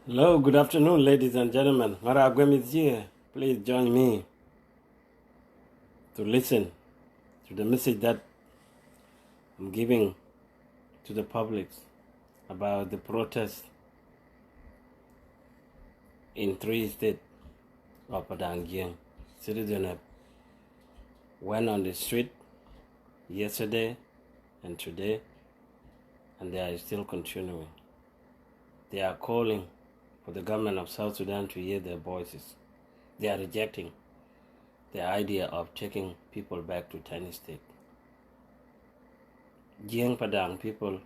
Hello, good afternoon, ladies and gentlemen. Maragwem is here. Please join me to listen to the message that I'm giving to the public about the protest in three states of Padang. Citizens have went on the street yesterday and today, and they are still continuing. They are calling for the government of South Sudan to hear their voices. They are rejecting the idea of taking people back to tiny state. Jiang Padang people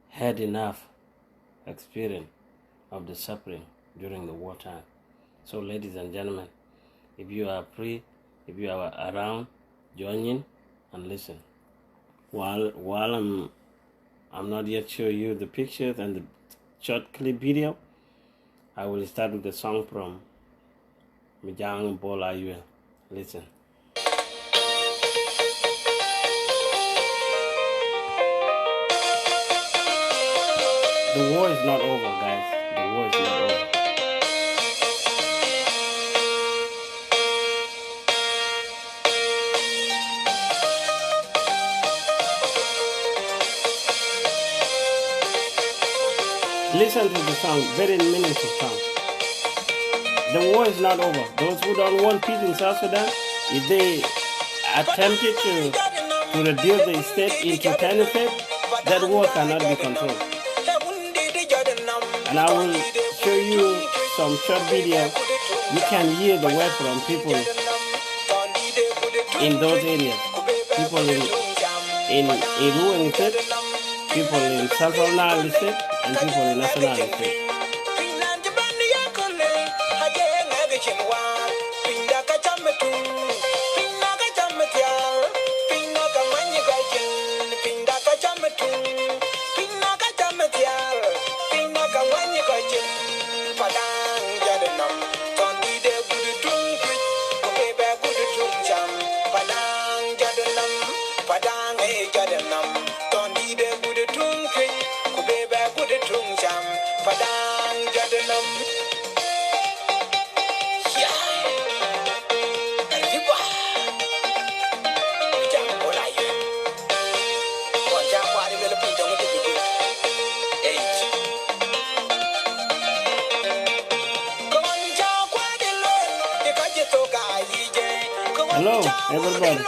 had enough experience of the suffering during the wartime. So, ladies and gentlemen, if you are free, if you are around, join in and listen. While I'm not yet showing you the pictures and the short clip video, I will start with the song from Mijang Bol Ayuel. Listen. The war is not over, guys. The war is not over. Listen to the song, very meaningful song. The war is not over. Those who don't want peace in South Sudan, if they attempted to reduce the state into tiny state, that war cannot be controlled. And I will show you some short video. You can hear the word from people in those areas. People in Ruang State, people in Central Nile State, and people in National State. Hello, everybody.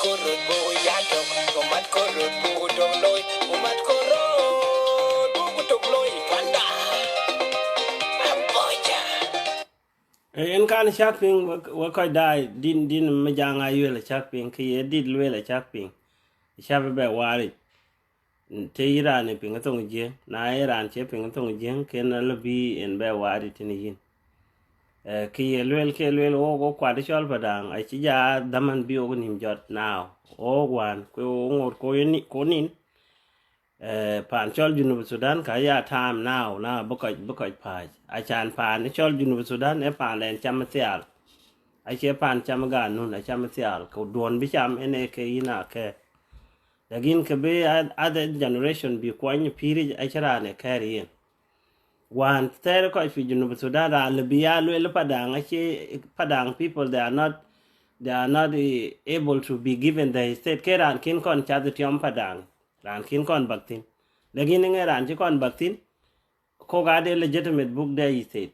korot bo yato, umat korot bo doloy, umat korot bo doloy panda. Aboja. En kan shopping wa ko dai din me janga yele shopping ki edit lwele shopping. Shabe be wari. Te iran ping tong je na iran che ping tong je ken lobi en be wari tin yin. Ki lwel ke lwel o go kwadi chol padang a chi ja daman bi o nim jot now. O wan ko ngor ko ni ko nin pan chol junub Sudan ka ya time now na bukoy paj a chan pan chol junub Sudan e pan len cham tial a che pan cham ga nun a cham tial ko don bi cham ene ke ina ke dagin ke be other generation bi kwany piri a chara ne carry wan ter ko fi junub Sudan ra le biya le padang a che padang people they are not able to be given the state ke ran kin kon cha the tiom padang ran kin kon baktin lagi ni ran ji kon baktin ko ga de legitimate book there state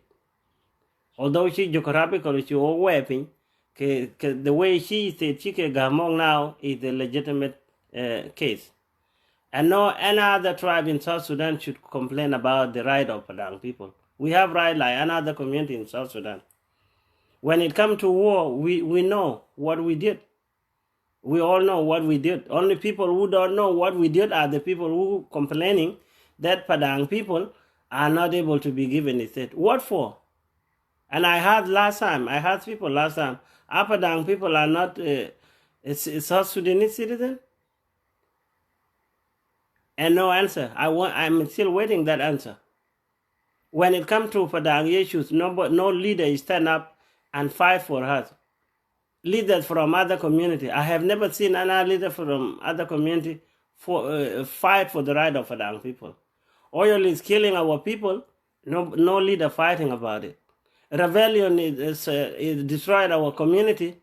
although she geographical she o weapon ke the way she said she ke gamong now is a legitimate case and no any other tribe in South Sudan should complain about the right of Padang people. We have right like another community in South Sudan. When it comes to war, we know what we did. We all know what we did. Only people who don't know what we did are the people who complaining that Padang people are not able to be given a state. What for? And I heard people last time, our Padang people are not South Sudanese citizens? And no answer. I'm still waiting that answer. When it comes to Padang issues, no leader stand up and fight for us. Leaders from other community. I have never seen any leader from other community for fight for the right of Padang people. Oil is killing our people. No leader fighting about it. Rebellion is destroyed our community,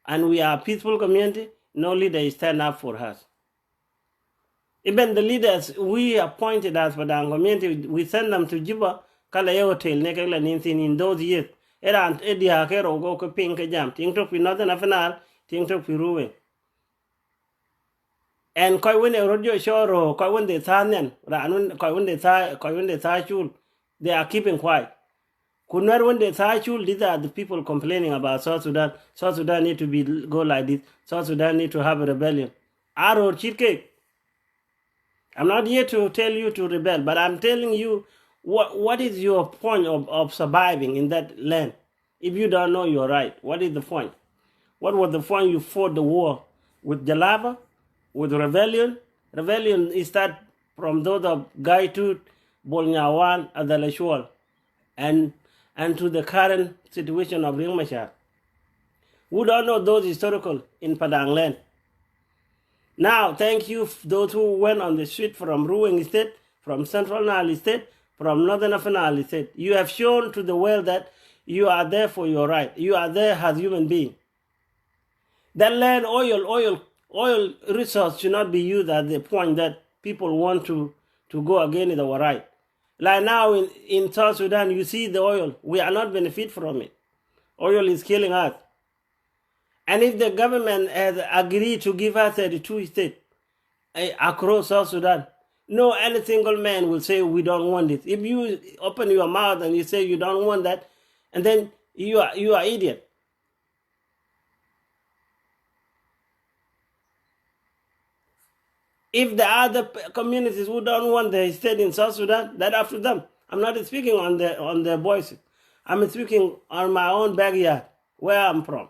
and we are a peaceful community. No leader stand up for us. Even the leaders we appointed as Padang community, we send them to Juba. Kala hotel nekela ninsin in those years. Era edia kero go ko pink jam. Ting to fi northern afanal, ting to fi ruwe. And koi when rodio shoro, koi when they thanen, ranun koi when they chul, they are keeping quiet. Kunwar when they chul, these are the people complaining about South Sudan. South Sudan need to go like this. South Sudan need to have a rebellion. Aro chirke. I'm not here to tell you to rebel, but I'm telling you what is your point of surviving in that land. If you don't know your right, what is the point? What was the point you fought the war? With Jalaba? With rebellion? Rebellion is that from those of Gaitut, Bolnyawan, Adalashwal, and to the current situation of Ringmashar. Who don't know those historical in Padang land? Now, thank you those who went on the street from Ruweng State, from Central Nile State, from Northern Afanal State. You have shown to the world that you are there for your right. You are there as human beings. That land, oil resource should not be used at the point that people want to go against our right. Like now in South Sudan, you see the oil. We are not benefit from it. Oil is killing us. And if the government has agreed to give us 32 states across South Sudan, no any single man will say we don't want it. If you open your mouth and you say you don't want that, and then you are idiot. If the other communities who don't want the state in South Sudan, that up to them. I'm not speaking on their voices. I'm speaking on my own backyard, where I'm from.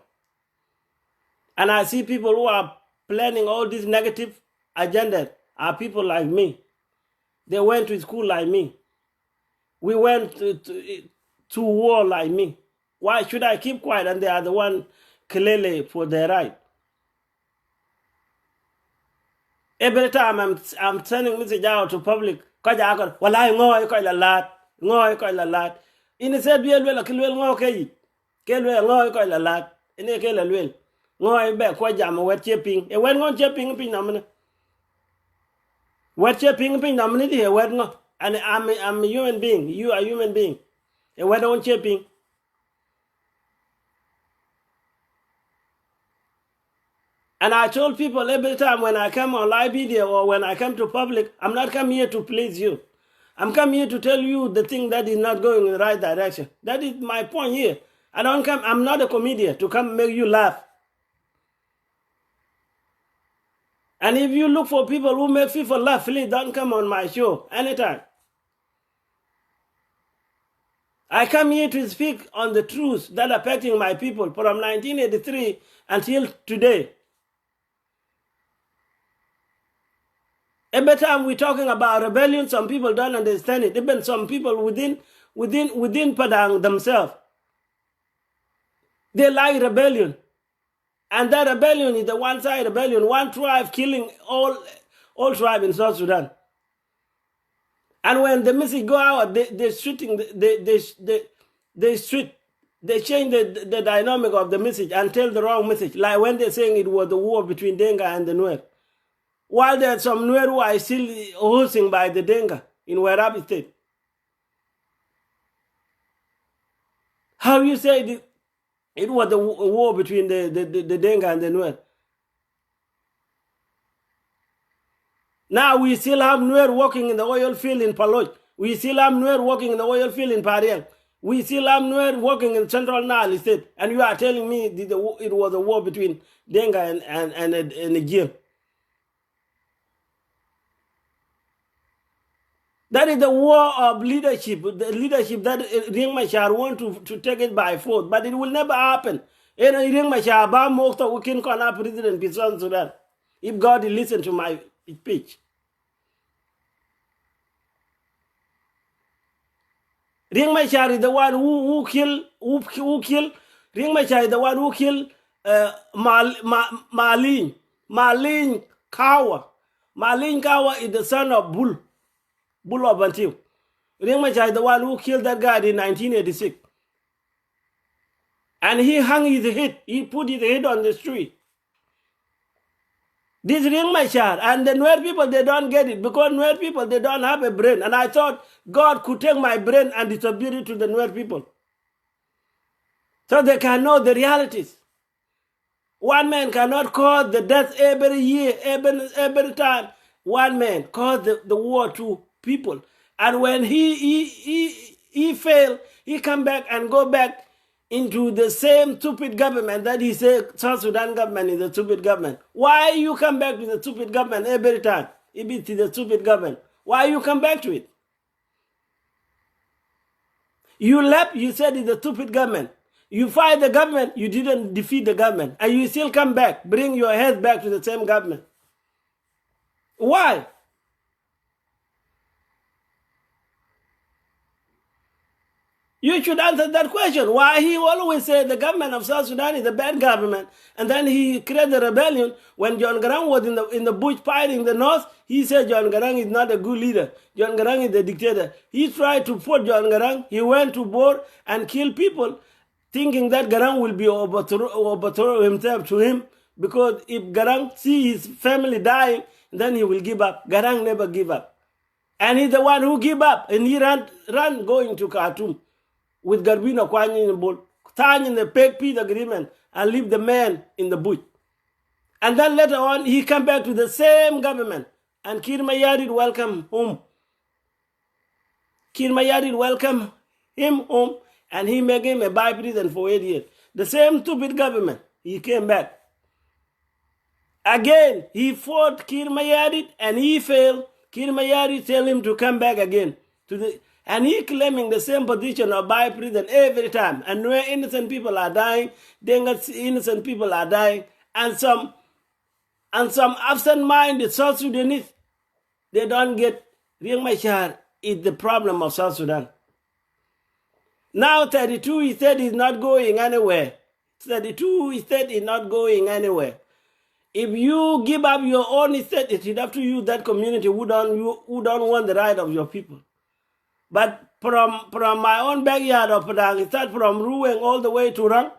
And I see people who are planning all these negative agendas are people like me. They went to school like me. We went to war like me. Why should I keep quiet and they are the one clearly for their right? Every time I'm sending message out to public, walai ngoy ko la lat. Ini said we will kilwel ngoy kay. Kelwe ngoy ko la lat. Ini kelwel. Ngoy be ko jam wet cheping e wet ngon cheping pin namne wet cheping pin namne di wet ngo and I'm a human being, you are a human being e wet on cheping And I told people every time when I come on live video or when I come to public, I'm not come here to please you. I'm come here to tell you the thing that is not going in the right direction. That is my point here. I'm not a comedian to come make you laugh. And if you look for people who make people laugh, please don't come on my show anytime. I come here to speak on the truth that affecting my people from 1983 until today. Every time we're talking about rebellion, some people don't understand it. Even some people within Padang themselves, they like rebellion. And that rebellion is the one-side rebellion, one tribe killing all tribes in South Sudan. And when the message go out, they change the dynamic of the message and tell the wrong message. Like when they're saying it was the war between Denga and the Nuer. While there are some Nuer who are still hosting by the Denga in Warabi State. How you say it was the war between the Denga and the Nuer? Now we still have Nuer working in the oil field in Paloj. We still have Nuer working in the oil field in Pariang. We still have Nuer working in Central Nile State. And you are telling me it was a war between Denga and the Jim. That is the war of leadership, the leadership that Riek Machar want to take it by force, but it will never happen. Riek Machar ba mokta ukin kona president South Sudan. If God will listen to my speech. Riek Machar is the one who killed. Riek Machar is the one who killed Malin Kawa. Malin Kawa is the son of Bull of Bantu. Riek Machar is the one who killed that guy in 1986. And he hung his head. He put his head on the street. This Riek Machar, and the Nuer people, they don't get it because Nuer people, they don't have a brain. And I thought God could take my brain and distribute it to the Nuer people so they can know the realities. One man cannot cause the death every year, every time. One man caused the war to people. And when he failed, he come back and go back into the same stupid government that he said South Sudan government is a stupid government. Why you come back to the stupid government every time? If it is a stupid government, why you come back to it? You left, you said it's a stupid government. You fight the government, you didn't defeat the government. And you still come back, bring your head back to the same government. Why? You should answer that question. Why he always said the government of South Sudan is a bad government, and then he created a rebellion when John Garang was in the bush fighting the north. He said John Garang is not a good leader. John Garang is a dictator. He tried to put John Garang. He went to Bor and killed people, thinking that Garang will be overthrow himself to him, because if Garang see his family dying, then he will give up. Garang never give up, and he's the one who give up, and he ran going to Khartoum with Garbino Kwanyi in the bull, signing the peace agreement and leave the man in the bush. And then later on, he come back to the same government, and Kir Mayadit welcome home. Kir Mayadit welcome him home, and he made him a vice president for 8 years. The same stupid government, he came back. Again, he fought Kir Mayadit, and he failed. Kir Mayadit tell him to come back again and he claiming the same position of vice president every time. And where innocent people are dying, innocent people are dying, and some absent-minded South Sudanese, they don't get Riek Machar is the problem of South Sudan. Now 32, he said he's not going anywhere. 32, he said he's not going anywhere. If you give up your own state, it's up to you, that community who don't want the right of your people. But from my own backyard of Padang, start from Ruweng all the way to Rang,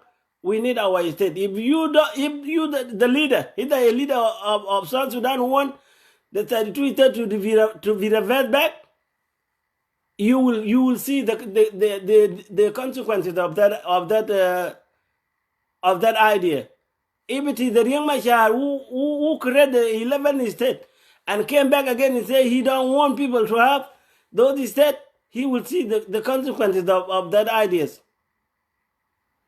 we need our state. If you the leader, either a leader of South Sudan who want the 32 state to be reversed back, you will see the consequences of that idea. if it is the Riek Machar who created the 11 state and came back again and say he don't want people to have those states, he will see the consequences of that ideas.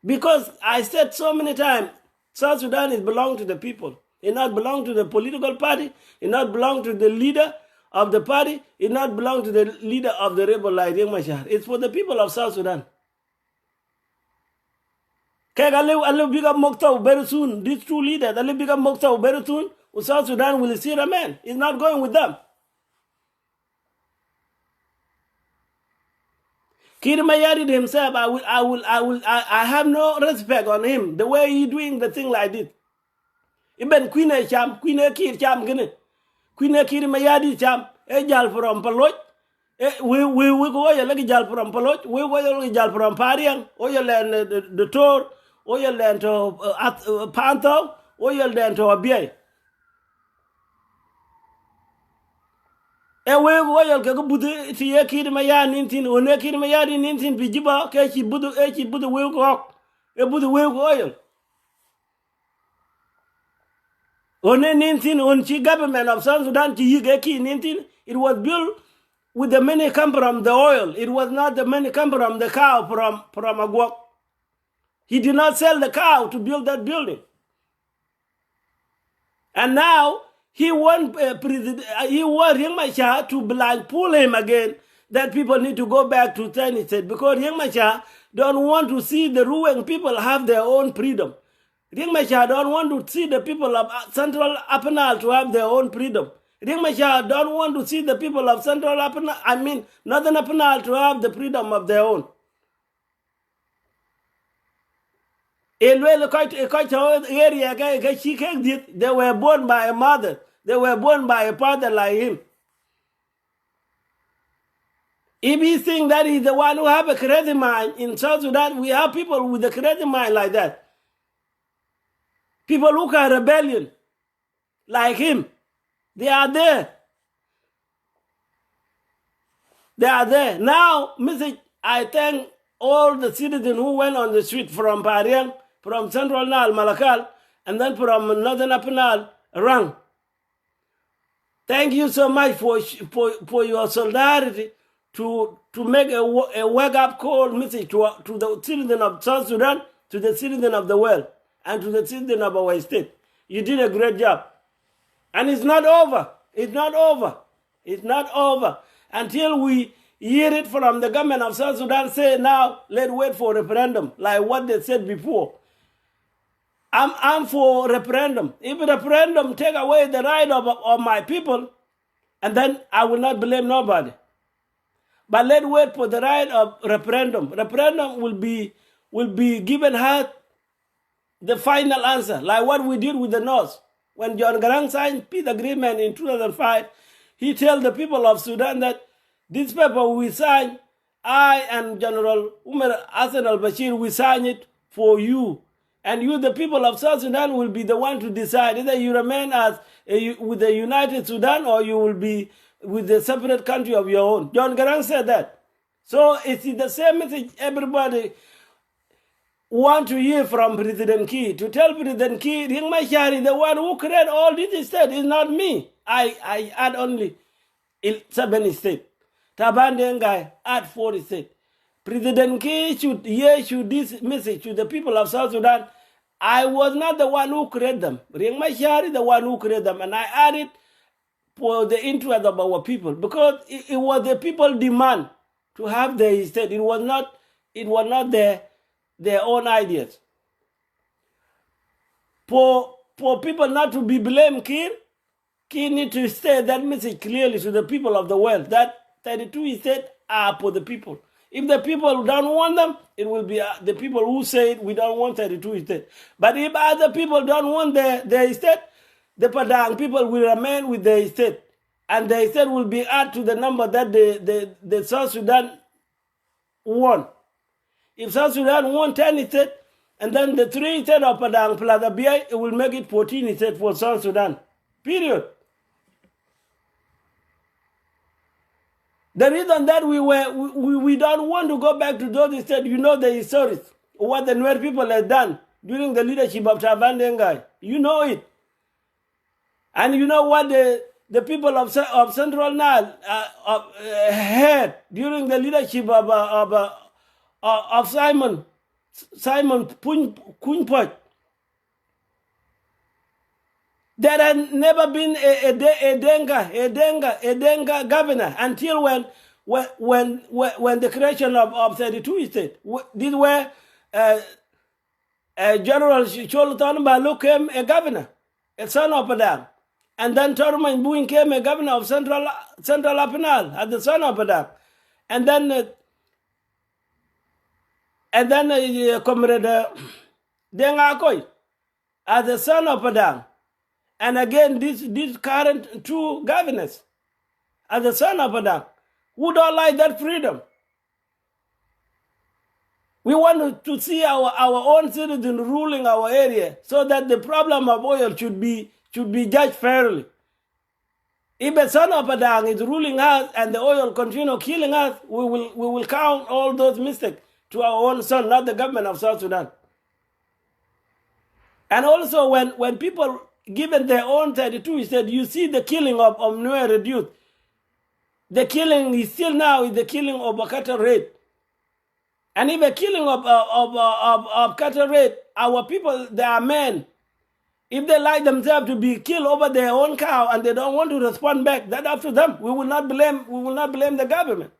Because I said so many times, South Sudan is belong to the people. It not belong to the political party. It not belong to the leader of the party. It not belong to the leader of the rebel like Riek Machar. It's for the people of South Sudan. I'll big up Mokhtar very soon. These two leaders, I'll big up Mokhtar very soon. South Sudan will see a man. He's not going with them. Kir Mayadit himself, I have no respect on him. The way he doing the thing like this. Even Queen Cham, Queen Kir Cham, Queen Kir Mayadit Cham, a jal from Palot. We go a jal from Palot. We go a jal from Parian, or you learn the Tor, or you learn to Panther, or you learn to Abia. Ewe woyal ke budu ti ye kiri maya nintin one kiri maya nintin bijiba ke chi budu we ko e budu we ko oyal one nintin on chi government of South Sudan chi yige ki nintin. It was built with the money come from the oil. It was not the money come from the cow from Agwok. He did not sell the cow to build that building. And now he want Riek Machar to blind pull him again, that people need to go back to 10 state, because Riek Machar don't want to see the Ruang people have their own freedom. Riek Machar don't want to see the people of Central Upper Nile to have their own freedom. Riek Machar don't want to see the people of Central Upper Nile, Northern Upper Nile to have the freedom of their own. They were born by a mother. They were born by a father like him. If he thinks that he's the one who have a crazy mind in South Sudan, we have people with a crazy mind like that. People who can rebellion like him. They are there. They are there. Now, I thank all the citizens who went on the street from Pariang, from Central Nile, Malakal, and then from Northern Upper Nile, Rang. Thank you so much for your solidarity to make a wake-up call message to the citizens of South Sudan, to the citizens of the world, and to the citizens of our state. You did a great job. And it's not over. It's not over. It's not over until we hear it from the government of South Sudan say, now, let's wait for referendum, like what they said before. I'm for referendum. If a referendum take away the right of my people, and then I will not blame nobody. But let's wait for the right of referendum. Referendum will be given her the final answer, like what we did with the North. When John Garang signed peace agreement in 2005, he told the people of Sudan that this paper we signed, I and General Umar Hassan al-Bashir, we sign it for you. And you, the people of South Sudan, will be the one to decide either you remain as with the United Sudan or you will be with the separate country of your own. John Garang said that. So it's the same message everybody want to hear from President Key. To tell President Key, Riek Machar is the one who created all this state. It's not me. I add only 7 states. Taban Dengai add 40 states. President Key should issue this message to the people of South Sudan. I was not the one who created them. Riek Machar is the one who created them. And I added for the interest of our people. Because it was the people demand to have their state. It was not their own ideas. For people not to be blamed, Kir need to say that message clearly to the people of the world, that 32 states are for the people. If the people don't want them, it will be the people who say we don't want 32 states. But if other people don't want their state, the Padang people will remain with their state. And their state will be added to the number that the South Sudan want. If South Sudan want 10 states, and then the 3 states of Padang plus the BI, it will make it 14 states for South Sudan. Period. The reason that we don't want to go back to those states, you know the histories, what the Nuer people have done during the leadership of Taban Dengai. You know it. And you know what the people of Central Nile had during the leadership of Simon Kunpot. There had never been a Denga governor until when the creation of 32 state. This where General Cholotan Balu came a governor, a son of Padang. And then Torma Buin came a governor of Central Apenal at the son of Padang. And then Comrade Denga Akoi as the son of Padang. And again, these current two governors as the son of Padang who don't like that freedom. We want to see our own citizens ruling our area so that the problem of oil should be judged fairly. If the son of Padang is ruling us and the oil continue killing us, we will count all those mistakes to our own son, not the government of South Sudan. And also when people given their own 32, he said, you see the killing of Nuer reduced. The killing is still now is the killing of a cattle raid. And if the killing of cattle raid, our people, they are men. If they like themselves to be killed over their own cow and they don't want to respond back, that's up to them. We will not blame the government.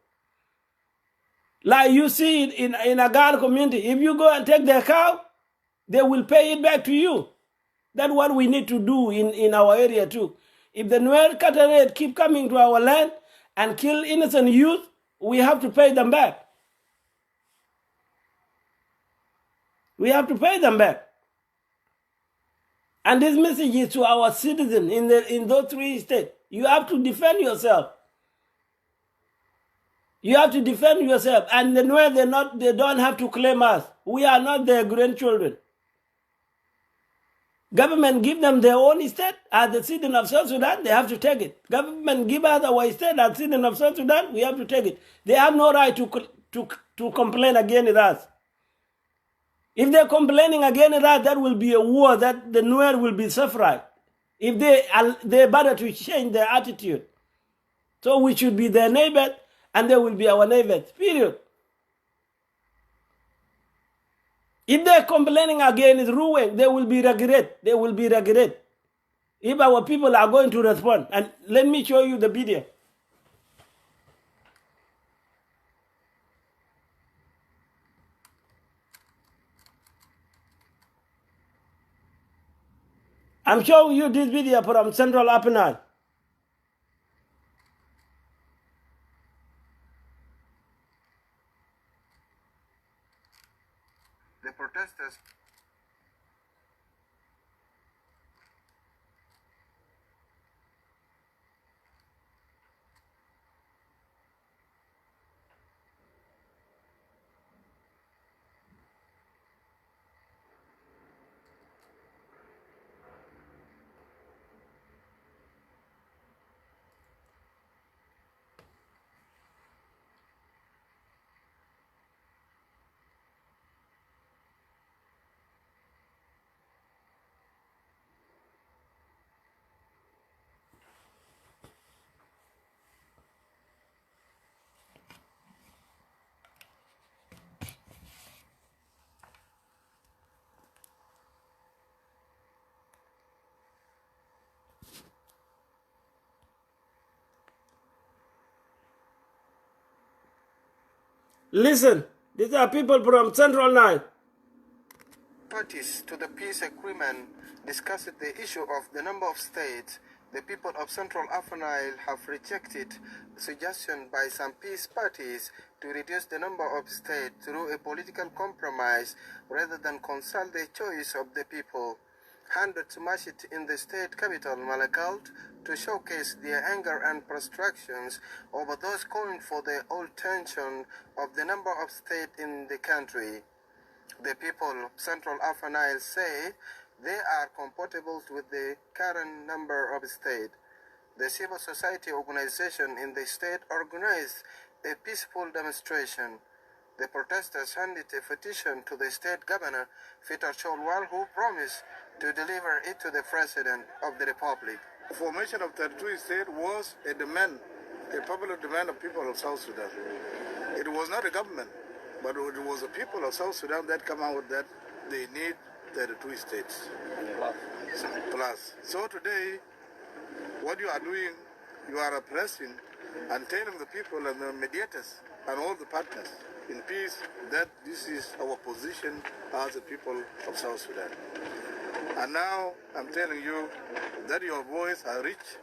Like you see it in a Ghana community, if you go and take their cow, they will pay it back to you. That's what we need to do in our area too. If the Nuer cattle raid keep coming to our land and kill innocent youth, we have to pay them back. We have to pay them back. And this message is to our citizens in those three states. You have to defend yourself. You have to defend yourself. And the Nuer, they don't have to claim us. We are not their grandchildren. Government give them their own state as the citizen of South Sudan, they have to take it. Government give us our state as citizen of South Sudan, we have to take it. They have no right to complain against us. If they're complaining against us, that will be a war that the Nuer will be suffering. If they bother to change their attitude. So we should be their neighbors and they will be our neighbors, period. If they're complaining against ruin, they will be regret. They will be regret. If our people are going to respond. And let me show you the video. I'm showing you this video from Central Apenal. The protesters Listen, these are people from Central Nile. parties to the peace agreement discussed the issue of the number of states. The people of Central Apenal have rejected the suggestion by some peace parties to reduce the number of states through a political compromise rather than consult the choice of the people. Hundreds marched in the state capital, Malakal, to showcase their anger and frustrations over those calling for the alteration of the number of states in the country. The people of Central Apenal say they are compatible with the current number of states. The civil society organization in the state organized a peaceful demonstration. The protesters handed a petition to the state governor, Peter Cholwal, who promised to deliver it to the President of the Republic. The formation of 32 states was a demand, a popular demand of people of South Sudan. It was not a government, but it was the people of South Sudan that come out that they need 32 states. Plus. So today, what you are doing, you are oppressing and telling the people and the mediators and all the partners in peace that this is our position as the people of South Sudan. And now I'm telling you that your voice has reached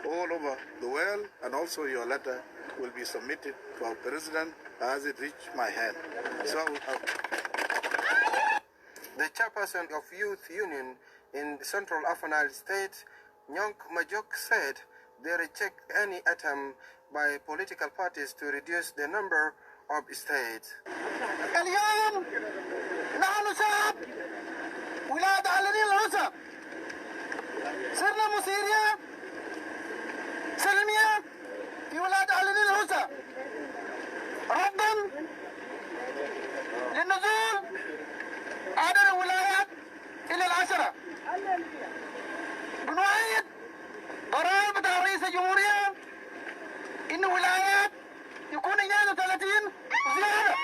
all over the world, and also your letter will be submitted to our president as it reached my hand. So the chairperson of Youth Union in Central Afan State, Nyong Majok, said they reject any attempt by political parties to reduce the number of states. اليوم نحن شعب ولاد علني العزة صرنا مسيرية سلمية في ولاد علني العزة ردا للنزول عدد الولايات إلى 10. بنؤيد قرار بتاع رئيس الجمهورية إن ولايات يكون 32 وزيادة.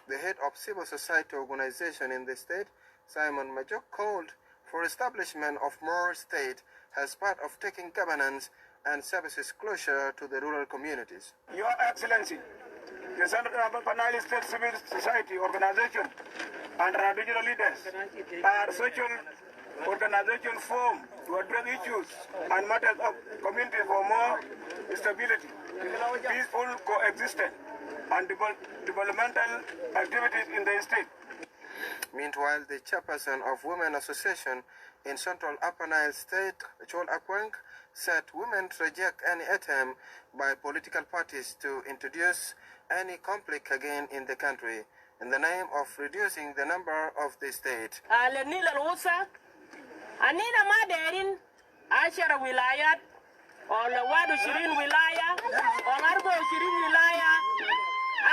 The head of civil society organization in the state, Simon Majok, called for establishment of more states as part of taking governance and services closer to the rural communities. Your Excellency, the Central Afan State Civil Society Organization and our regional leaders are social organization formed to address issues and matters of community for more stability, peaceful coexistence, and developmental activities in the state. Meanwhile, the chairperson of Women Association in Central Upper Nile State, Chol Akwang, said women reject any attempt by political parties to introduce any conflict again in the country in the name of reducing the number of the state. أنينا ما دايرين 10 ولايات ولا 21 ولاية ولا 24 ولاية.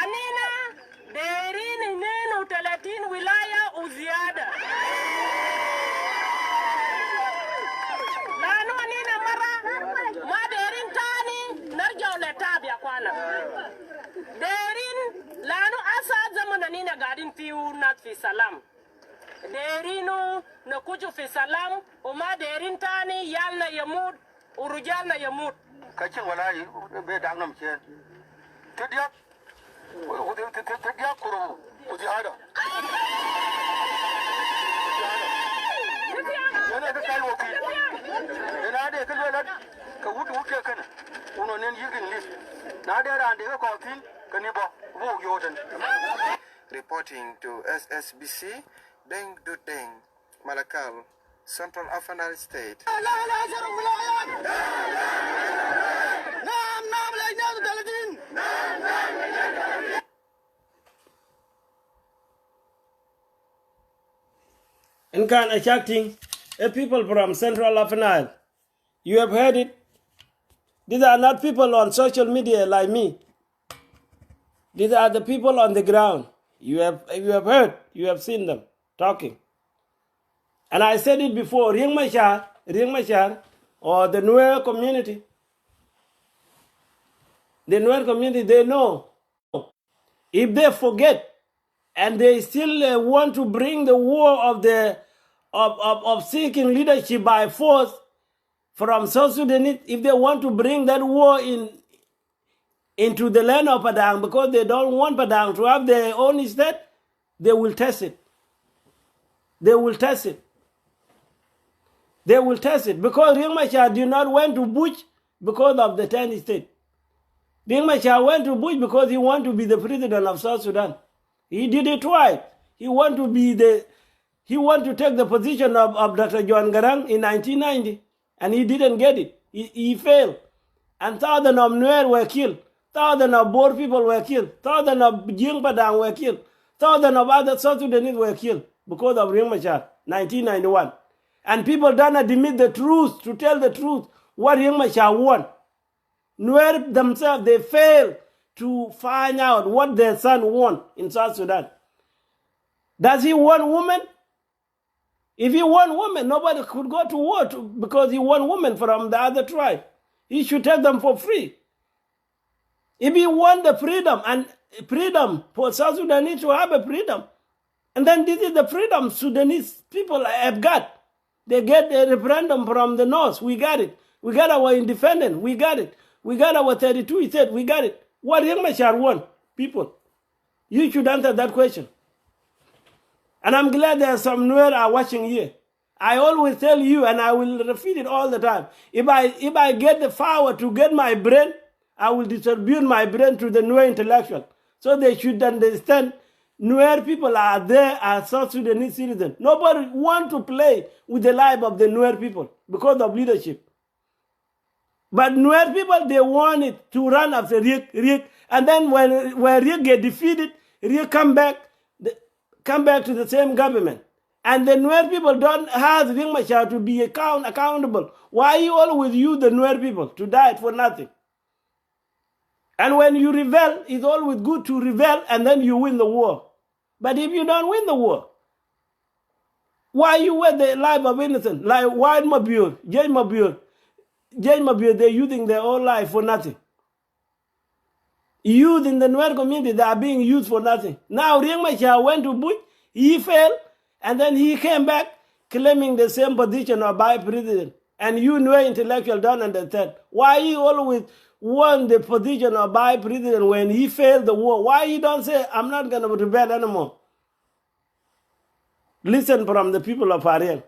أنينا دايرين 32 ولاية وزيادة. لأنه أنينا مرة ما دايرين تاني نرجع لتاب يا أخوانا. دايرين لأنه أساد زمن أنينا قاعدين فيه ناس في سلام. ديرينو نكوجو في سلام وما ديرين تاني يالنا يموت ورجالنا يموت. كاتشين ولاي بيدعنا مشين تديا تديا كرو وزيادة. أنا كتير وكيل. أنا هذا كل ولد كود وكيل كنا ونحن يجين ليس. نادر عندي كوكين كنيبا وو يودن. Reporting to SSBC, Deng Duteng, Malakal, Central Afan State. In kind attracting people from Central Afan, you have heard it. These are not people on social media like me. These are the people on the ground. You have heard, you have seen them talking. And I said it before, Riek Machar, or the Nuer community. The Nuer community, they know. If they forget and they still want to bring the war of seeking leadership by force from South Sudan, if they want to bring that war into the land of Padang because they don't want Padang to have their own state, they will test it. They will test it. They will test it because Riek Machar did not went to Bush because of the 10 state. Riek Machar went to Bush because he wanted to be the president of South Sudan. He did it twice. He wanted to take the position of Dr. John Garang in 1990, and he didn't get it. He failed. And thousands of Nuer were killed. Thousands of Boer people were killed. Thousands of Jing Padang were killed. Thousands of other South Sudanese were killed because of Riek Machar, 1991. And people don't admit the truth, to tell the truth, what Riek Machar won. Nuer themselves, they failed to find out what their son wants in South Sudan. Does he want women? If he want women, nobody could go to war because he want women from the other tribe. He should take them for free. If he want the freedom, and freedom for South Sudanese to have a freedom, and then this is the freedom Sudanese people have got. They get a referendum from the north. We got it. We got our independence. We got it. We got our 32 state. We got it. What Riek Machar want, people? You should answer that question. And I'm glad there are some Nuer are watching here. I always tell you, and I will repeat it all the time. If I get the power to get my brain, I will distribute my brain to the Nuer intellectual. So they should understand Nuer people are there as South Sudanese citizens. Nobody want to play with the life of the Nuer people because of leadership. But Nuer people, they want it to run after Riek. And then when Riek get defeated, Riek come back to the same government. And the Nuer people don't have Riek Machar to be accountable. Why you always use the Nuer people to die for nothing? And when you rebel, it's always good to rebel and then you win the war. But if you don't win the war, why you wear the life of innocent? Like White Mabur, Jane Mabur, they're using their own life for nothing. Youth in the Nuer community, they are being used for nothing. Now Riek Machar went to Bush, he failed, and then he came back claiming the same position of vice president. And you Nuer intellectual don't understand. Why you always want the position of vice president when he failed the war? Why you don't say, I'm not going to rebel anymore? Listen from the people of Ariel.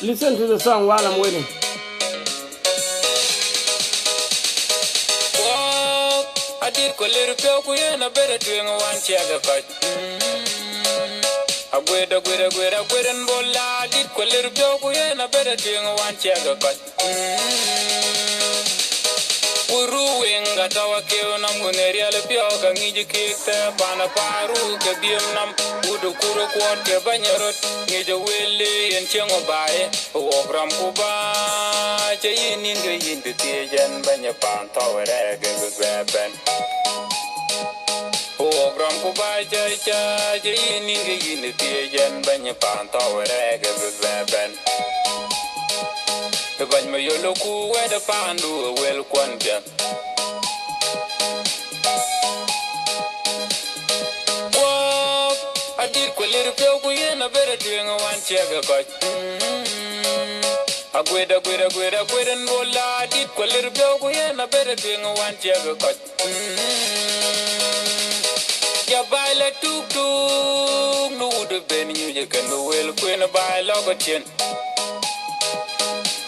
Listen to the song while I'm waiting. I did a little bit, and I better doing one check. I wait and bola. I did a little bit, and I better doing one check. Uruwing got our kill nam Guneria Pioga, Niji Kikta, Panaparu, Kabium Nam, Udukuru Quad, Kabanyarot, Nija Willy, and Chengobai, Okram Kuba, Jayin in the Indian, Banyapan Tower, Egg, Okram Kuba, Jayin in the Indian, Banyapan Tower, Egg, the Banymayoloku, where the Pandu will quantum. I did a little bit, and I better doing one check. I quit and bola. I did a little bit, and I better doing one check. Ya baila tuk no would have been you can do well queen a by logotien.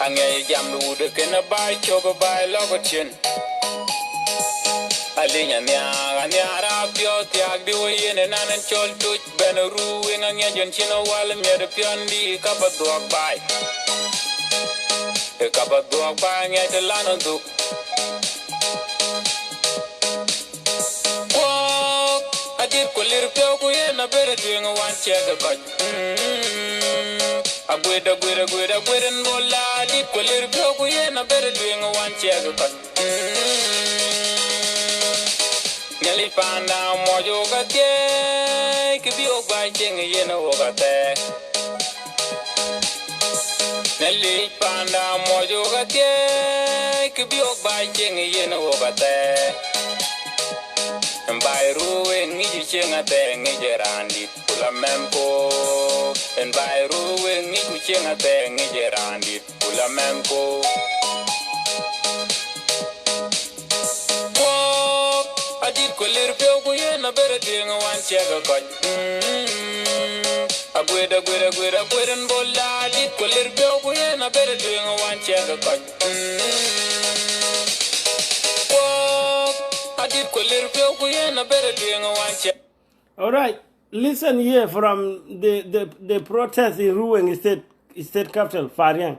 Angay jam the wood can a buy choke by logotien. Alinya Niara Pio Tiag the way in and Chol Tuch Benaru in an engine chino while a mere piondi cup of dog by. A cup of dog buying at the Lano Duke. I did a little bit, and I better doing one check. I quit and bola. I did a little bit, and I better doing one check. Nelly Panda Mojoga could be biting a Yenogate. Nelly Panda Mojoga could be biting a Yenogate. And by ruin, Niji Chinga, Nigerandi. Ulamenko en bayru wengi kuchenga tengi jerandi Ulamenko Adit kolir pyo kuye na bere tinga wan chega koj Agweda bola Adit kolir pyo kuye na bere tinga wan chega koj Adit kolir pyo kuye na bere tinga wan chega. All right, listen here from the protest in Ruweng state capital, Fariang.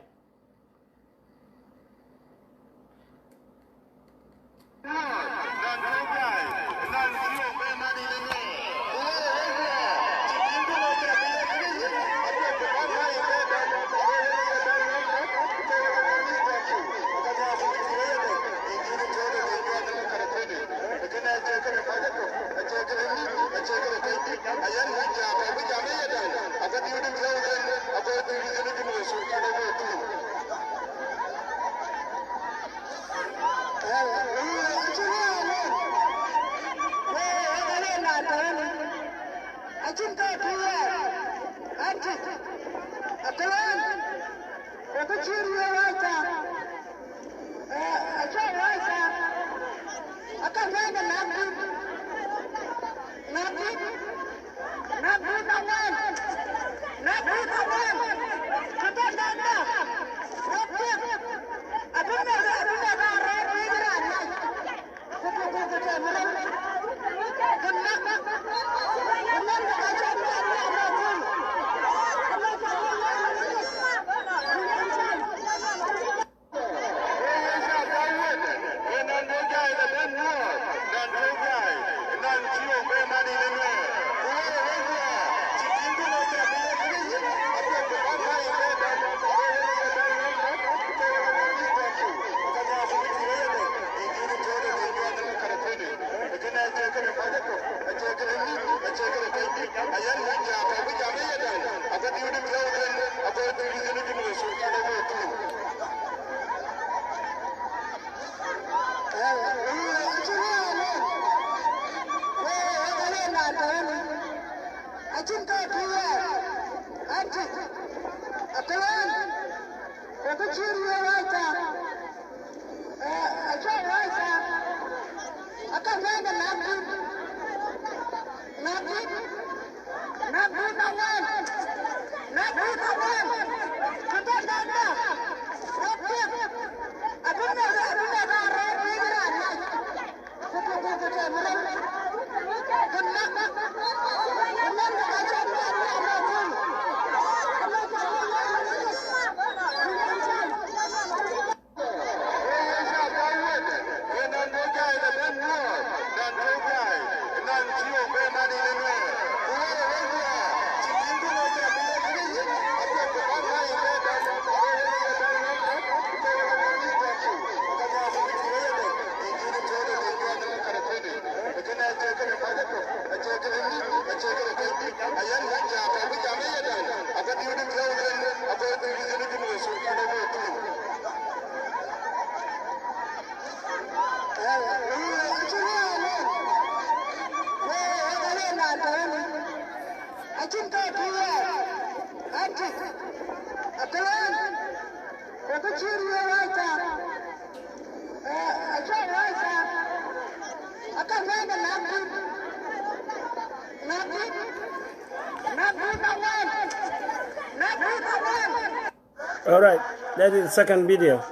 All right, that is the second video.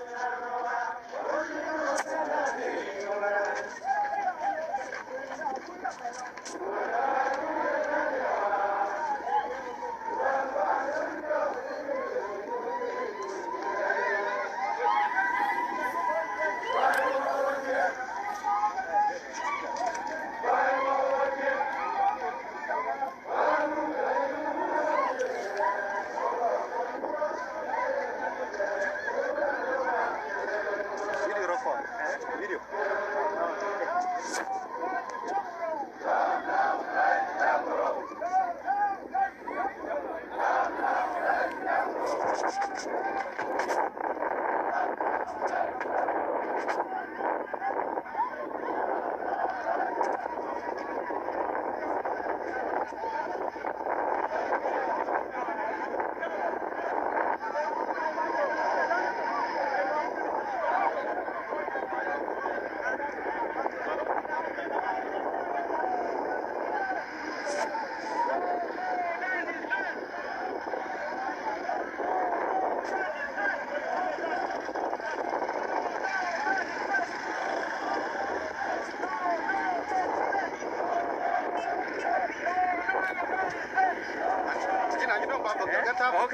Okay.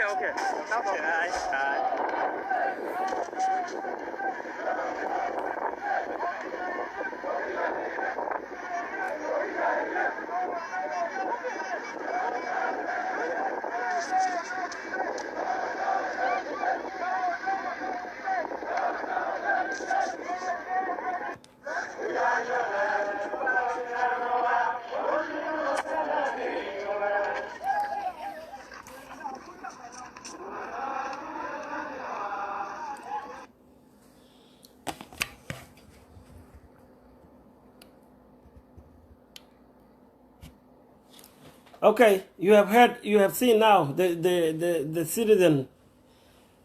Okay, you have seen now the citizen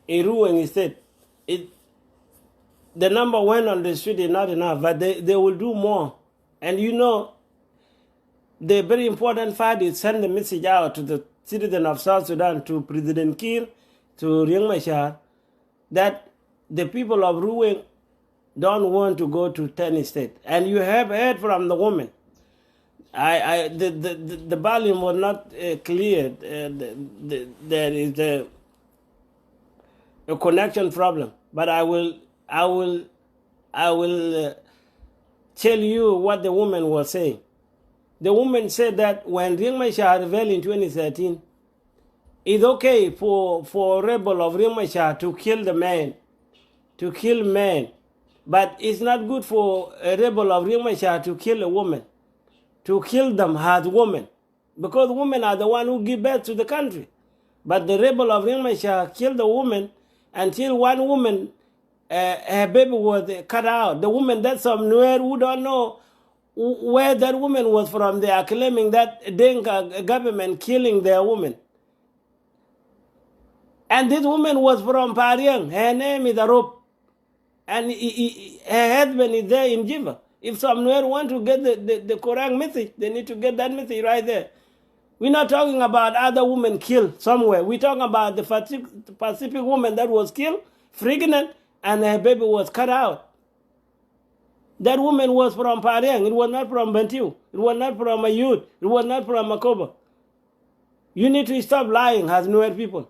in Ruang State. The number one on the street is not enough, but they will do more. And the very important part is send the message out to the citizen of South Sudan, to President Kiir, to Riek Machar, that the people of Ruang don't want to go to 10 state. And you have heard from the woman. The volume was not clear. There is a connection problem, but I will tell you what the woman was saying. The woman said that when Riek Machar rebelled in 2013, it's okay for rebel of Riek Machar to kill men, but it's not good for a rebel of Riek Machar to kill a woman, to kill them as women, because women are the one who give birth to the country. But the rebel of Riek Machar killed the woman until one woman, her baby was cut out. The woman that's somewhere who don't know where that woman was from, they are claiming that Denka government killing their woman. And this woman was from Pariang. Her name is Arop. And her husband is there in Jiva. If somewhere want to get the correct message, they need to get that message right there. We're not talking about other women killed somewhere. We're talking about the Pacific woman that was killed, pregnant, and her baby was cut out. That woman was from Pariang. It was not from Bentiu. It was not from Ayut. It was not from Makoba. You need to stop lying as Nuer people.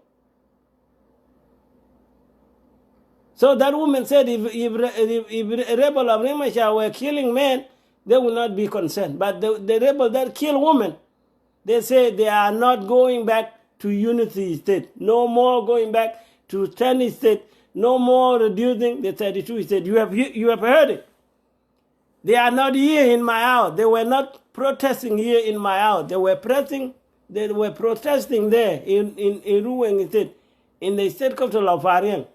So that woman said if rebel of Riek Machar were killing men, they will not be concerned. But the rebel that kill women, they say they are not going back to unity state. No more going back to 10 state. No more reducing the 32 state. You have heard it. They are not here in my house. They were not protesting here in my house. They were protesting there in Ruang State, in the state capital of Pariang.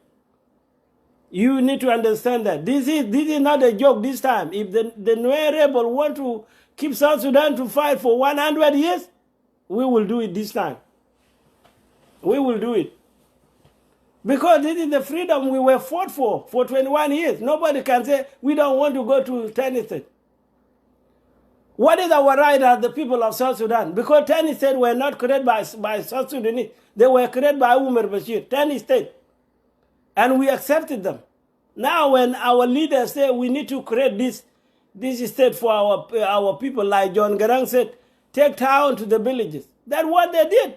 You need to understand that this is not a joke this time. If the Nuer rebel want to keep South Sudan to fight for 100 years, we will do it this time. We will do it. Because this is the freedom we were fought for 21 years. Nobody can say we don't want to go to 10 state. What is our right as the people of South Sudan? Because 10 states were not created by South Sudanese. They were created by Umar Bashir. 10 states. And we accepted them. Now when our leaders say we need to create this state for our people, like John Garang said, take town to the villages. That's what they did.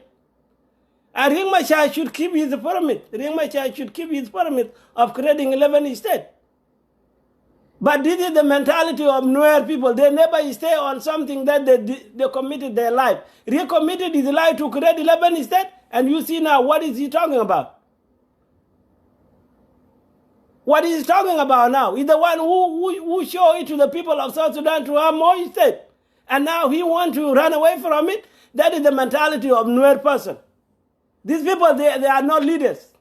And Riek Machar should keep his permit. Riek Machar should keep his permit of creating 11 states. But this is the mentality of Nuer people. They never stay on something that they committed their life. Riek committed his life to create 11 states, and you see now what is he talking about? What is he talking about now? He's the one who showed it to the people of South Sudan to have more states. And now he wants to run away from it. That is the mentality of Nuer person. These people, they are not leaders.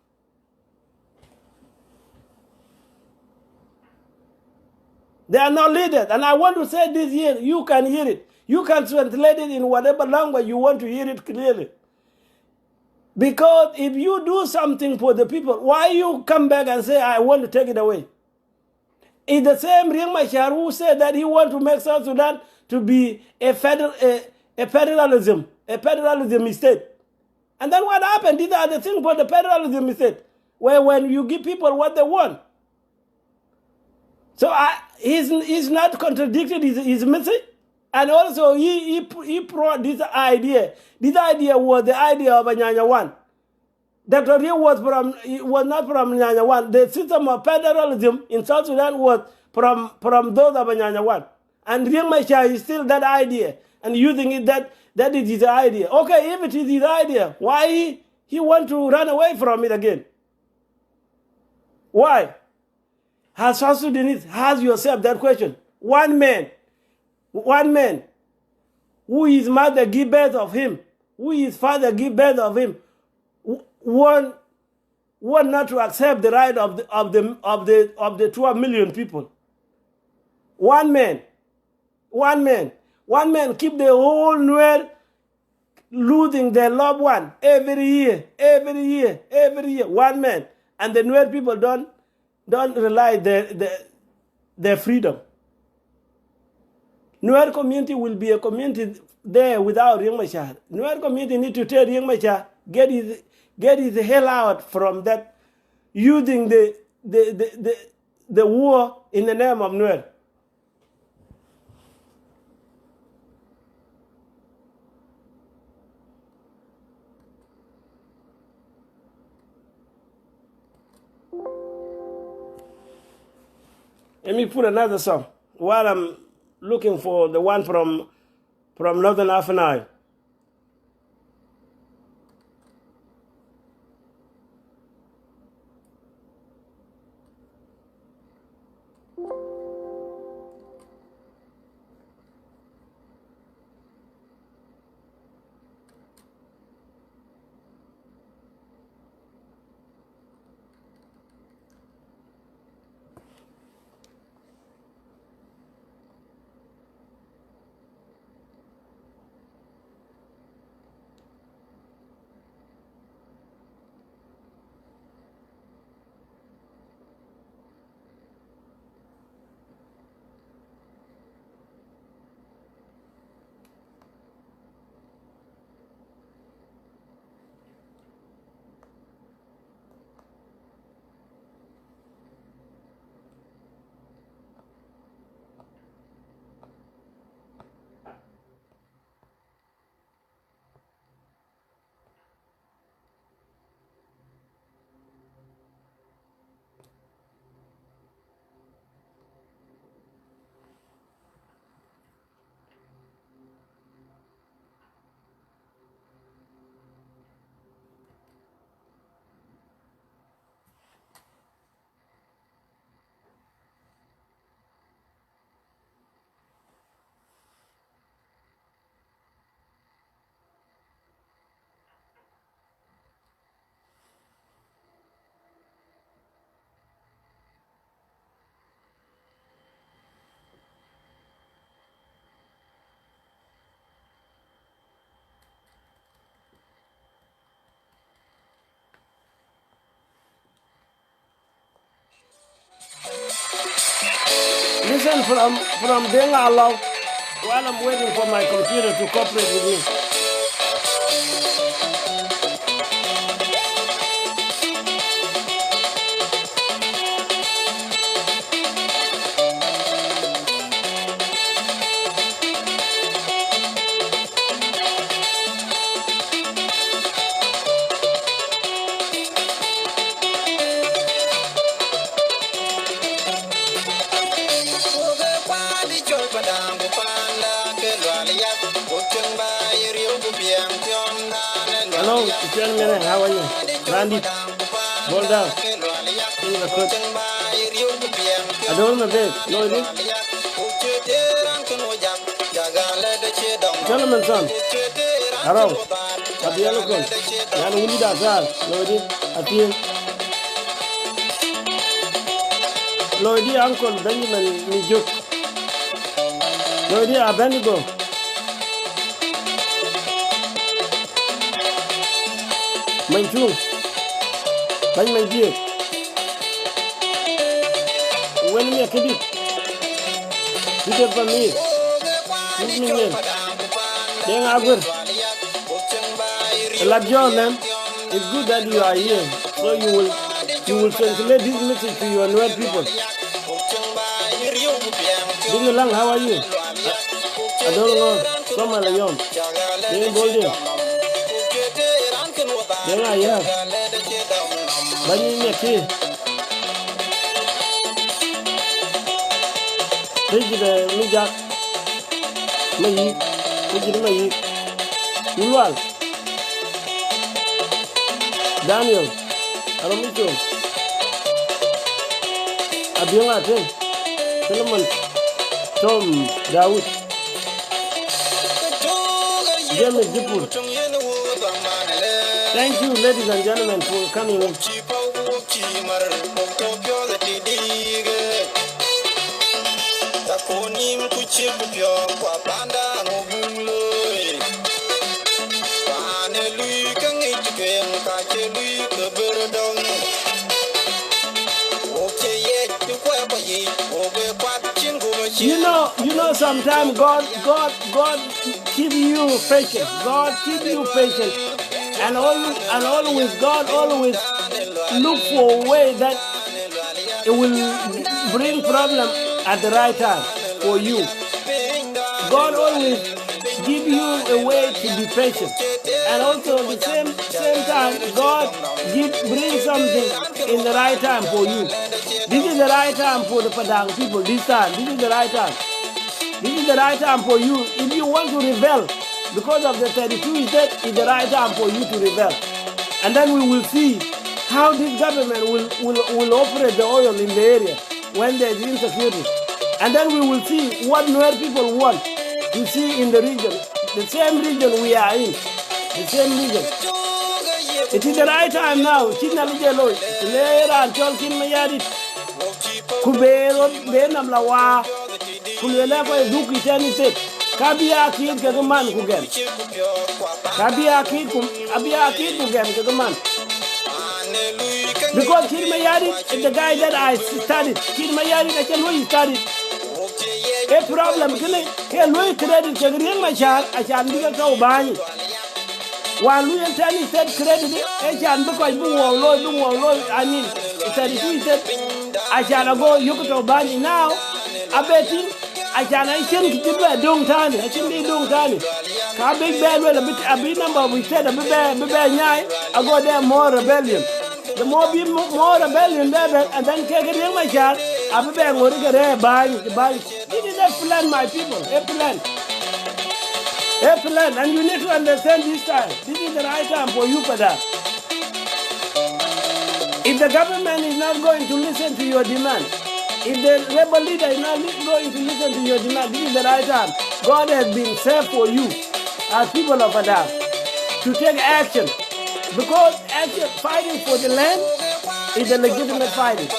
They are not leaders. And I want to say this here, you can hear it. You can translate it in whatever language you want to hear it clearly. Because if you do something for the people, why you come back and say, I want to take it away? It's the same Riek Machar who said that he wants to make South Sudan to be a federalism state. And then what happened? These are the things for the federalism state, where when you give people what they want. So he's not contradicted his message. And also he brought this idea. This idea was the idea of Anyanya 1. Dr. Rio was not from Nyanya 1. The system of federalism in South Sudan was from those of Nyanya 1. And Riek Machar is still that idea and using it that is his idea. Okay, if it is his idea, why he want to run away from it again? Why? As South Sudanese, ask yourself that question. One man, who his mother give birth of him, who his father give birth of him, want not to accept the right of the 12 million people. One man keep the whole Nuer losing their loved one every year. One man, and the Nuer people don't realize their freedom. Nuer community will be a community there without Riek Machar. Nuer community need to tell Riek Machar get his hell out from that, using the war in the name of Nuer. Let me put another song while I'm looking for the one from Northern Afenai. Listen from Denga Along while I'm waiting for my computer to cooperate with me. Hello, gentlemen, how are you? Randy, hold down. In the court. I don't know this. No, it is. Gentlemen, son. Hello. At the yellow court. And we need that. No, it is. At the end. Lodi Uncle Benjamin Mijuk. Lodi Abenigo. Manchu. Benjamin Mijuk. When me a kid. Peter for me. Give me name. Then I will. John, it's good that you are here. So you will translate this message to your Nuer people. Ding Lang, how are you? I don't know. Come on, Leon. Ding Bolden. Then I have. Bani me ki. Tiji de mi jak. Mayi. Tiji mayi. Ulwal. Daniel. Alomito. Abianga ten. Solomon. Tom Dawood. James Dipur. Thank you, ladies and gentlemen, for coming in. You know, sometimes God keep you patient. God keep you patient, and always God always look for a way that it will bring problem at the right time for you. God always give you a way to be patient, and also at the same time, God bring something in the right time for you. This is the right time for the Padang people. This time, this is the right time. This is the right time for you. If you want to rebel, because of the 32 is that is the right time for you to rebel. And then we will see how this government will operate the oil in the area when there is insecurity. And then we will see what Nuer people want to see in the region. The same region we are in. The same region. It is the right time now. China Lijelo, Lera and Cholkin Mayadi, Kubero, Benam Lawa, Kuleleko, Duki Chanite, Kabia Kid Kagaman Kugan. Kabia Kid Kugan Kagaman. Because Kid Mayadi is the guy that I studied. Kid Mayadi, I can know he studied. A problem, can we credit Kagrin Machar, I can be a cow buying. While we and Tani said credit, I can because you I mean, it's said, I shall go, you could buy now. I bet him, I can, don't tani, I can be don't tani. Can big bad well a bit number, we said a bit I go there more rebellion. The more rebellion there, and then take it in my child, I be back, what you get buy. This is a plan, my people, a plan. And you need to understand this time. This is the right time for you for that. If the government is not going to listen to your demand, if the rebel leader is not going to listen to your demand, this is the right time. God has been set for you as people of Adar to take action. Because action, fighting for the land is a legitimate fighting,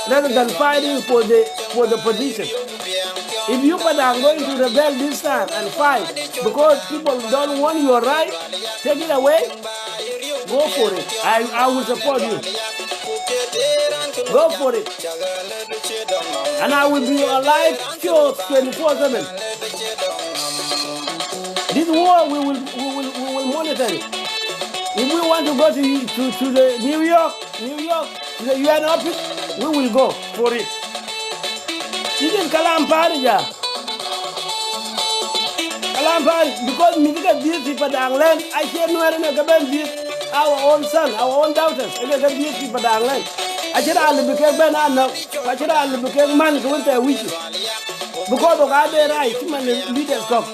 rather than fighting for the position. If you are going to rebel this time and fight because people don't want your right, take it away, go for it. I will support you. Go for it. And I will be alive show 24/7. This war we will monitor it. If we want to go to the New York, to the UN office, we will go for it. This is Kalampari, because we get these people down land. I can't know anything about this. Our own son, our own daughters, and they get these people down land. I should have become banana. I should have become man to winter wishes. Because of other rights, human leaders come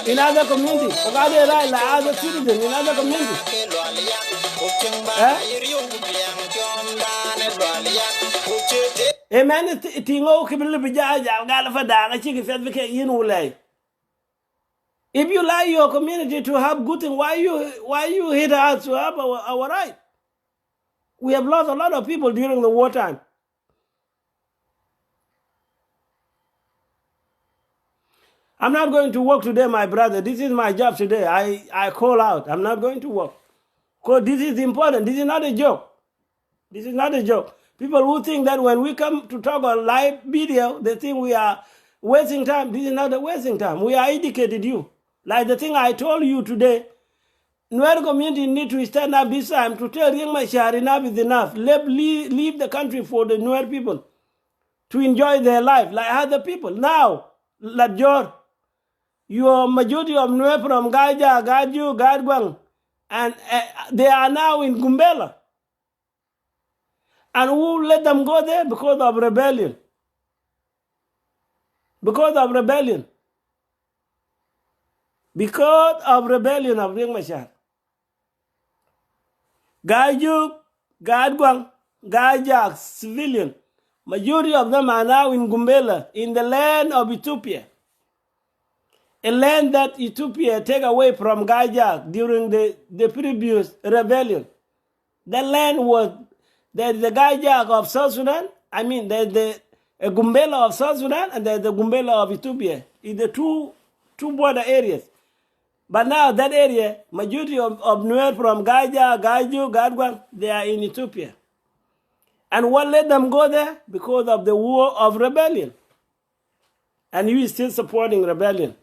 in other communities, of other rights like other citizens in other communities. A man is Tingo Kibijaja, Galafada, a chicken fed in. If you like your community to have good thing, why you hit us to have our right? We have lost a lot of people during the wartime. I'm not going to work today, my brother. This is my job today. I call out. I'm not going to work. Because this is important. This is not a joke. This is not a joke. People who think that when we come to talk on live video, they think we are wasting time. This is not a wasting time. We are educated you. Like the thing I told you today, Nuer community need to stand up this time to tell Riek Machar enough is enough. Leave the country for the Nuer people to enjoy their life like other people. Now, Lajor, your majority of Nuer from Gaja, Gaju, Gadwang, and they are now in Gumbela. And who let them go there? Because of rebellion. Because of rebellion. Because of rebellion of Riek Machar. Gajuk, Gadguang, Gajak, civilian. Majority of them are now in Gumbela, in the land of Ethiopia. A land that Ethiopia take away from Gajak during the previous rebellion. That land was the Gajak of South Sudan. I mean, there's the Gumbela of South Sudan and there's the Gumbela of Ethiopia. It's the two border areas. But now that area, majority of Nuer from Gaja, Gaju, Gadwang, they are in Ethiopia. And what let them go there? Because of the war of rebellion. And you still supporting rebellion.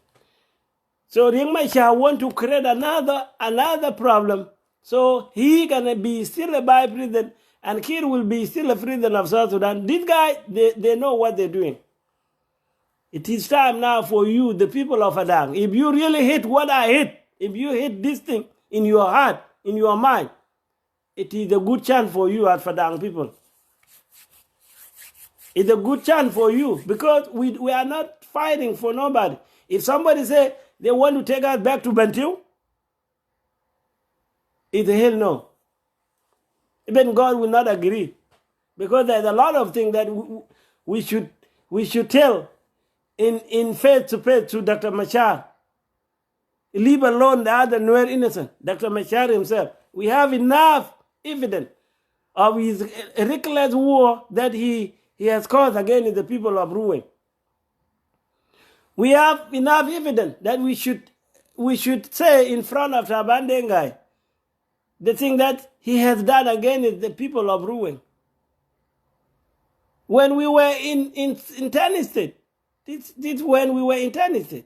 So Riek Machar want to create another problem. So he gonna be still a vice president, and Kir will be still a president of South Sudan. This guy, they know what they're doing. It is time now for you, the people of Adang. If you really hate what I hate, if you hate this thing in your heart, in your mind, it is a good chance for you at Fadang people. It's a good chance for you because we are not fighting for nobody. If somebody say they want to take us back to Bantu, it's a hell no. Even God will not agree. Because there's a lot of things that we should tell in face to face to Dr. Machar. Leave alone the other Nuer innocent, Dr. Machar himself. We have enough evidence of his reckless war that he has caused against the people of Ruwen. We have enough evidence that we should say in front of Taban Dengai the thing that he has done against the people of Ruwen. When we were in Tennessee State, this when we were in Tennessee State.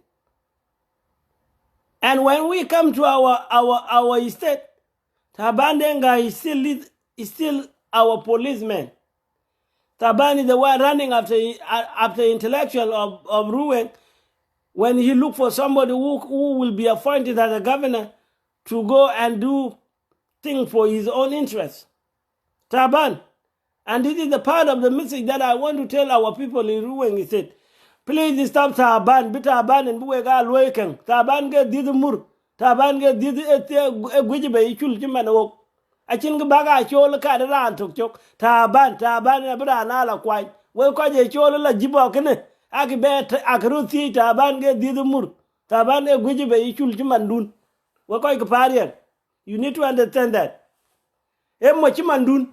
And when we come to our state, Taban Dengai is still our policeman. Taban is the one running after intellectual of Ruwen. When he look for somebody who will be appointed as a governor to go and do things for his own interests. Taban. And this is the part of the message that I want to tell our people in Ruwen. He said, please stop Taban. Be Taban and Buega Loiken. Taban get did mur. Taban get did Gujibe Chul Jimano. I think Baga Chola Kadaran took chok. Taban and Abranala quite. Well, call a Chola Jibokene. Akibet Akruti Taban get did mur. Taban Gujibe Chul Jimandun. Well, call Parian. You need to understand that. Mochimandun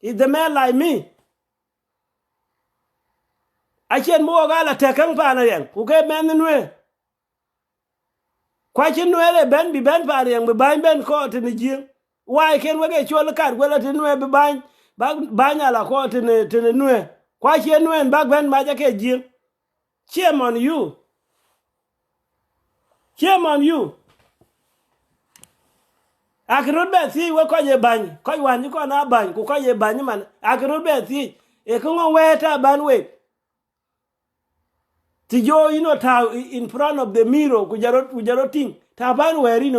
is the man like me. I can't more gala takang panayan, who gave men the way. Quite in well, Ben be Ben panayan, be bind Ben court in the gym. Why can't we get your card well at the new be bind, Banyala court in the new. Quite in and back Ben Majaka gym. Shame on you. Shame on you. I cannot see what call you bang, call one you can't bang, who call you banyman. I cannot see a come wait a bandway. Tijo, you know, how in front of the mirror, kujaroting, Taban wearing.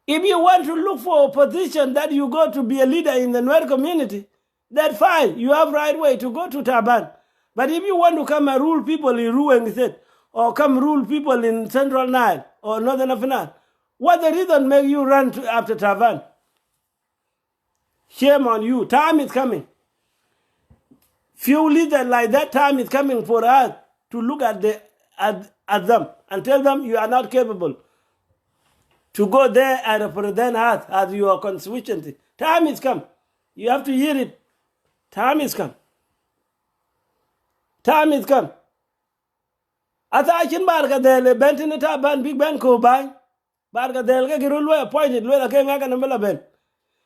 If you want to look for a position that you go to be a leader in the Nuer community, that's fine. You have right way to go to Taban. But if you want to come and rule people in Ruwen State, or come rule people in Central Nile or Northern Afghanistan, what the reason make you run after Taban? Shame on you. Time is coming. Few leaders like that, time is coming for us to look at them and tell them you are not capable to go there and represent us as your constituency. Time is come. You have to hear it. Time is come. Time is come. Ata achin barga dele bentin Taban big ben ko bang barga dele ke giru appointed lo ke ngaga nambela ben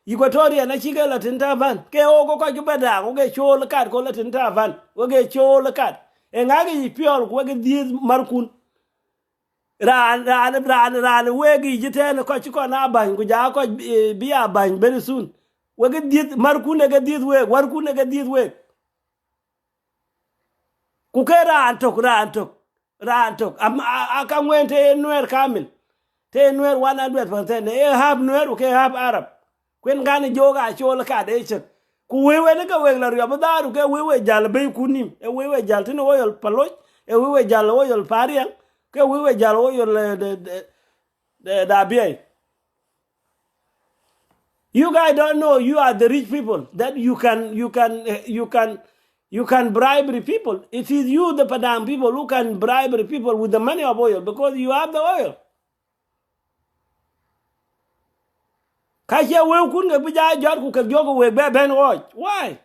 Equatoria na chiga la Taban ke ogo ko jubada o ge chol kat ko la Taban o ge chol kat e ngaga yi piol ko ge di markun ran we gi jiten ko chiko na ban ku ja ko biya ban very soon we ge di markun ge di we warkun ge di we ku ke ran tok Rantok, Akamwente Nuer Kamil. Te Nuer 100%. They have Nuer, okay, have Arab. When Gani Joga, Chola Kadation. Kuwewe nika wegla riabada, okay, wewe jalbe kunim. E wewe jaltin oil paloch. E wewe jal oil parian. Okay, wewe jal oil the ABA. You guys don't know you are the rich people that you can bribe people. It is you, the Padang people, who can bribe people with the money of oil because you have the oil. Kasha we kunga bija jar ku ka jogo we be ben watch. Why?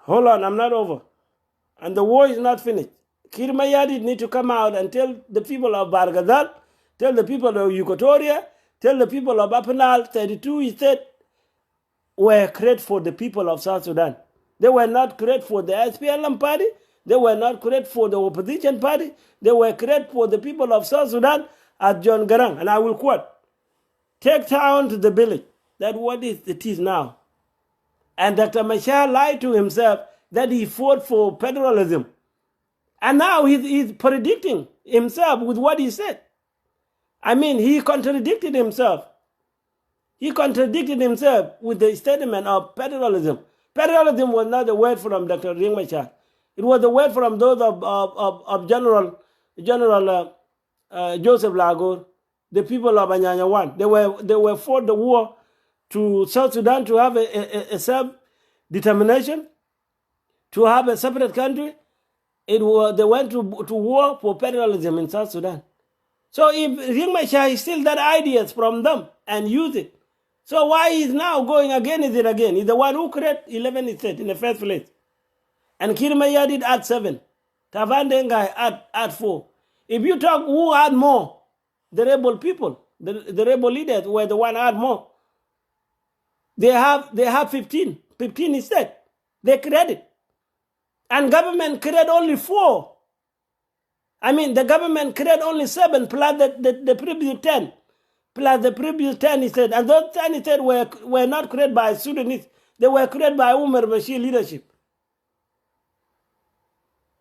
Hold on, I'm not over. And the war is not finished. Kirmayadi need to come out and tell the people of Bargadal, tell the people of Equatoria, tell the people of Apenal, 32 state were created for the people of South Sudan. They were not created for the SPLM party. They were not created for the opposition party. They were created for the people of South Sudan at John Garang. And I will quote, take town to the village. That's what it is now. And Dr. Machar lied to himself that he fought for federalism. And now he's predicting himself with what he said. I mean, he contradicted himself. He contradicted himself with the statement of federalism. Federalism was not a word from Dr. Riek Machar. It was a word from those of General Joseph Lago, the people of Anyanya One. They were fought the war to South Sudan to have a self-determination, to have a separate country. They went to war for federalism in South Sudan. So if Riek Machar is still that ideas from them and use it, so why is now going against it again? He's the one who created 11 states in the first place. And Kirmaya did add 7. Tavandengai add 4. If you talk who had more, the rebel people, the rebel leaders were the one who had more. They have 15. 15 instead. They created. And government created only 4. I mean, the government created only 7 plus the previous 10. Plus the previous 10 instead. And those 10 instead were not created by Sudanese. They were created by Umar Bashir leadership.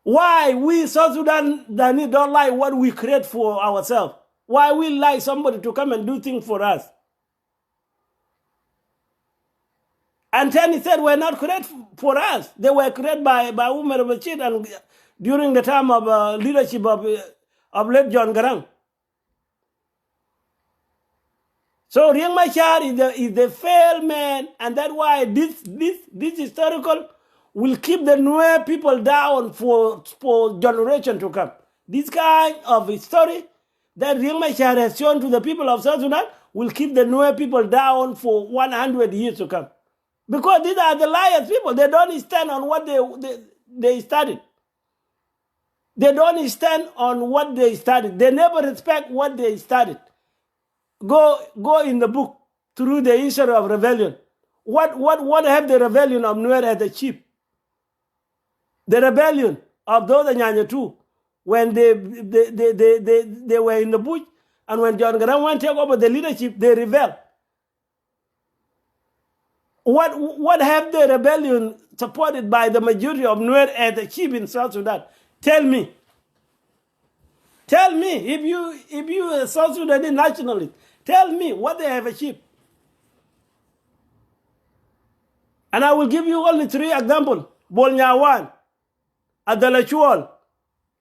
Why we South Sudan don't like what we create for ourselves? Why we like somebody to come and do things for us? And 10 instead were not created for us. They were created by Umar Bashir and during the time of leadership of late John Garang. So Riek Machar is the failed man, and that's why this historical will keep the Nuer people down for generation to come. This kind of story that Riek Machar has shown to the people of South Sudan will keep the Nuer people down for 100 years to come. Because these are the liars people. They don't stand on what they started. They don't stand on what they started. They never respect what they started. Go in the book through the history of rebellion. What have the rebellion of Nuer had achieved? The rebellion of those Nyanya too, when they were in the bush, and when John Garang went to take over the leadership, they rebelled. What have the rebellion supported by the majority of Nuer had achieved in South Sudan? Tell me. Tell me, if you a South Sudanese nationalist, tell me what they have achieved. And I will give you only 3 examples. Bolnyawan, Adalachuol,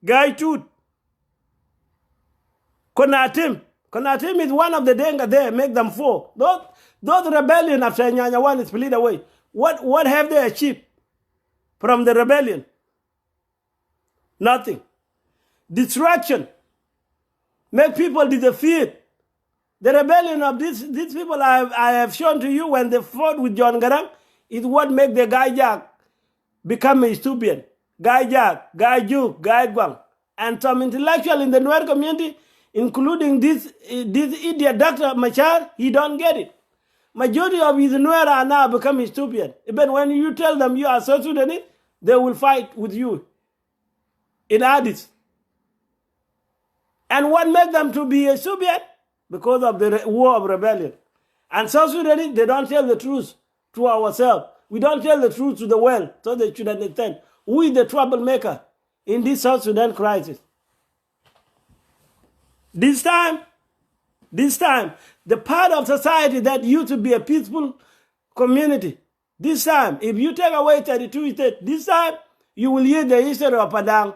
Gai Tut, Konatim. Konatim is one of the Denga there, make them 4. Those rebellion after Nyanya 1 is split away. What have they achieved from the rebellion? Nothing. Distraction. Make people disappear. The rebellion of these people I have shown to you when they fought with John Garang is what make the Guy Jack become a stupid. Guy Jack, Guy Juk, Guy Guang. And some intellectual in the Nuer community, including this idiot Dr. Machar, he don't get it. Majority of his Nuer are now becoming stupid. Even when you tell them you are South Sudanese, they will fight with you in Addis. And what makes them to be a stupid? Because of the war of rebellion. And South Sudanese, they don't tell the truth to ourselves. We don't tell the truth to the world so they should understand who is the troublemaker in this South Sudan crisis. This time, the part of society that used to be a peaceful community, this time, if you take away 32 states, this time, you will hear the history of Padang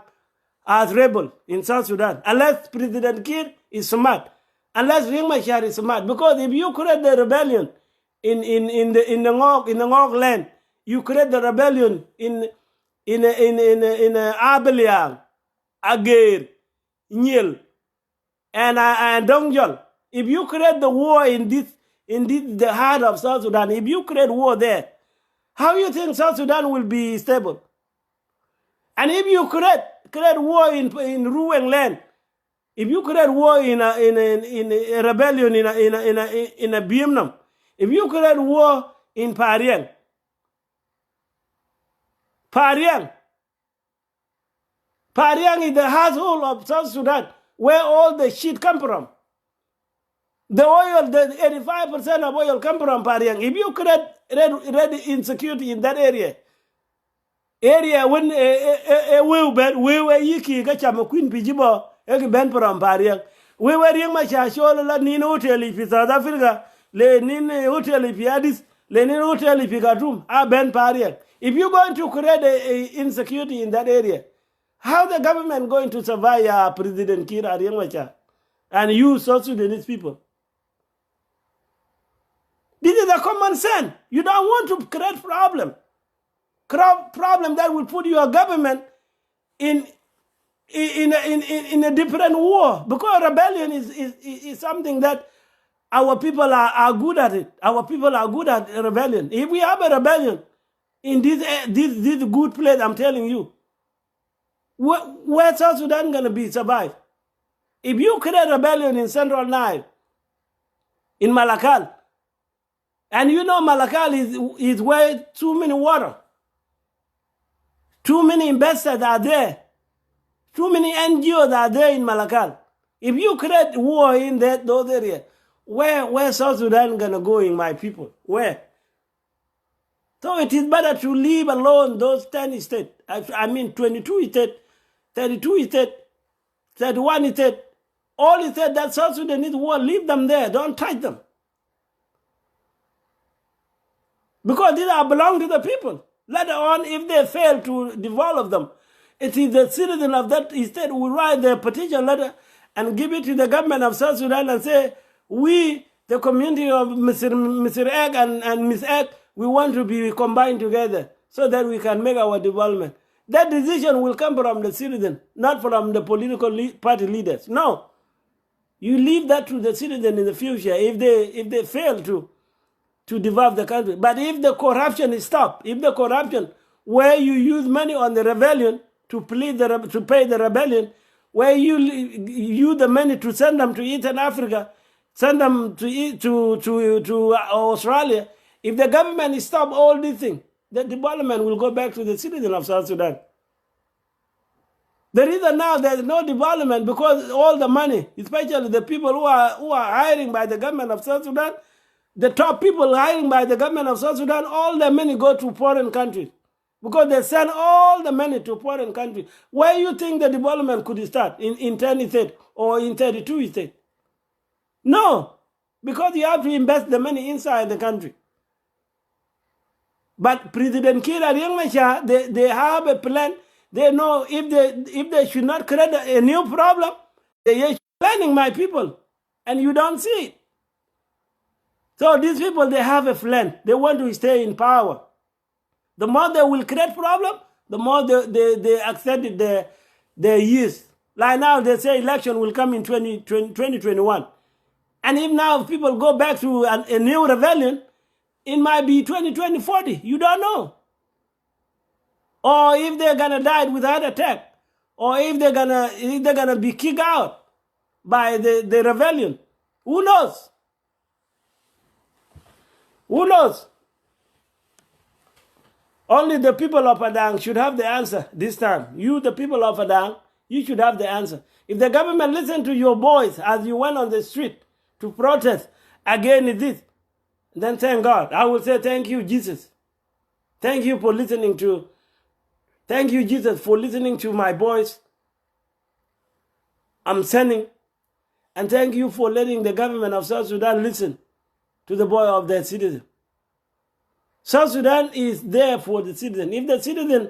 as rebel in South Sudan. Unless President Kiir is smart, unless Riek Machar is smart. Because if you create the rebellion in the Ngok land, you create the rebellion in Abeliang, Agir, Nyil, and Dongjol. If you create the war in the heart of South Sudan, if you create war there, how you think South Sudan will be stable? And if you create war in Ruang land, if you create war in a rebellion in a Biemnam, if you create war in Pariang is the household of South Sudan, where all the shit come from. The oil, the 85% of oil come from Pariang. If you create red insecurity in that area when we were yiki kachama queen pijibo ben from Pariang. We were young Machashola la Nino Hotel if South Africa, Le Nino Hotel if Addis, Le Nino Hotel if Gatum, Ben Pariang. If you're going to create a insecurity in that area, how the government going to survive President Kiir Ariang and you South Sudanese people? This is a common sense. You don't want to create problem that will put your government in a different war, because rebellion is something that our people are good at it. Our people are good at rebellion. If we have a rebellion in this good place, I'm telling you, where South Sudan gonna be survive? If you create rebellion in Central Nile, in Malakal, and you know Malakal is where too many water, too many investors are there, too many NGOs are there in Malakal. If you create war in those areas, where South Sudan gonna go, in my people? Where? So it is better to leave alone those 10 states. I mean 22 states, 32 states, 31 states. All states that South Sudanese war, leave them there. Don't touch them. Because these are belong to the people. Later on, if they fail to develop them, it is the citizen of that state who will write the petition letter and give it to the government of South Sudan and say, we, the community of Mr. Egg and Miss Egg, we want to be combined together so that we can make our development. That decision will come from the citizen, not from the political party leaders. No. You leave that to the citizen in the future if they fail to develop the country. But if the corruption is stopped, if the corruption where you use money on the rebellion to pay the rebellion, where you use the money to send them to Eastern Africa, send them to Australia, if the government stop all these things, the development will go back to the citizen of South Sudan. The reason now there is no development because all the money, especially the people who are hiring by the government of South Sudan, the top people hiring by the government of South Sudan, all the money go to foreign countries. Because they send all the money to foreign countries. Where you think the development could start? In 10 states or in 32 states? No. Because you have to invest the money inside the country. But President Kiir and Riek Machar, they have a plan. They know if they should not create a new problem, they are planning, my people. And you don't see it. So these people, they have a plan. They want to stay in power. The more they will create problem, the more they accept their years. Like now, they say election will come in 2021. And if now people go back to a new rebellion, it might be 2040. You don't know. Or if they're gonna die with heart attack, or if they're gonna be kicked out by the rebellion. Who knows? Who knows? Only the people of Padang should have the answer this time. You, the people of Padang, you should have the answer. If the government listened to your voice as you went on the street to protest against this, then thank God. I will say thank you, Jesus. Thank you for listening to Thank you, Jesus, for listening to my voice I'm sending. And thank you for letting the government of South Sudan listen to the voice of their citizen. South Sudan is there for the citizen. If the citizens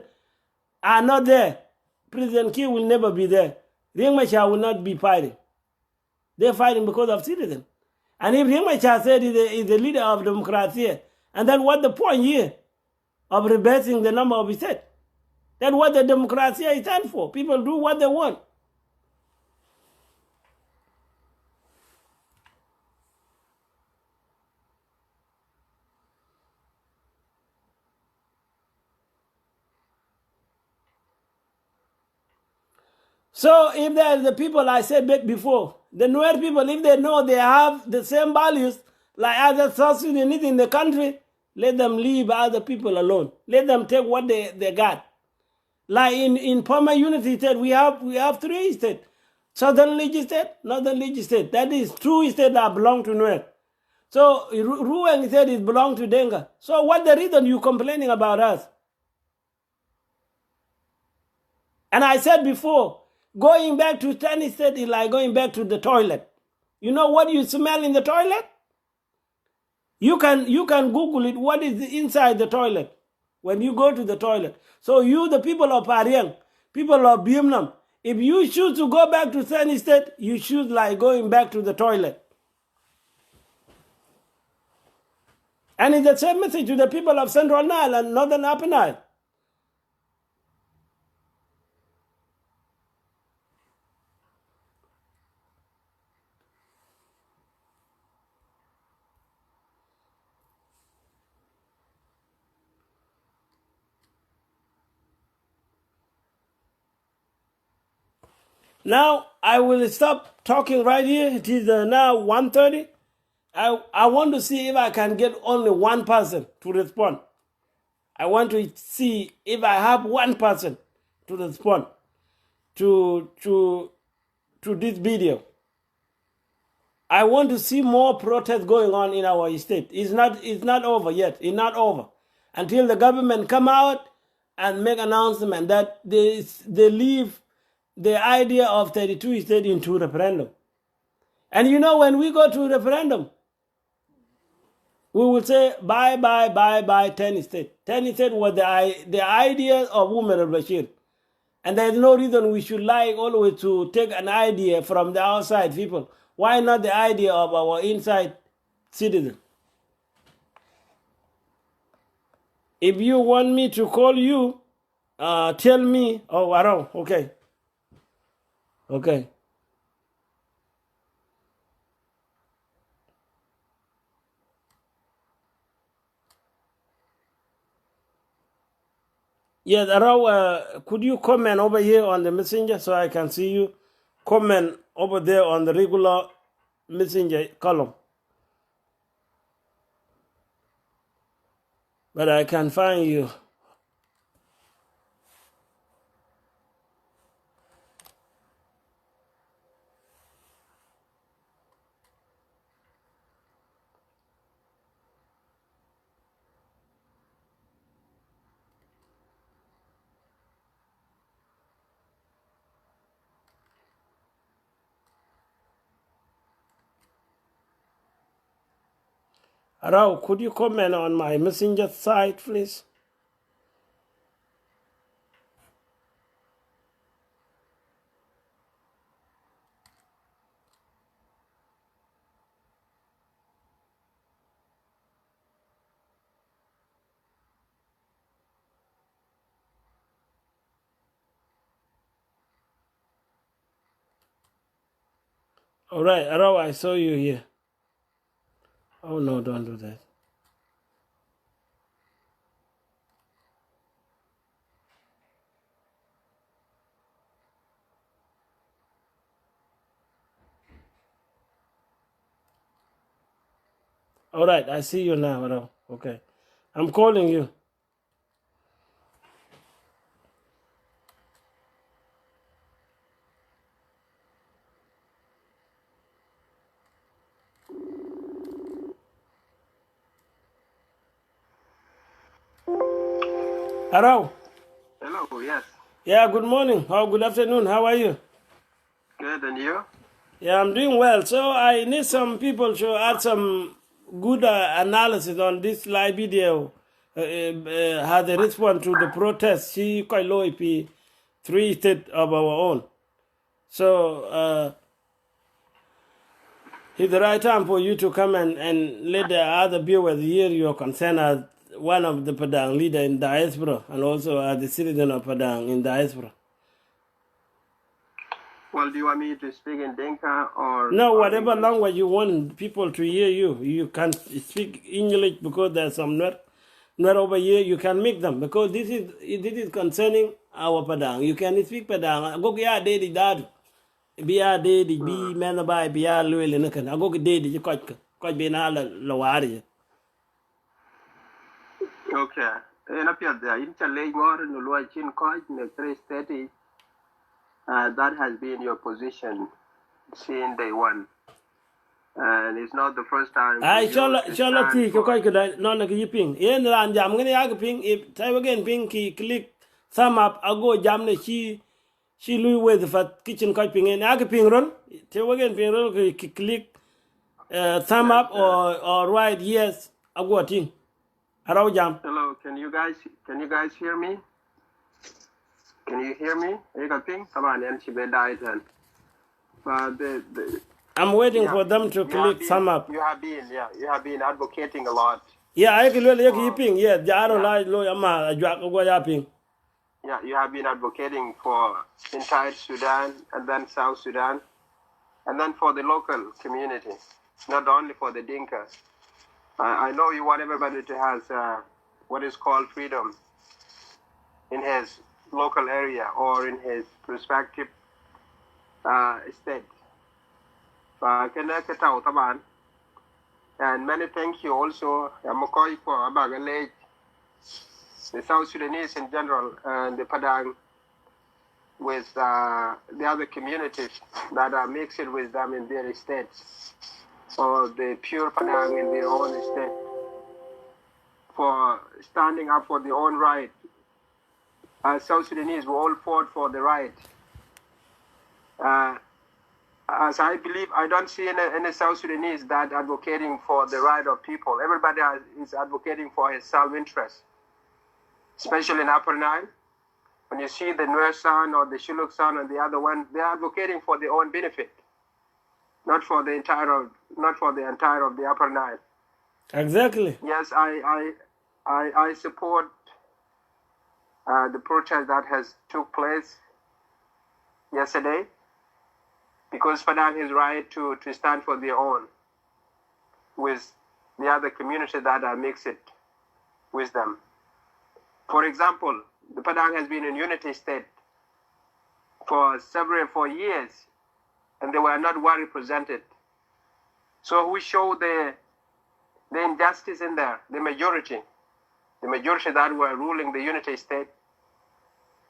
are not there, President Kiir will never be there. Riek Machar will not be fighting. They're fighting because of citizens. And if Riek Machar said is the leader of democracy, and then what the point here of reversing the number of states? That's what the democracy is stand for. People do what they want. So if there are the people I said before, the Nuer people, if they know they have the same values like other South Sudanese in the country, let them leave other people alone. Let them take what they got. Like in Palmer Unity State, we have 3 states. Southern League State, Northern League State. That is 2 states that belong to Nuer. So Ruang said it belongs to Denga. So what the reason you complaining about us? And I said before, going back to 10 state is like going back to the toilet. You know what you smell in the toilet? You can Google it. What is inside the toilet when you go to the toilet? So you, the people of Pariang, people of Biemnam, if you choose to go back to 10 state, you choose like going back to the toilet. And it's the same message to the people of Central Nile and Northern Upper Nile. Now, I will stop talking right here. It is now 1:30. I want to see if I can get only one person to respond. I want to see if I have one person to respond to this video. I want to see more protests going on in our state. It's not over yet. It's not over until the government come out and make announcement that they leave the idea of 32 states into referendum. And you know, when we go to referendum, we will say bye, 10 states. 10 states was the idea of Umar al-Bashir. And there's no reason we should like always to take an idea from the outside people. Why not the idea of our inside citizen? If you want me to call you, tell me. Oh, Arau, okay. Okay. Yes, Arau, could you comment over here on the messenger so I can see you? Comment over there on the regular messenger column. But I can find you. Rao, could you comment on my messenger site, please? All right, Rao, I saw you here. Oh, no, don't do that. All right, I see you now, Rao. Okay. I'm calling you. Rao. Hello. yes. Yeah, good morning or good afternoon. How are you? Good, and you? Yeah, I'm doing well. So I need some people to add some good analysis on this live video. How they respond to the protest. See, quite low if 3 state of our own. So it's the right time for you to come and let the other viewers hear your concern as one of the Padang leader in diaspora and also as the citizen of Padang in diaspora. Well, do you want me to speak in Dinka or... No, or whatever English? language you want people to hear you. You can speak English because there's some not over here. You can make them because this is concerning our Padang. You can speak Padang. Go ya dedi dadu. Biya dedi bi mena bai biya luele nakan. Ago dedi je koj be na la wari. Okay. In up here, in Chile, more in the Chin Coach, in the 330, that has been your position since day one. And it's not the first time. Ai for you to chola ti stand ko for- koj kada non la ki ping. Yen ran jam ngene ya ping if time again ping ki click thumb up ago jam ne she lui with fat kitchen koj ping en ya ping ron. Time again ping ron ki click thumb up or right yes ago ting. Arau jam. Hello, can you guys hear me? Can you hear me? You got ping? Come on, and she be died then. But I'm waiting yeah, for them to you have click been- thumb up. You have been advocating a lot. Yeah, I can really ping. Yeah, jaro la lo yama ajwa ko ya ping. Yeah, you have been advocating for entire Sudan and then South Sudan, and then for the local community, not only for the Dinka. I know you want everybody to have what is called freedom in his local area or in his respective state. And many thank you also, Mokoi, for Abagalej, the South Sudanese in general, and the Padang, with the other communities that are mixed with them in their states, or the pure Padang in their own state, for standing up for their own right. South Sudanese, we all fought for the right. As I believe, I don't see any South Sudanese that advocating for the right of people. Everybody is advocating for his self-interest, especially in Upper Nile. When you see the Nuer San or the Shilluk San and the other one, they're advocating for their own benefit, not for the entire of the Upper Nile. Exactly. Yes, I support the protest that has took place yesterday, because Padang has right to stand for their own with the other community that are mixed with them. For example, the Padang has been in unity state for years, and they were not well represented. So we show the injustice in there. The majority that were ruling the unity state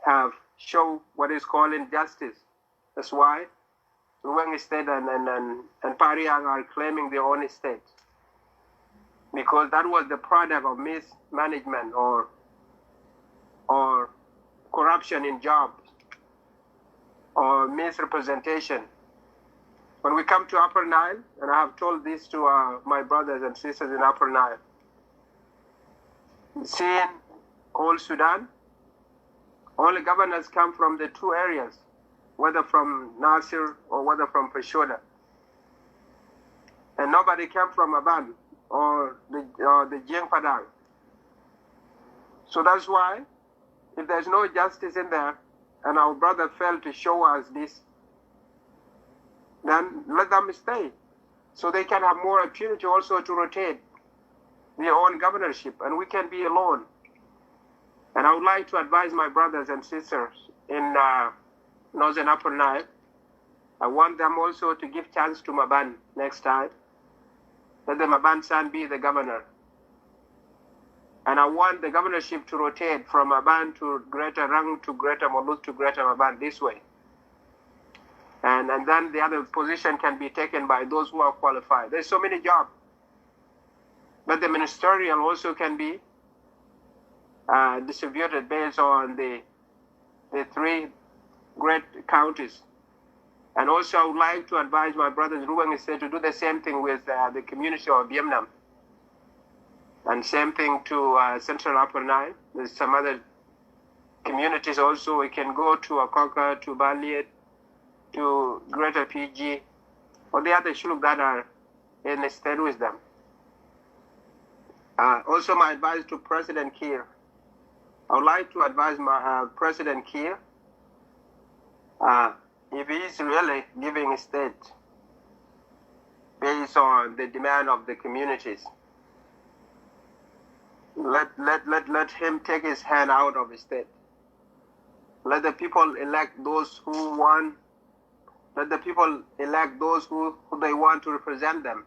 have shown what is called injustice. That's why Luang State and Pariang are claiming their own state, because that was the product of mismanagement or corruption in jobs or misrepresentation. When we come to Upper Nile, and I have told this to my brothers and sisters in Upper Nile, seeing whole Sudan, only governors come from the two areas, whether from Nasir or whether from Peshoda. And nobody came from Aban or the Jiang Padang. So that's why, if there's no justice in there, and our brother failed to show us this, then let them stay, so they can have more opportunity also to rotate their own governorship, and we can be alone. And I would like to advise my brothers and sisters in Northern Upper Nile. I want them also to give chance to Maban next time. Let the Maban son be the governor. And I want the governorship to rotate from Maban to Greater Rang to Greater Moluth to Greater Maban this way. And then the other position can be taken by those who are qualified. There's so many jobs. But the ministerial also can be distributed based on the the three great counties. And also I would like to advise my brothers in Ruang State to do the same thing with the community of Vietnam. And same thing to Central Upper Nile. There's some other communities also. We can go to Akoka, to Baliet, to Greater PG, or the other Shuluk that are in the state with them. Also my advice to President Kiir. I would like to advise my President Kiir, if he is really giving a state based on the demand of the communities, let him take his hand out of the state. Let the people elect those who want. Let the people elect those who they want to represent them.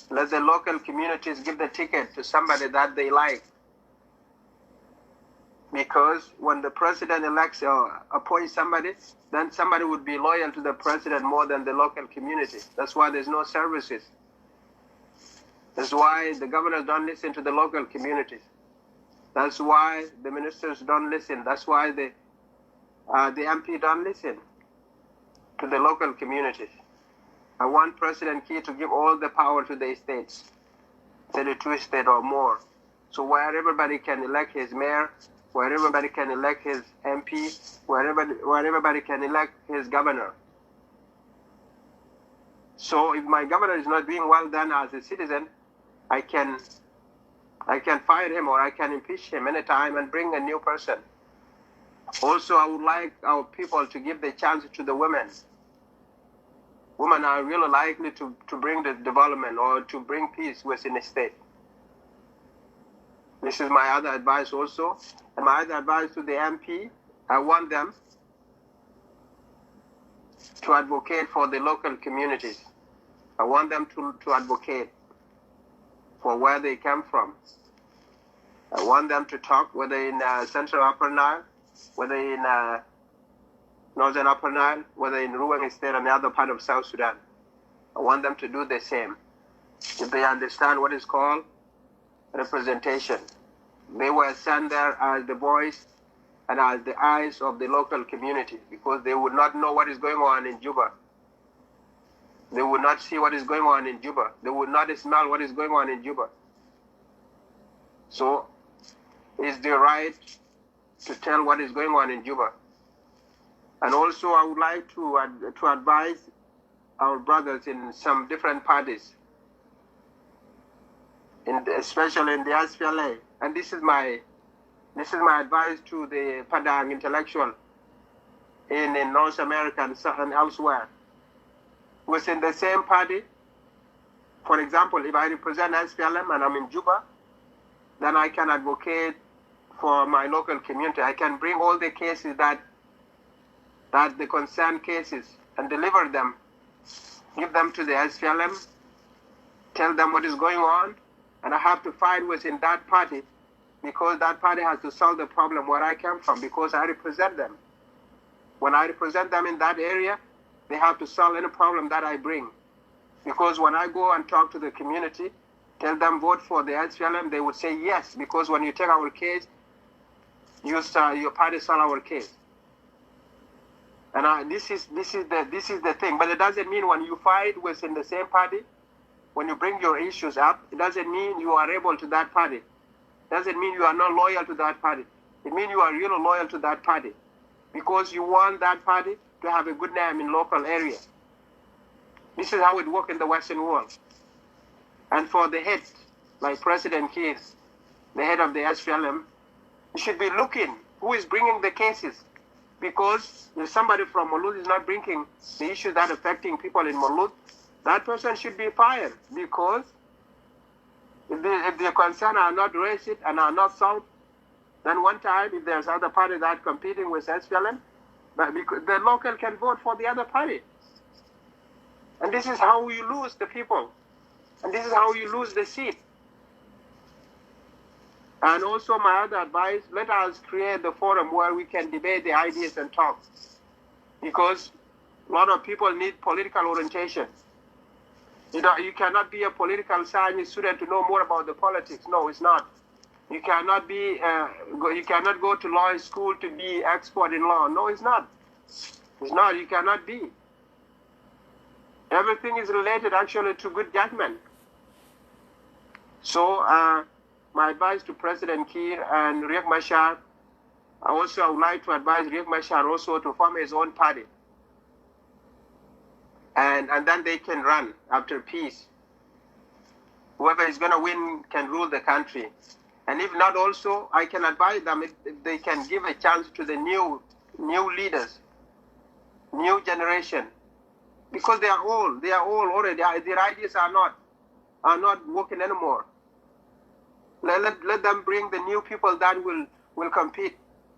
Let the local communities give the ticket to somebody that they like. Because when the president elects or appoints somebody, then somebody would be loyal to the president more than the local community. That's why there's no services. That's why the governors don't listen to the local communities. That's why the ministers don't listen. That's why the MP don't listen to the local communities. I want President Kiir to give all the power to the states, 32 states or more. So where everybody can elect his mayor, where everybody can elect his MP, where everybody can elect his governor. So if my governor is not doing well then as a citizen, I can fire him or I can impeach him anytime and bring a new person. Also, I would like our people to give the chance to the women. Women are really likely to bring the development or to bring peace within the state. This is my other advice also. And my other advice to the MP, I want them to advocate for the local communities. I want them to advocate for where they come from. I want them to talk, whether in Central Upper Nile, whether in Northern Upper Nile, whether in Ruang State and the other part of South Sudan. I want them to do the same. If they understand what is called representation. They were sent there as the voice and as the eyes of the local community because they would not know what is going on in Juba. They would not see what is going on in Juba. They would not smell what is going on in Juba. So it's their right to tell what is going on in Juba. And also I would like to advise our brothers in some different parties, especially in the SPLA. And this is my advice to the Padang intellectual in North America and elsewhere. Within the same party, for example, if I represent SPLM and I'm in Juba, then I can advocate for my local community. I can bring all the cases that the concerned cases and deliver them, give them to the SPLM, tell them what is going on, and I have to fight within that party because that party has to solve the problem where I come from because I represent them. When I represent them in that area, they have to solve any problem that I bring. Because when I go and talk to the community, tell them vote for the SPLM, they would say yes, because when you take our case, your party solve our case. And this is the thing. But it doesn't mean when you fight within the same party, when you bring your issues up, it doesn't mean you are able to that party. It doesn't mean you are not loyal to that party. It means you are really loyal to that party because you want that party to have a good name in local area. This is how it works in the Western world. And for the head, like President Kiir, the head of the SPLM, you should be looking who is bringing the cases. Because if somebody from Moloud is not bringing the issues that are affecting people in Moloud, that person should be fired. Because if the concerns are not raised and are not solved, then one time if there's other party that competing with SPLM, but the local can vote for the other party. And this is how you lose the people. And this is how you lose the seat. And also my other advice, let us create the forum where we can debate the ideas and talk. Because a lot of people need political orientation. You cannot be a political science student to know more about the politics. No, it's not. You cannot be. You cannot go to law school to be expert in law. No, it's not. It's not. You cannot be. Everything is related actually to good judgment. So my advice to President Kiir and Riek Machar, I would like to advise Riek Machar also to form his own party. And then they can run after peace. Whoever is going to win can rule the country. And if not also, I can advise them if they can give a chance to the new leaders, new generation. Because they are old already. Their ideas are not working anymore. Let them bring the new people that will compete.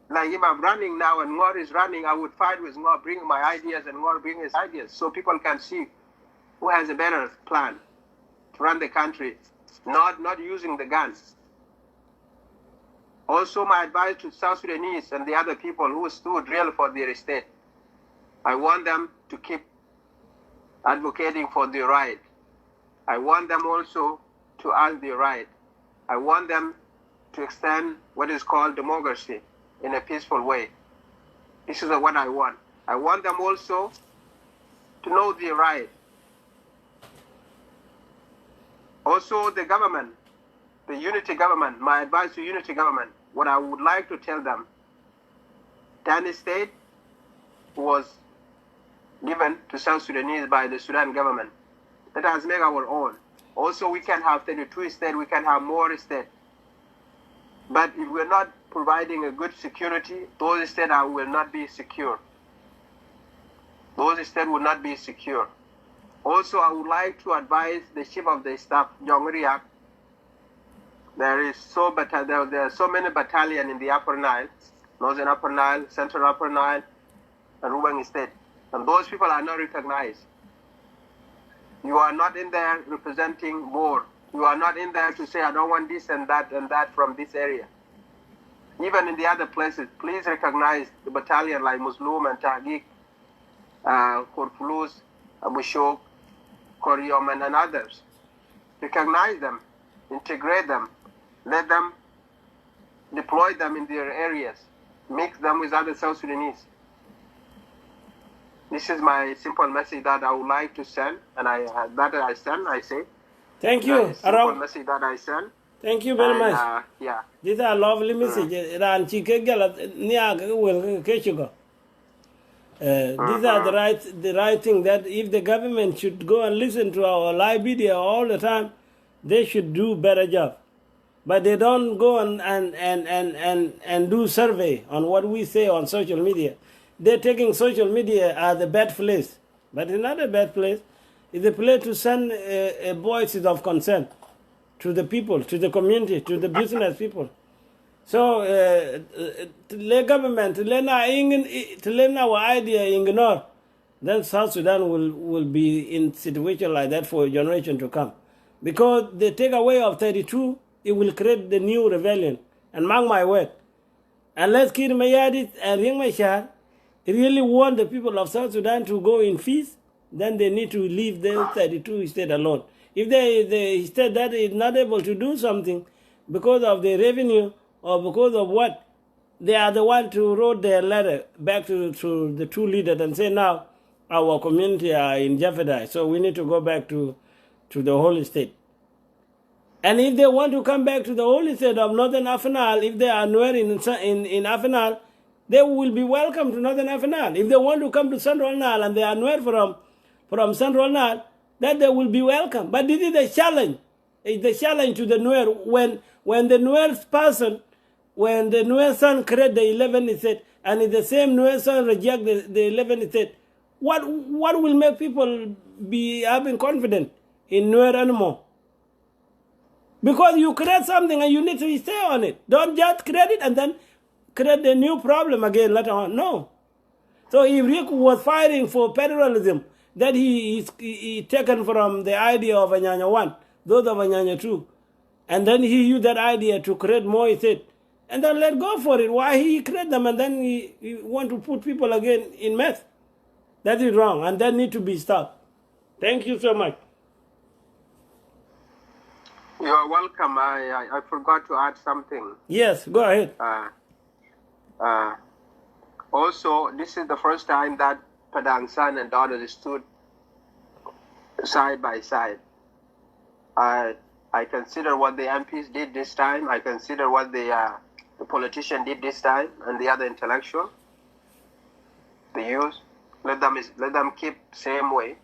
Like if I'm running now and Ngor is running, I would fight with Ngor, bring my ideas, and Ngor bring his ideas, so people can see who has a better plan to run the country, not using the guns. Also, my advice to South Sudanese and the other people who stood real for their state, I want them to keep advocating for their right. I want them also to ask their right. I want them to extend what is called democracy in a peaceful way. This is what I want. I want them also to know their right. Also, the government, the unity government, my advice to unity government, what I would like to tell them, Tani state was given to South Sudanese by the Sudan government. Let us make our own. Also, we can have 32 states, we can have more states. But if we're not providing a good security, those states will not be secure. Those states will not be secure. Also, I would like to advise the chief of the staff, Jong Riak. There are so many battalions in the Upper Nile, Northern Upper Nile, Central Upper Nile, and Ruang State. And those people are not recognized. You are not in there representing more. You are not in there to say, I don't want this and that from this area. Even in the other places, please recognize the battalion like Muslim and Tahqiq, Korfulus, Abu Shok, Koryom, and others. Recognize them, integrate them, let them deploy them in their areas, mix them with other South Sudanese. This is my simple message that I would like to send, and I say. Thank you, simple message that I send. Thank you very much. Yeah. These are lovely messages. These are the right thing, that if the government should go and listen to our live video all the time, they should do better job. But they don't go and do survey on what we say on social media. They're taking social media as a bad place. But it's not a bad place. It's a place to send voices of concern to the people, to the community, to the business people. So, the government, to learn our idea ignore, then South Sudan will be in situation like that for a generation to come. Because they take away of 32, it will create the new rebellion. And mark my word, unless Kir Mayadit and Riek Machar really want the people of South Sudan to go in peace, then they need to leave the 32 state alone. If the state that is not able to do something because of the revenue or because of what, they are the one to wrote their letter back to the two leaders and say, now our community are in jeopardy, so we need to go back to the Holy State. And if they want to come back to the Holy State of Northern Afanal, if they are nowhere in Afanal, they will be welcome to Northern Afanal. If they want to come to Central Nile and they are nowhere from Central Nile, then they will be welcome. But this is the challenge. It's the challenge to the Nuer. When the Nuer person, when the Nuer son create the 11th state, and if the same Nuer son reject the 11th state, what will make people be having confidence in Nuer anymore? Because you create something and you need to stay on it. Don't just create it and then create a new problem again later on. No. So if Riek was fighting for federalism, that he taken from the idea of Anyanya 1, those of Anyanya 2, and then he used that idea to create more state, and then let go for it. Why he create them and then he want to put people again in mess? That is wrong, and that need to be stopped. Thank you so much. You are welcome. I forgot to add something. Yes, go ahead. Also, this is the first time that Padang son and daughter stood side by side. I consider what the MPs did this time. I consider what the politician did this time, and the other intellectual, the youth. Let them keep same way.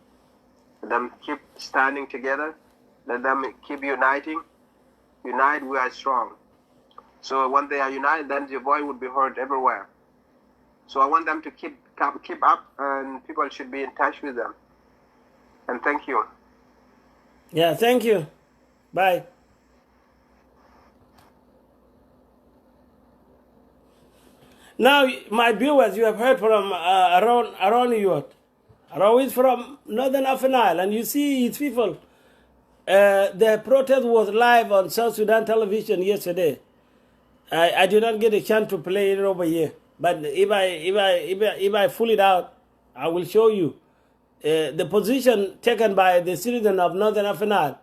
Let them keep standing together. Let them keep uniting. Unite, we are strong. So when they are united, then the voice would be heard everywhere. So I want them to keep up, and people should be in touch with them. And thank you. Yeah, thank you. Bye. Now, my viewers, you have heard from Aaron Youth. Aaron is from Northern Afan, and you see his people. The protest was live on South Sudan television yesterday. I did not get a chance to play it over here, but if I pull it out, I will show you the position taken by the citizens of Northern Afan.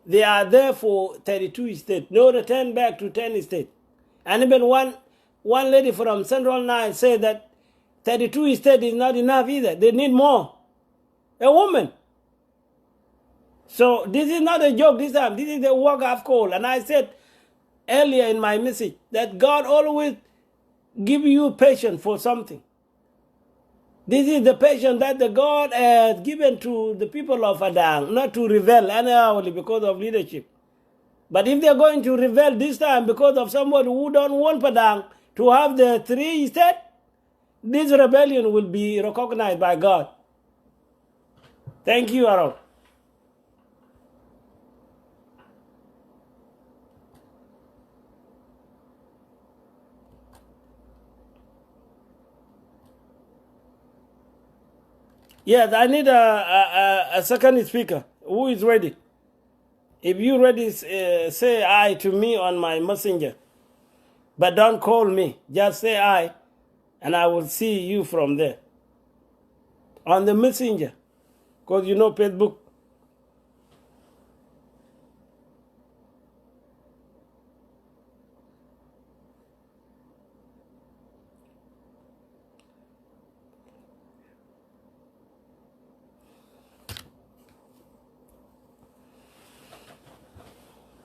They are there for 32 states. No return back to 10 states. And even one lady from Central Nile said that 32 states is not enough either. They need more. A woman. So this is not a joke this time. This is the work I've called. And I said earlier in my message that God always give you patience for something. This is the patience that the God has given to the people of Adang, not to rebel anyhow because of leadership. But if they're going to rebel this time because of somebody who don't want Padang to have the 3 states, this rebellion will be recognized by God. Thank you, Aaron. Yes, I need a second speaker. Who is ready? If you ready, say aye to me on my messenger. But don't call me. Just say aye, and I will see you from there. On the messenger. Because you know Facebook.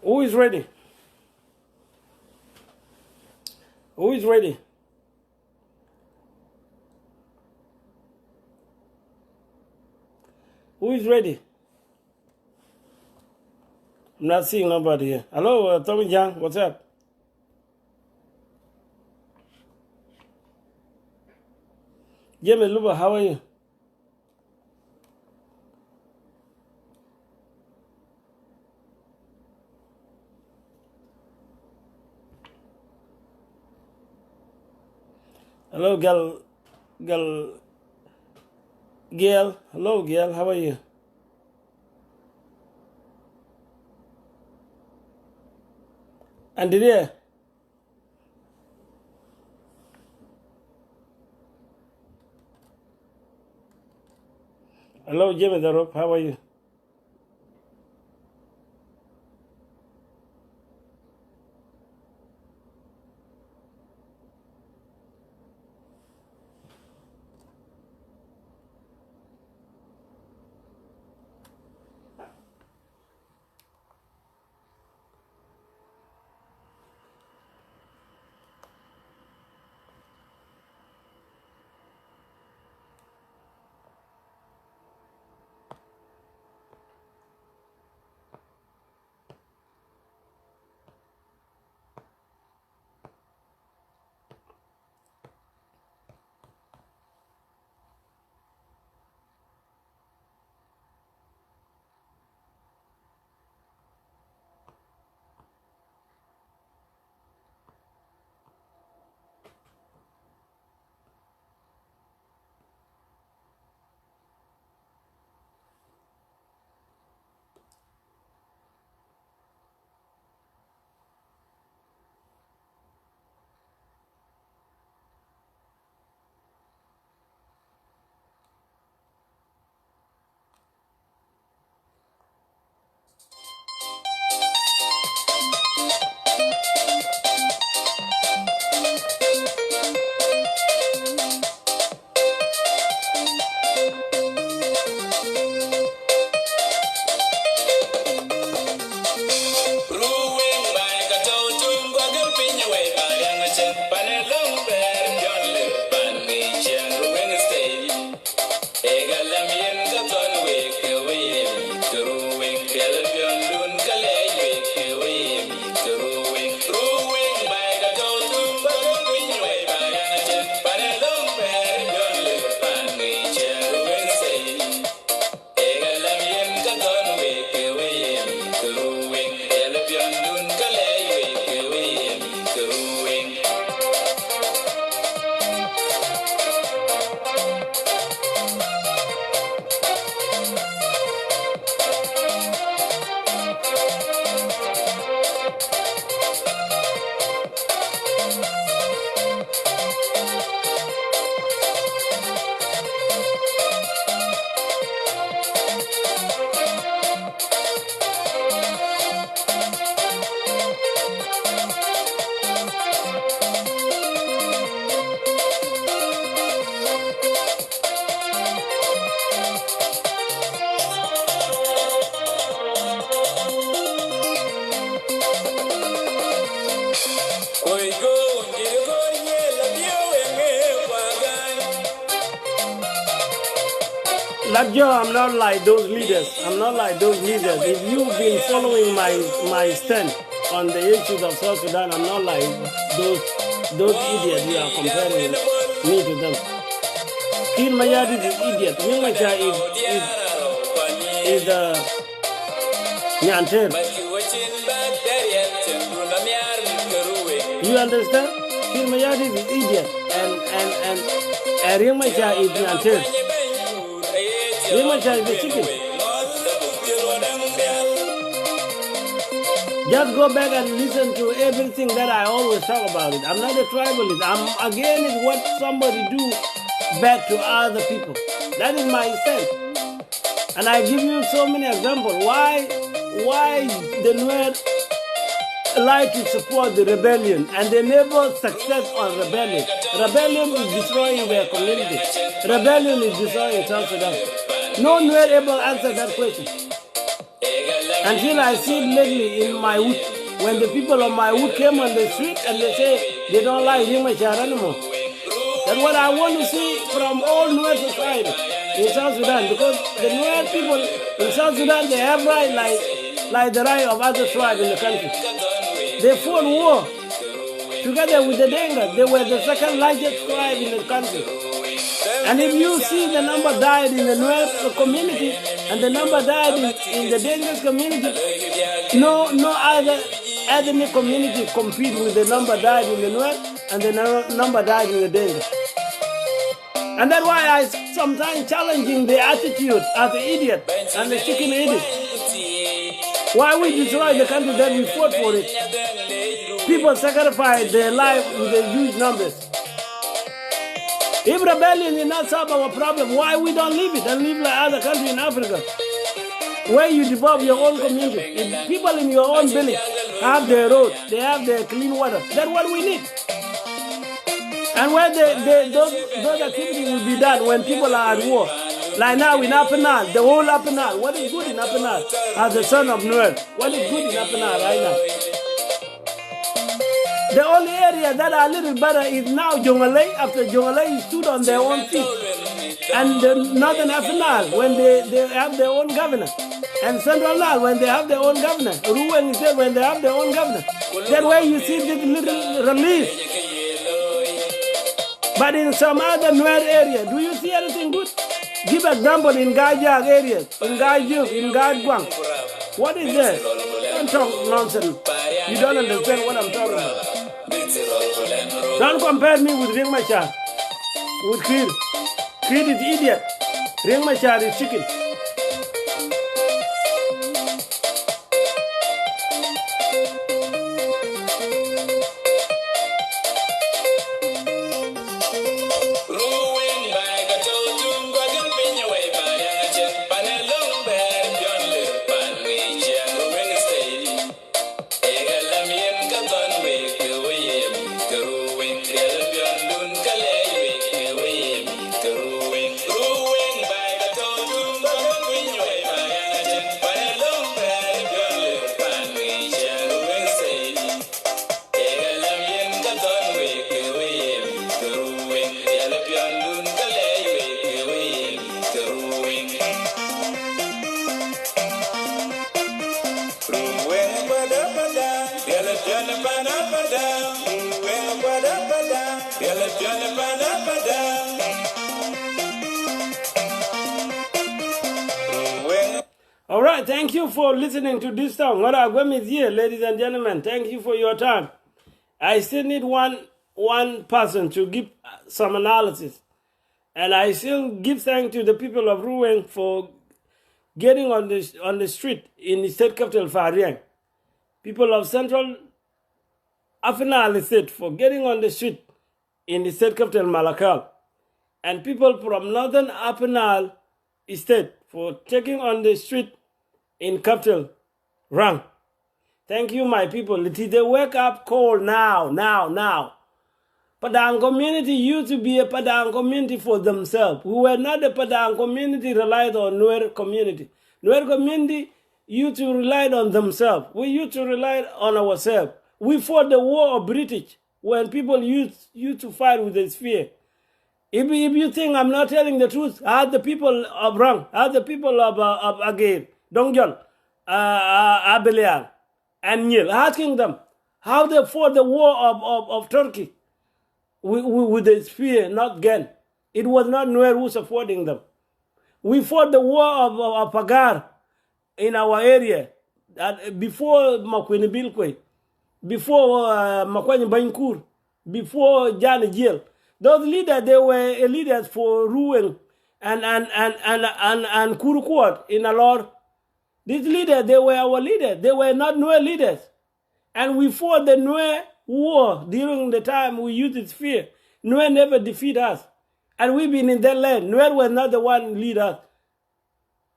Who is ready? Who is ready? Who is ready? I'm not seeing nobody here. Hello, Tommy John, what's up? Jimmy Luba, how are you? Hello, Gail. Hello, Gail. How are you? Andrea. Hello, Jimmy Darop. How are you? Joe, I'm not like those leaders. I'm not like those leaders. If you've been following my stand on the issues of South Sudan, I'm not like those idiots you are comparing me to them. Kir Mayadi is an idiot. Wilmacha is Nyantel. You understand? Kir Mayadi is an idiot. And Wilmacha is Nyantel. Wilmacha is the chicken. Just go back and listen to everything that I always talk about it. I'm not a tribalist. I'm against what somebody do back to other people. That is my stance. And I give you so many examples. Why the Nuer like to support the rebellion and they never success on rebellion. Rebellion is destroying their community. Rebellion is destroying South Sudan. No Nuer ever answer that question. Until I see it lately in my wood, when the people of my wood came on the street and they say they don't like Rimachar anymore. That's what I want to see from all Nuer society in South Sudan, because the Nuer people in South Sudan, they have right like the right of other tribes in the country. They fought war together with the Denga. They were the second largest tribe in the country. And if you see the number died in the Nuer community and the number died in the Denga community, no other ethnic community compete with the number died in the Nuer and the number died in the Denga. And that's why I sometimes challenging the attitude as the idiot and the chicken idiot. Why we destroy the country that we fought for it? People sacrifice their life with the huge numbers. If rebellion is not solve our problem, why we don't leave it and live like other countries in Africa, where you develop your own community? If people in your own village have their road, they have their clean water, that's what we need. And where those activities will be done when people are at war. Like now in Apenal, the whole Apenal, what is good in Apenal? As the son of Nuer, what is good in Apenal right now? The only area that are a little better is now Jongalei, after Jongalei stood on their own feet. And the northern Apenal, when they have their own governor. And Central Nile, when they have their own governor. Ruwen is there when they have their own governor. That way you see this little relief. But in some other Nuer area, do you see anything good? Give example in Gajag areas, in Gajuk, in Gajguang. What is there? Don't talk nonsense. You don't understand what I'm talking about. Don't compare me with Ring Machar, with Kir. Kir is idiot. Ring Machar is chicken. All right, thank you for listening to this song. What I'm is here, ladies and gentlemen. Thank you for your time. I still need one person to give some analysis. And I still give thanks to the people of Ruweng for getting on the street in the state capital, Fariang. People of Central Afanal State for getting on the street in the state capital, Malakal. And people from Northern Afanal State for taking on the street in capital, Rang. Thank you, my people. It is a wake-up call now. Padang community used to be a Padang community for themselves. We were not a Padang community relied on Nuer community. Nuer community used to rely on themselves. We used to rely on ourselves. We fought the war of British when people used to fight with the spear. If you think I'm not telling the truth, ask the people of Rang, ask the people of Agir, Dongjol, Abelian, and Nil, asking them how they fought the war of Turkey with the spear, not gun. It was not Nuer who supporting them. We fought the war of Pagar in our area before Makwini Bilkwe, before Makwani Bankur, before Jan Jil. Those leaders, they were leaders for Ruang and Kurukwat in Alor. These leaders, they were our leaders. They were not Nuer leaders. And we fought the Nuer war during the time we used its fear. Nuer never defeat us. And we've been in that land. Nuer was not the one lead us.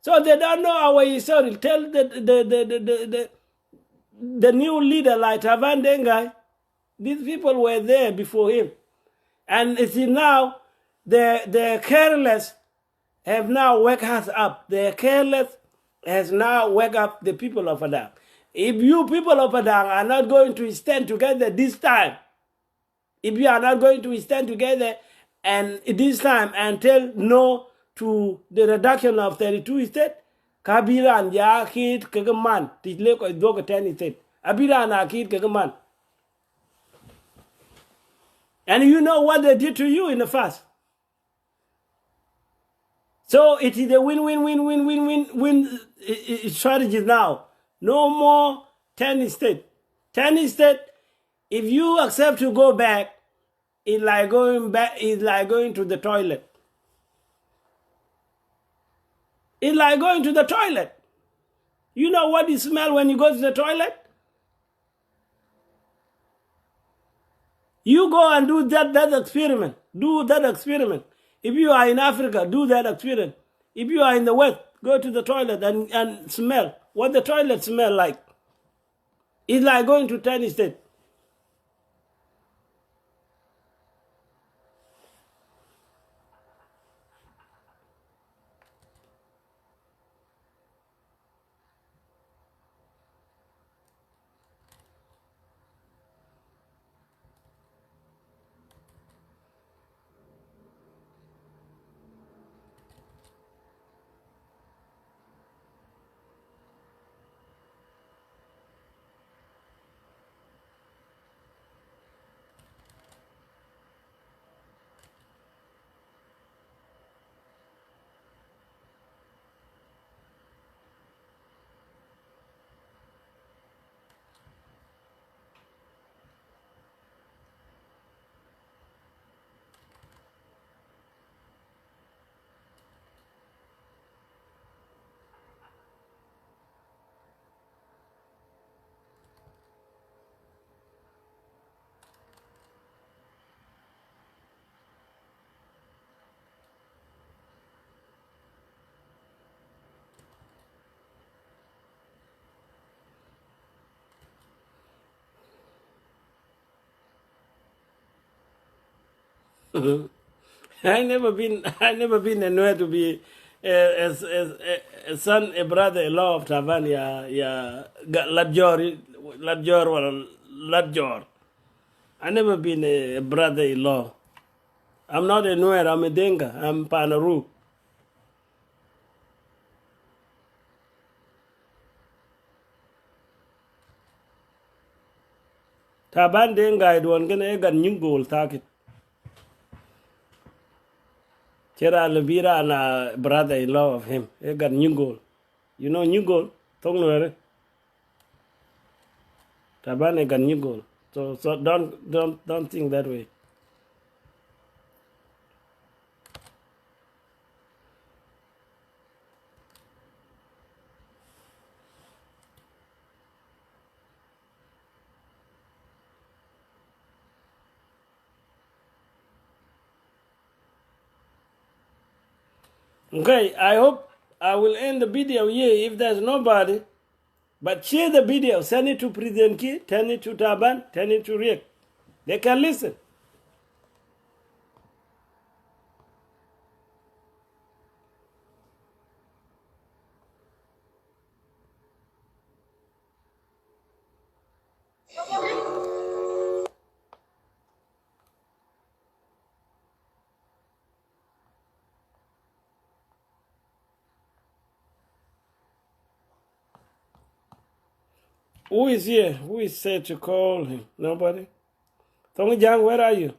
So they don't know our history. Tell the new leader like Taban Dengai, these people were there before him. And you see now, the careless have now wake us up. The careless has now wake up the people of Padang. If you people of Padang are not going to stand together this time, if you are not going to stand together and this time and tell no to the reduction of 32 states, Kabiran ya kid kagaman, Titleko is doga 10 state. Abiran a kid kagaman. And you know what they did to you in the past. So it is a win-win-win-win-win-win strategy now. No more 10 state. 10 state, if you accept to go back, it's like going to the toilet. It's like going to the toilet. You know what you smell when you go to the toilet? You go and do that experiment. Do that experiment. If you are in Africa, do that experiment. If you are in the West, go to the toilet and smell what the toilet smell like. It's like going to 10 state. I never been anywhere to be a son, a brother-in-law of Taban, Ladjor or Ladjor. I never been a brother-in-law. I'm not a Nuer, I'm a Denga, I'm Panaru. Taban Denga, I don't get a new goal target. Chera Levira and a brother-in-law of him. He got new goal. You know new goal? Tongnore. Tabane got new goal. So don't think that way. Okay, I hope I will end the video here if there's nobody. But share the video, send it to President Key, send it to Taban, send it to Riek. They can listen. Who is here? Who is said to call him? Nobody? Tongjang, where are you?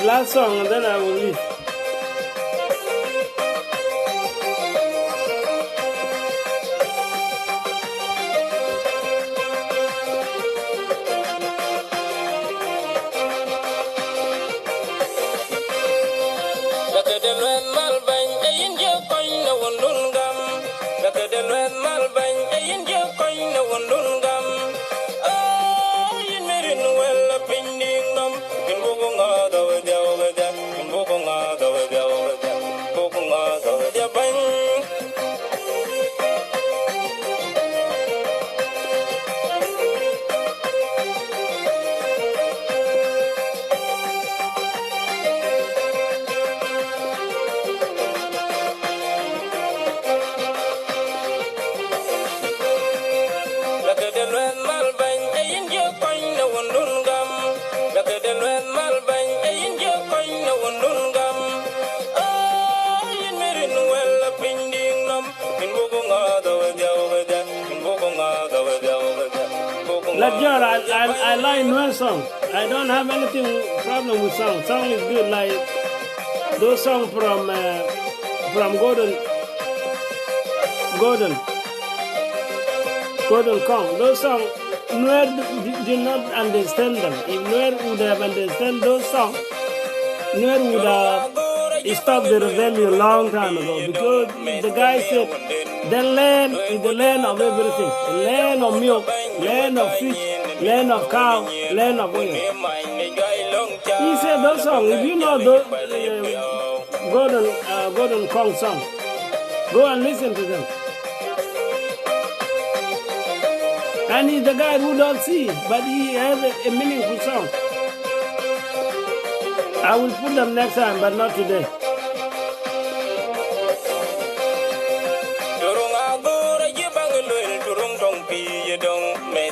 Last song, and then I will leave. I like Noel song. I don't have anything problem with song. Song is good, like those songs from Gordon Kong. Those songs, Noel did not understand them. If Noel would have understand those songs, Noel would have stopped the rebellion a long time ago, because the guy said the land is the land of everything, the land of milk, land of fish, land of cow, land of oil. He said those songs. If you know those Gordon Kong song, go and listen to them. And he's the guy who don't see, but he has a meaningful song. I will put them next time, but not today.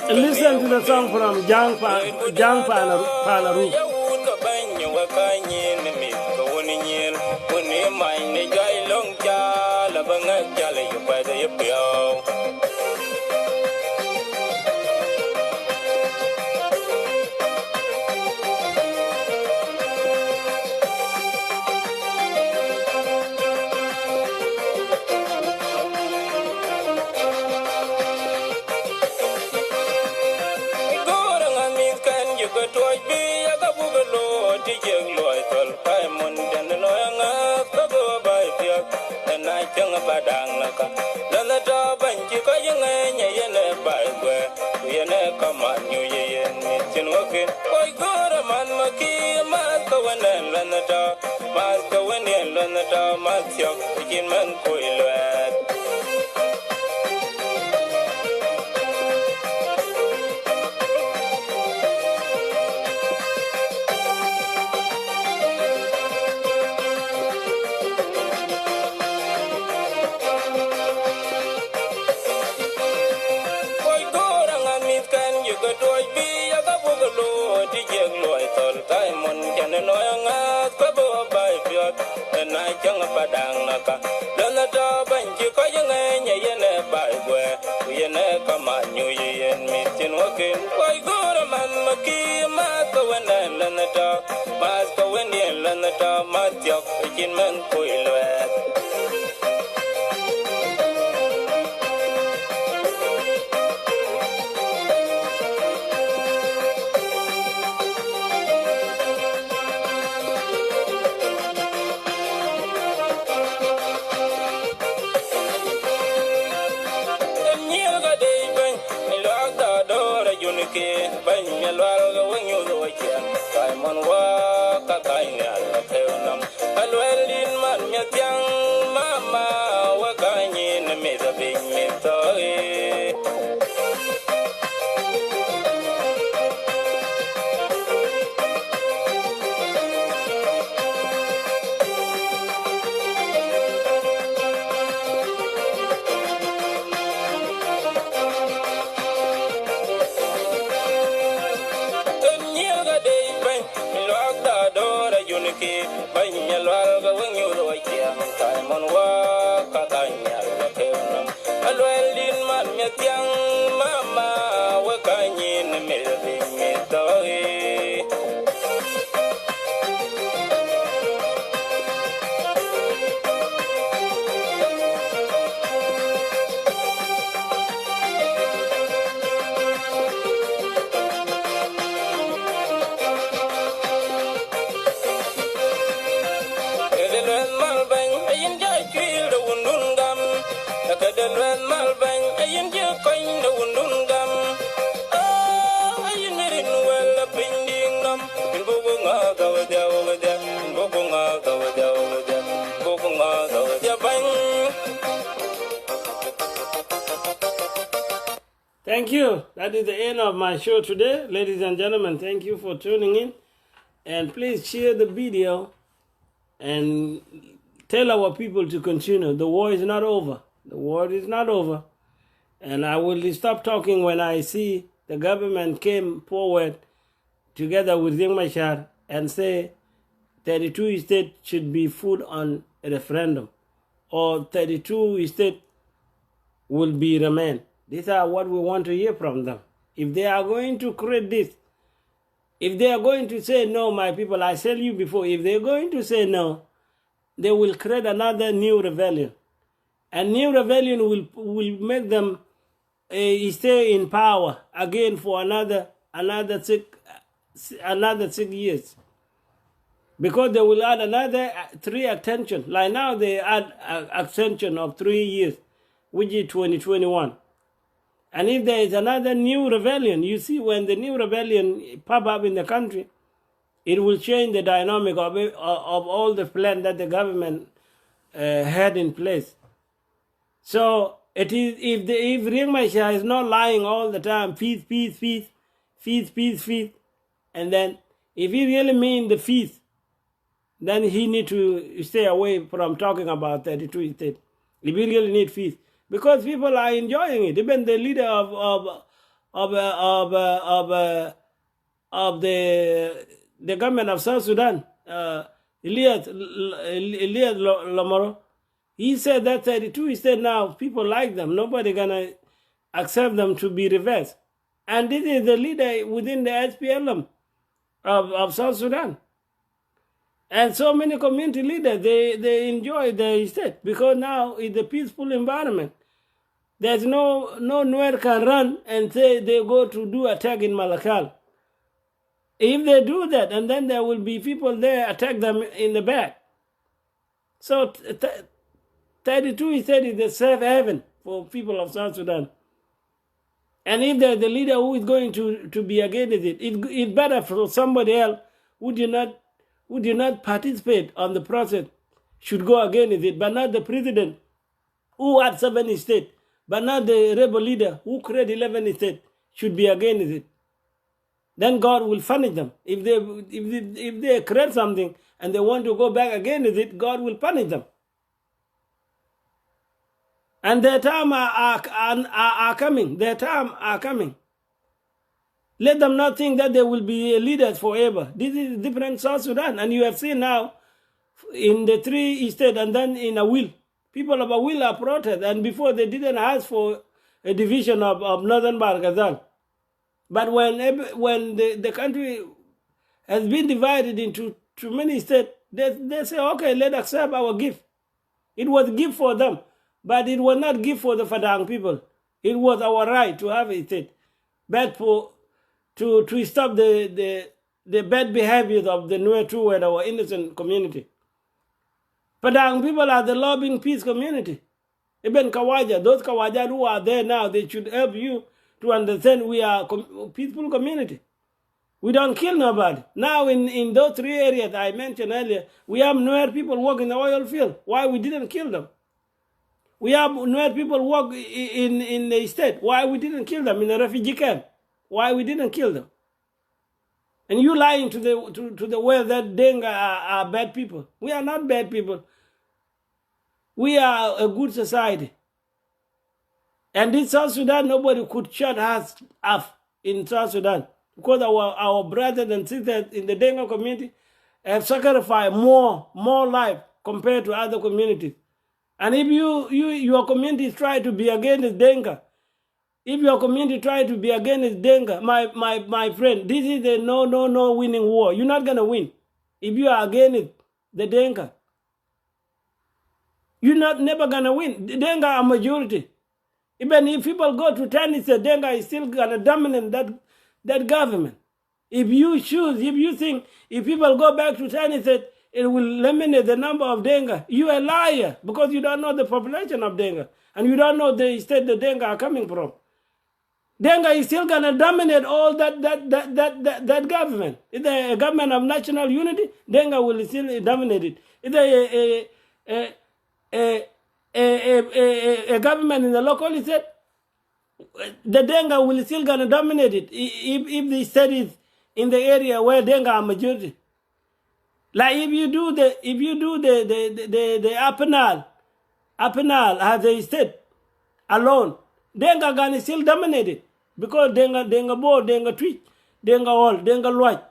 Listen to the song from Jang Panaru. ki banya lwal ga wanyu ro chiang kai mon wa ka kanya la kenam alwel din man me tiang mama wa kanyin me bi me doi. Thank you. That is the end of my show today. Ladies and gentlemen, thank you for tuning in. And please share the video and tell our people to continue. The war is not over. The war is not over. And I will stop talking when I see the government came forward together with Riek Machar and say 32 states should be put on a referendum or 32 states will be remain. These are what we want to hear from them. If they are going to create this, if they are going to say no, my people, I tell you before, if they are going to say no, they will create another new rebellion. And new rebellion will make them stay in power again for another 6 years. Because they will add another 3 extension. Like now they add an extension of 3 years, which is 2021. And if there is another new rebellion, you see when the new rebellion pop up in the country, it will change the dynamic of all the plan that the government had in place. So it is if Riek Machar is not lying all the time, peace, and then if he really means the peace, then he need to stay away from talking about 32 states. If he really need peace. Because people are enjoying it. Even the leader of the government of South Sudan, Elias Lomoro, he said that 32 states now people like them. Nobody gonna accept them to be reversed. And this is the leader within the SPLM of South Sudan. And so many community leaders, they enjoy the state because now it's a peaceful environment. There's no Nuer can run and say they go to do attack in Malakal. If they do that, and then there will be people there attack them in the back. So 32 is said is a safe haven for people of South Sudan. And if there's the leader who is going to be against it, it's better for somebody else who did not participate on the process should go against it, but not the president who had 7 states, but not the rebel leader who created 11 states should be against it. Then God will punish them. If they create something and they want to go back against it, God will punish them. And their time are coming. Their time are coming. Let them not think that they will be leaders forever. This is different South Sudan. And you have seen now in the 3 states and then in Awil. People of Awil are protesting. And before they didn't ask for a division of Northern Barghazal. But when the country has been divided into too many states, they say, okay, let's accept our gift. It was a gift for them. But it was not gift for the Fadang people. It was our right to have a state. But to stop the bad behaviors of the Nuer True and our innocent community. Padang people are the loving peace community. Even Kawaja, those Kawaja who are there now, they should help you to understand we are a peaceful community. We don't kill nobody. Now in those 3 areas I mentioned earlier, we have Nuer people working in the oil field. Why we didn't kill them? We have Nuer people work in the state. Why we didn't kill them in the refugee camp? Why we didn't kill them? And you lying to the world that Denga are bad people. We are not bad people. We are a good society. And in South Sudan, nobody could shut us up in South Sudan. Because our brothers and sisters in the Denga community, have sacrificed more life compared to other communities. And if your community try to be against Denga, if your community try to be against Denga, my friend, this is a no winning war. You're not gonna win if you are against the Denga. You're never gonna win. The Denga are majority. Even if people go to Tennessee, Denga is still gonna dominate that government. If you think if people go back to Tennessee, it will eliminate the number of Denga, you are a liar because you don't know the population of Denga and you don't know the state the Denga are coming from. Denga is still gonna dominate all that government. Is there a government of national unity? Denga will still dominate it. Is there a government in the local state? The Denga will still gonna dominate it if the state is in the area where Denga are majority. Like if you do the Apenal as a state alone, Denga can still dominate it because Denga Bo, Denga Twitch, Denga All, Denga Luach,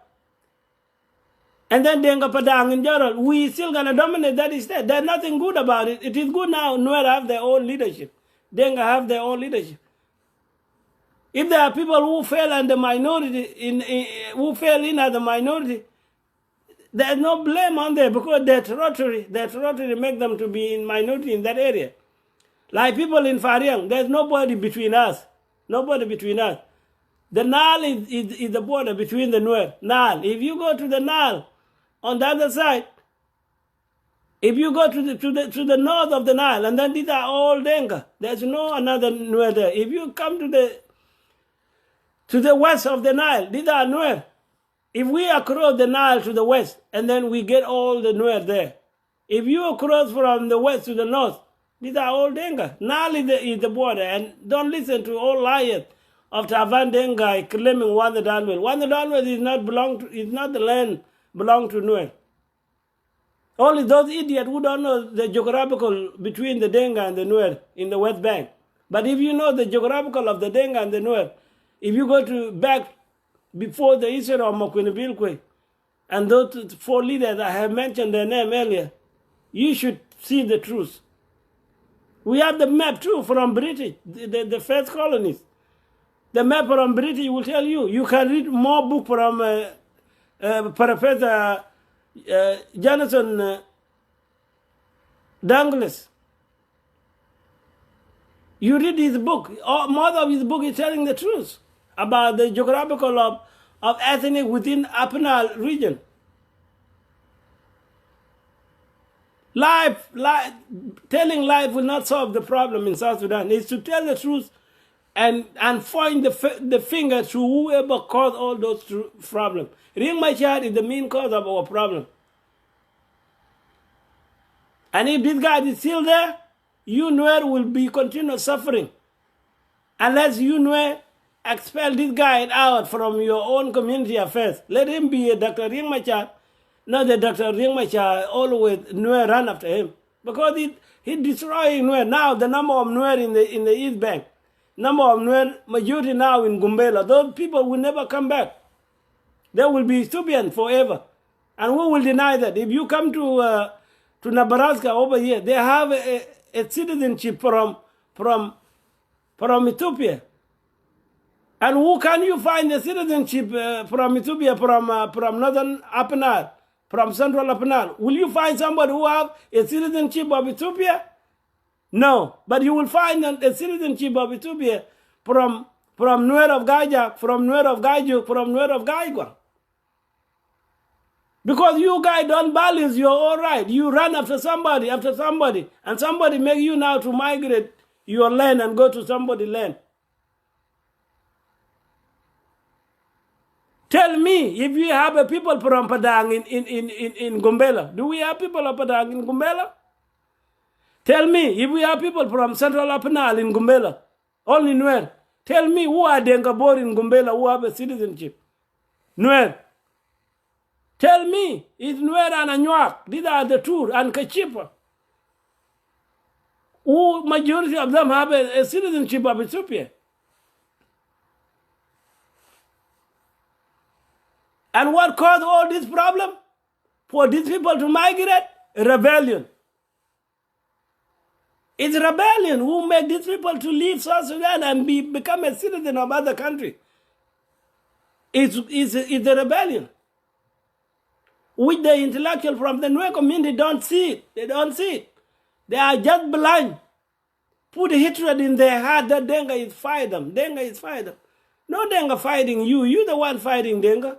and then Denga Padang in general, we still gonna dominate that state. There's nothing good about it. It is good now. Nuer have their own leadership. Denga have their own leadership. If there are people who fail and the minority who fail in as a minority, there's no blame on them because their territory make them to be in minority in that area. Like people in Fariang, there's nobody between us. Nobody between us. The Nile is the border between the Nuer. Nile. If you go to the Nile, on the other side, if you go to the north of the Nile, and then these are all Denga. There's no another Nuer there. If you come to the west of the Nile, these are Nuer. If we across the Nile to the west, and then we get all the Nuer there. If you cross from the west to the north, these are all Denga. Nile is the border, and don't listen to all liars of Tavan Denga claiming Wanda Danwell. Wanda Danwell is not the land belong to Nuer. Only those idiots who don't know the geographical between the Denga and the Nuer in the West Bank. But if you know the geographical of the Denga and the Nuer, if you go to back before the issue of Makwinibilkwe, and those 4 leaders I have mentioned their name earlier, you should see the truth. We have the map too from British, the first colonies. The map from British will tell you. You can read more book from Professor Jonathan Douglas. You read his book. Most of his book is telling the truth about the geographical of ethnic within Apenal region. Telling life will not solve the problem in South Sudan. It's to tell the truth and point the finger to whoever caused all those problems. Riek Machar is the main cause of our problem. And if this guy is still there, you Nuer will be continuous suffering. Unless you Nuer expel this guy out from your own community affairs. Let him be a Dr. Riek Machar. Not the Dr. Riek Machar always Nuer run after him. Because he destroying Nuer. Now the number of Nuer in the East Bank, number of Nuer majority now in Gumbela, those people will never come back. They will be Ethiopian forever. And who will deny that? If you come to Nebraska over here, they have a citizenship from Ethiopia. And who can you find the citizenship from Ethiopia, from northern Apenal, from central Apenal? Will you find somebody who have a citizenship of Ethiopia? No. But you will find a citizenship of Ethiopia from Nuer of Gajak, from Nuer of Gajuk, from Nuer of Gaigwa. Because you guys don't balance your own right. You run after somebody, and somebody make you now to migrate your land and go to somebody's land. Tell me if we have a people from Padang in Gumbela. Do we have people of Padang in Gumbela? Tell me if we have people from Central Apenal in Gumbela. Only Nuer. Tell me who are Dengabor in Gumbela who have a citizenship. Nuer. Tell me, it's Nuer and Anyuak. These are the two, and Kachipa. Who majority of them have a citizenship of Ethiopia. And what caused all this problem? for these people to migrate? Rebellion. It's rebellion who make these people to leave South Sudan and become a citizen of other country. It's a rebellion, which the intellectual from the Nuer community don't see it. They don't see it. They are just blind. Put hatred in their heart that Denga is fighting them. Denga is fighting them. No Denga fighting you. You the one fighting Denga.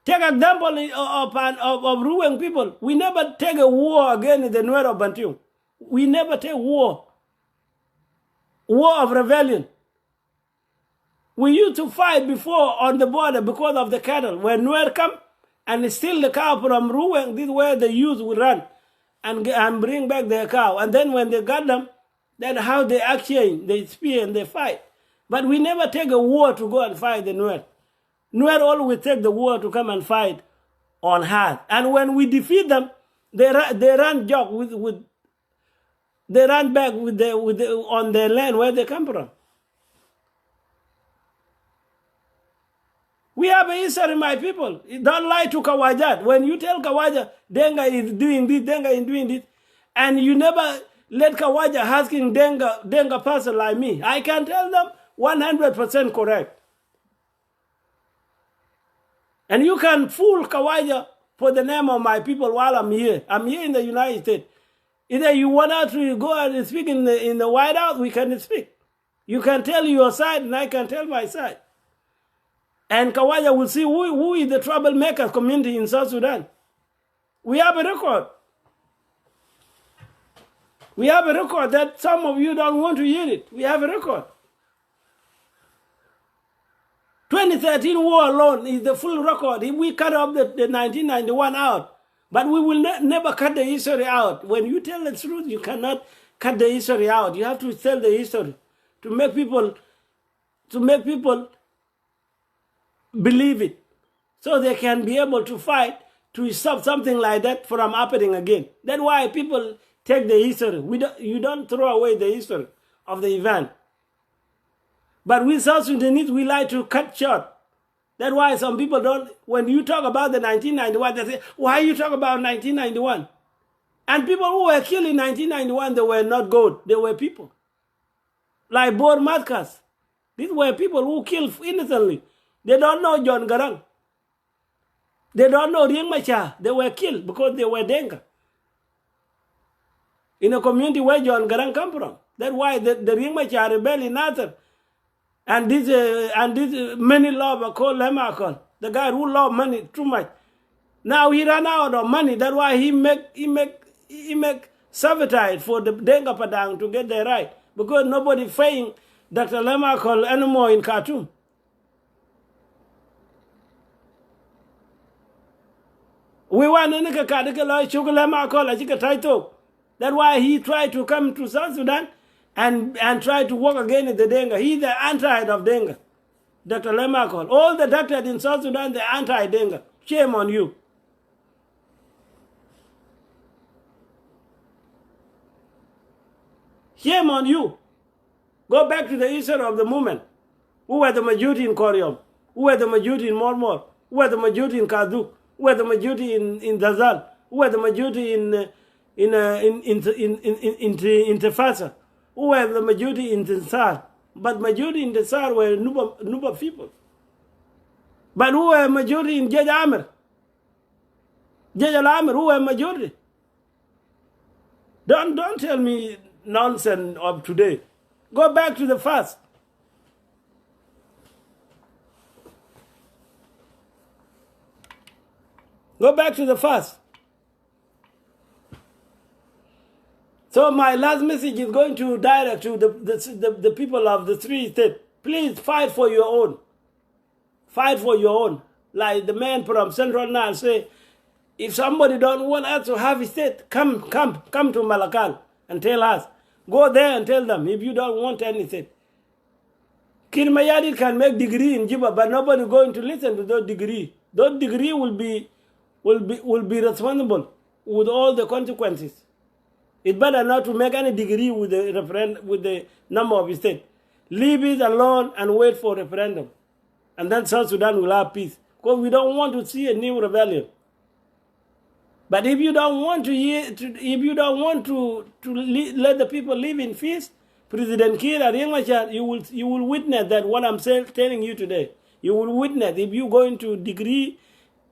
Take example of Ruang people. We never take a war against the Nuer of Bantu. We never take war. War of rebellion. We used to fight before on the border because of the cattle. When Nuer come and steal the cow from Ruang, this is where the youth would run and bring back their cow. And then when they got them, then how they exchange, they spear and they fight. But we never take a war to go and fight the Nuer. Nuer always take the war to come and fight on heart. And when we defeat them, they run jog with they run back on their land where they come from. We have a history, my people. Don't lie to Kawajat. When you tell Kawaja, Denga is doing this, Denga is doing this, and you never let Kawaja asking Denga person like me, I can tell them 100% correct. And you can fool Kawaja for the name of my people while I'm here. I'm here in the United States. Either you want us to go and speak in the White House, we can speak. You can tell your side, and I can tell my side. And Kawaja will see who is the troublemaker community in South Sudan. We have a record. We have a record that some of you don't want to hear it. We have a record. 2013 war alone is the full record. If we cut off the 1991 out, but we will never cut the history out. When you tell the truth, you cannot cut the history out. You have to tell the history to make people believe it, so they can be able to fight to stop something like that from happening again. That's why people take the history. You don't throw away the history of the event. But we South Sudanese, we like to cut short. That's why some people don't, when you talk about the 1991, they say, why you talk about 1991? And people who were killed in 1991, they were not gold, they were people. Like Bor Matkas. These were people who killed innocently. They don't know John Garang. They don't know Riek Machar. They were killed because they were Denga. In a community where John Garang come from. That's why the Riek Machar rebel in Nasser. And this many lover called Lemakol, the guy who loved money too much. Now he ran out of money. That's why he make sabotage for the Denga Padang to get their right. Because nobody paying Dr. Lemakol anymore in Khartoum. We want to That's why he tried to come to South Sudan and try to work against the Denga. He's the anti of Denga. Dr. Lemakol. All the doctors in South Sudan, they're anti-Denga. Shame on you. Shame on you. Go back to the history of the movement. Who were the majority in Koryom? Who were the majority in Mormor? Who were the majority in Kazuk? Who were the majority in Dazal? Who were the majority in Tefasa? Who were the majority in Tensar? But majority in Tensar were Nuba people. But who were majority in Jej Amer? Jej Al-Amer, who were majority? Don't tell me nonsense of today. Go back to the past. Go back to the past. So my last message is going to direct to the people of the three states. Please fight for your own. Fight for your own. Like the man from Central Nile say, if somebody don't want us to have a state, come to Malakal and tell us. Go there and tell them if you don't want anything. Kirmayadi can make degree in Juba, but nobody going to listen to those degree. Those degree will be responsible with all the consequences. It's better not to make any degree with the number of states. Leave it alone and wait for referendum. And then South Sudan will have peace. Because we don't want to see a new rebellion. But if you don't want if you don't want to let the people live in peace, President Kiir and Riek Machar, you will witness that what I'm telling you today. You will witness if you go into degree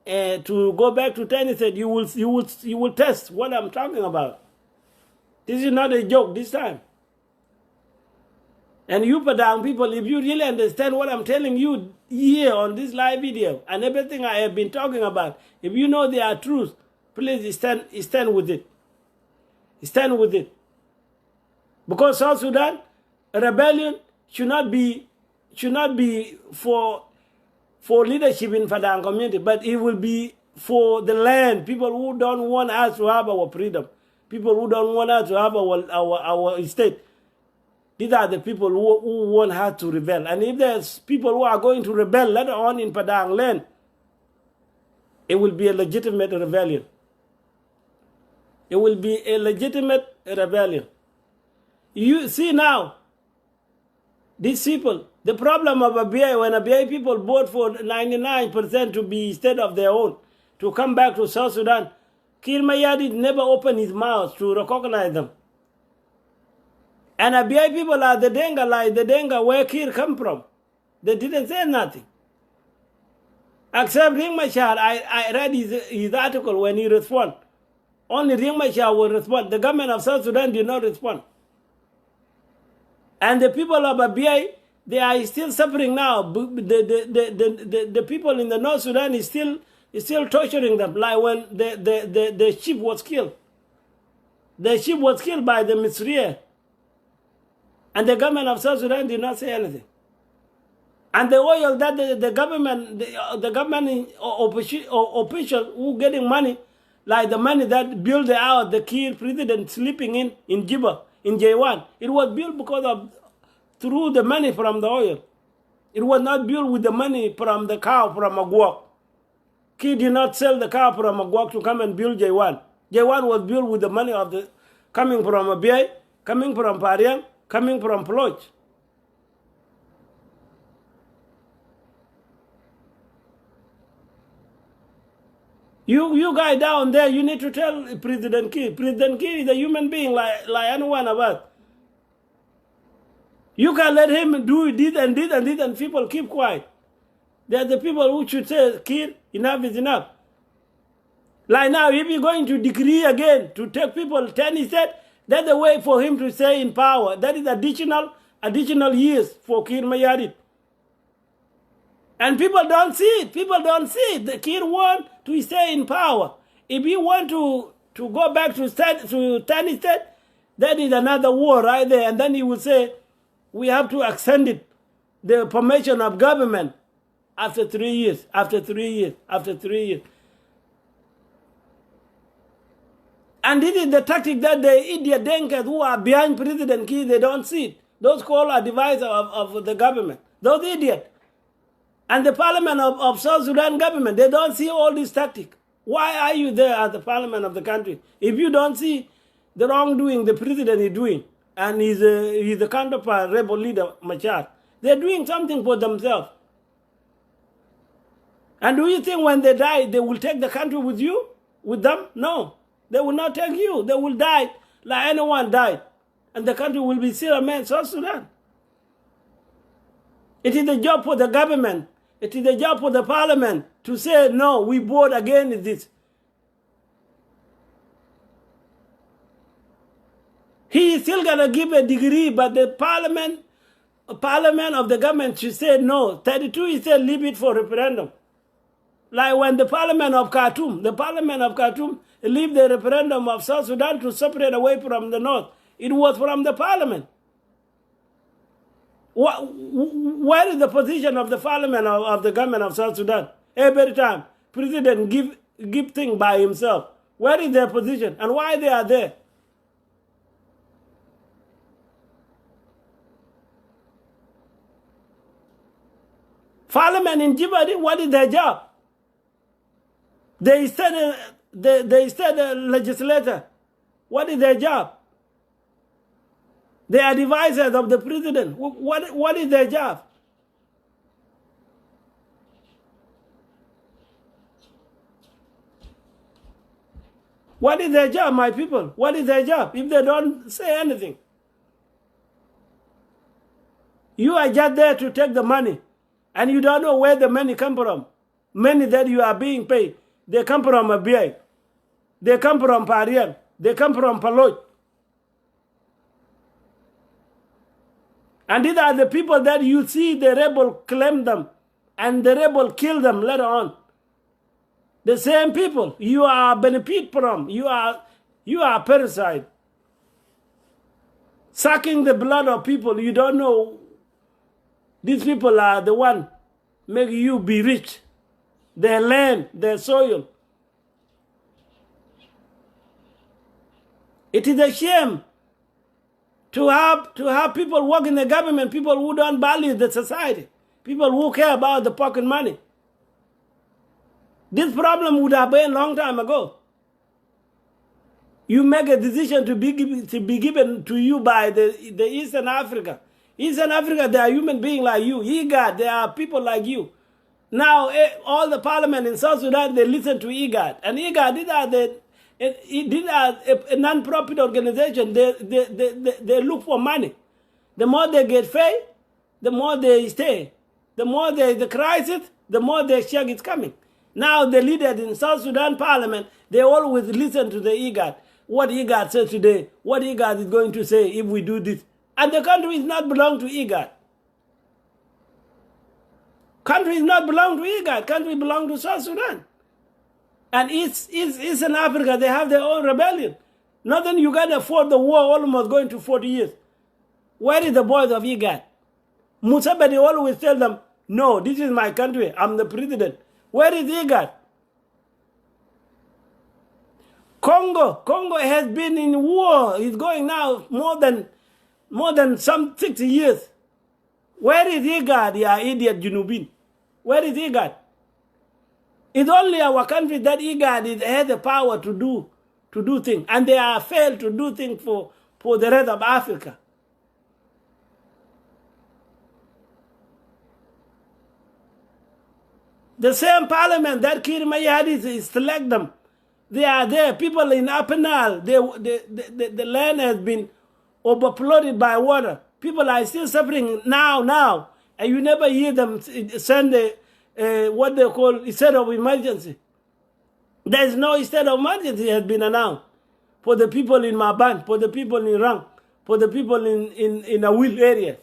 to go back to Tennessee, you will test what I'm talking about. This is not a joke this time. And you Padang people, if you really understand what I'm telling you here on this live video and everything I have been talking about, if you know they are truth, please stand with it. Stand with it. Because South Sudan, a rebellion should not be for leadership in Padang community, but it will be for the land, people who don't want us to have our freedom, people who don't want us to have our state. These are the people who want her to rebel. And if there's people who are going to rebel later on in Padang land, it will be a legitimate rebellion. It will be a legitimate rebellion. You see now, these people, the problem of Abiy, when Abiy people vote for 99% to be state of their own, to come back to South Sudan, Kir Mayadit never opened his mouth to recognize them. And Abiy people are the Denga, like the Denga where Kir come from. They didn't say nothing. Except Riek Machar, I read his article when he responded. Only Riek Machar will respond. The government of South Sudan did not respond. And the people of Abiy, they are still suffering now. The people in the North Sudan is still torturing them, like when the sheep was killed. The sheep was killed by the Misriya. And the government of South Sudan did not say anything. And the oil that the government official who getting money, like the money that built the house, the Kir president sleeping in Juba, in J1, it was built through the money from the oil. It was not built with the money from the cow from Agwok. Kir did not sell the cow from Agwok to come and build J1. J1 was built with the money coming from Abiy, coming from Pariang, coming from Ploch. You guys down there, you need to tell President Kiir. President Kiir is a human being like anyone of us. You can let him do this and this and this and people keep quiet. They're the people who should say, Kiir, enough is enough. Like now, if you're going to decree again to take people 10 states, that's the way for him to stay in power. That is additional years for Kiir Mayadit. And people don't see it. People don't see it. The Kir want to stay in power. If you want to go back to 10 states, that is another war right there. And then he will say, we have to extend it, the formation of government after 3 years, after 3 years, after 3 years. And this is the tactic that the idiot Denkers who are behind President Kir, they don't see it. Those called advisors of the government. Those idiots. And the parliament of South Sudan government, they don't see all this tactic. Why are you there at the parliament of the country? If you don't see the wrongdoing the president is doing, and he's the counterpart rebel leader, Machar, they're doing something for themselves. And do you think when they die, they will take the country with you? With them? No. They will not take you. They will die like anyone died. And the country will be still a man, South Sudan. It is the job for the government. It is the job for the parliament to say, no, we vote against this. He is still going to give a degree, but the parliament of the government should say no. 32, he said, leave it for referendum. Like when the parliament of Khartoum leave the referendum of South Sudan to separate away from the north. It was from the parliament. Where is the position of the parliament of the government of South Sudan? Every time, president give things by himself. Where is their position and why they are there? Parliament in Djibouti, what is their job? They said legislator. What is their job? They are advisors of the president. What is their job? What is their job, my people? What is their job if they don't say anything? You are just there to take the money, and you don't know where the money come from. Money that you are being paid, they come from Abiy. They come from Pariang. They come from Paloj. And these are the people that you see the rebel claim them, and the rebel kill them later on. The same people you are benefit from. You are parasite. Sucking the blood of people. You don't know. These people are the one make you be rich. Their land, their soil. It is a shame to have people work in the government, people who don't value the society, people who care about the pocket money. This problem would have been a long time ago. You make a decision to be given to you by the Eastern Africa. Eastern Africa, they are human beings like you. IGAD, they are people like you. Now, all the parliament in South Sudan, they listen to IGAD. And IGAD, these are a non-profit organization. They look for money. The more they get paid, the more they stay. The more the crisis, the more the check is coming. Now, the leaders in South Sudan parliament, they always listen to the IGAD. What IGAD says today, what IGAD is going to say if we do this. And the country is not belong to IGAD. Country is not belong to IGAD. Country belong to South Sudan. And Eastern Africa, they have their own rebellion. Northern Uganda fought the war almost going to 40 years. Where is the boys of IGAD? Museveni always tell them, no, this is my country. I'm the president. Where is IGAD? Congo has been in war. It's going now more than some 60 years. Where is IGAD, ya idiot Junubin? Where is IGAD? It's only our country that IGAD has the power to do things. And they are failed to do things for the rest of Africa. The same parliament that Kir Mayadis is select them. They are there. People in Apenal, the land has been overflowed by water. People are still suffering now. And you never hear them send what they call a state of emergency. There is no state of emergency has been announced for the people in Maban, for the people in Rang, for the people in Awil areas.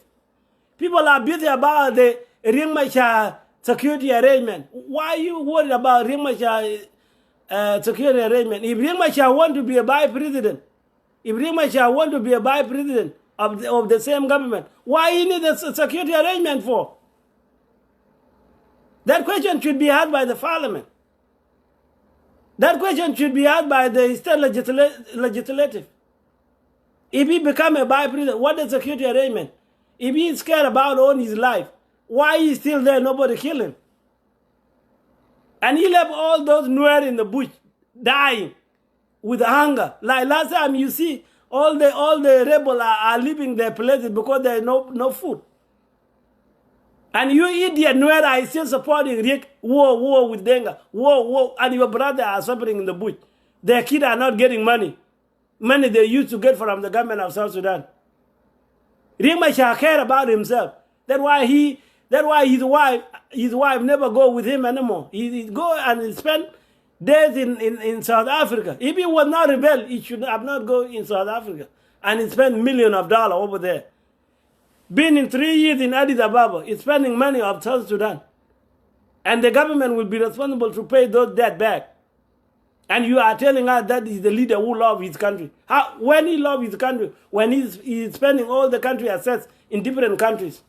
People are busy about the Riek Machar security arrangement. Why are you worried about Riek Machar security arrangement? If Riek Machar want to be a vice president, of the same government, why you need a security arrangement for? That question should be asked by the parliament. That question should be asked by the state legislative. If he become a vice president, what is security arrangement? If he is scared about all his life, why is he still there? Nobody kill him. And he left all those Nuer in the bush dying with hunger. Like last time, you see all the rebels are leaving their places because there is no food. And you idiot Nuer are still supporting Riek, war with Denga, war, and your brother are suffering in the bush. Their kids are not getting money they used to get from the government of South Sudan. Riek Machar care about himself. That's why his wife never go with him anymore. He go and spend days in South Africa. If he was not rebel, he should have not go in South Africa and he spent millions of dollars over there. Been in 3 years in Addis Ababa, he's spending money of South Sudan. And the government will be responsible to pay those debt back. And you are telling us that is the leader who loves his country. When he loves his country, when he's spending all the country assets in different countries.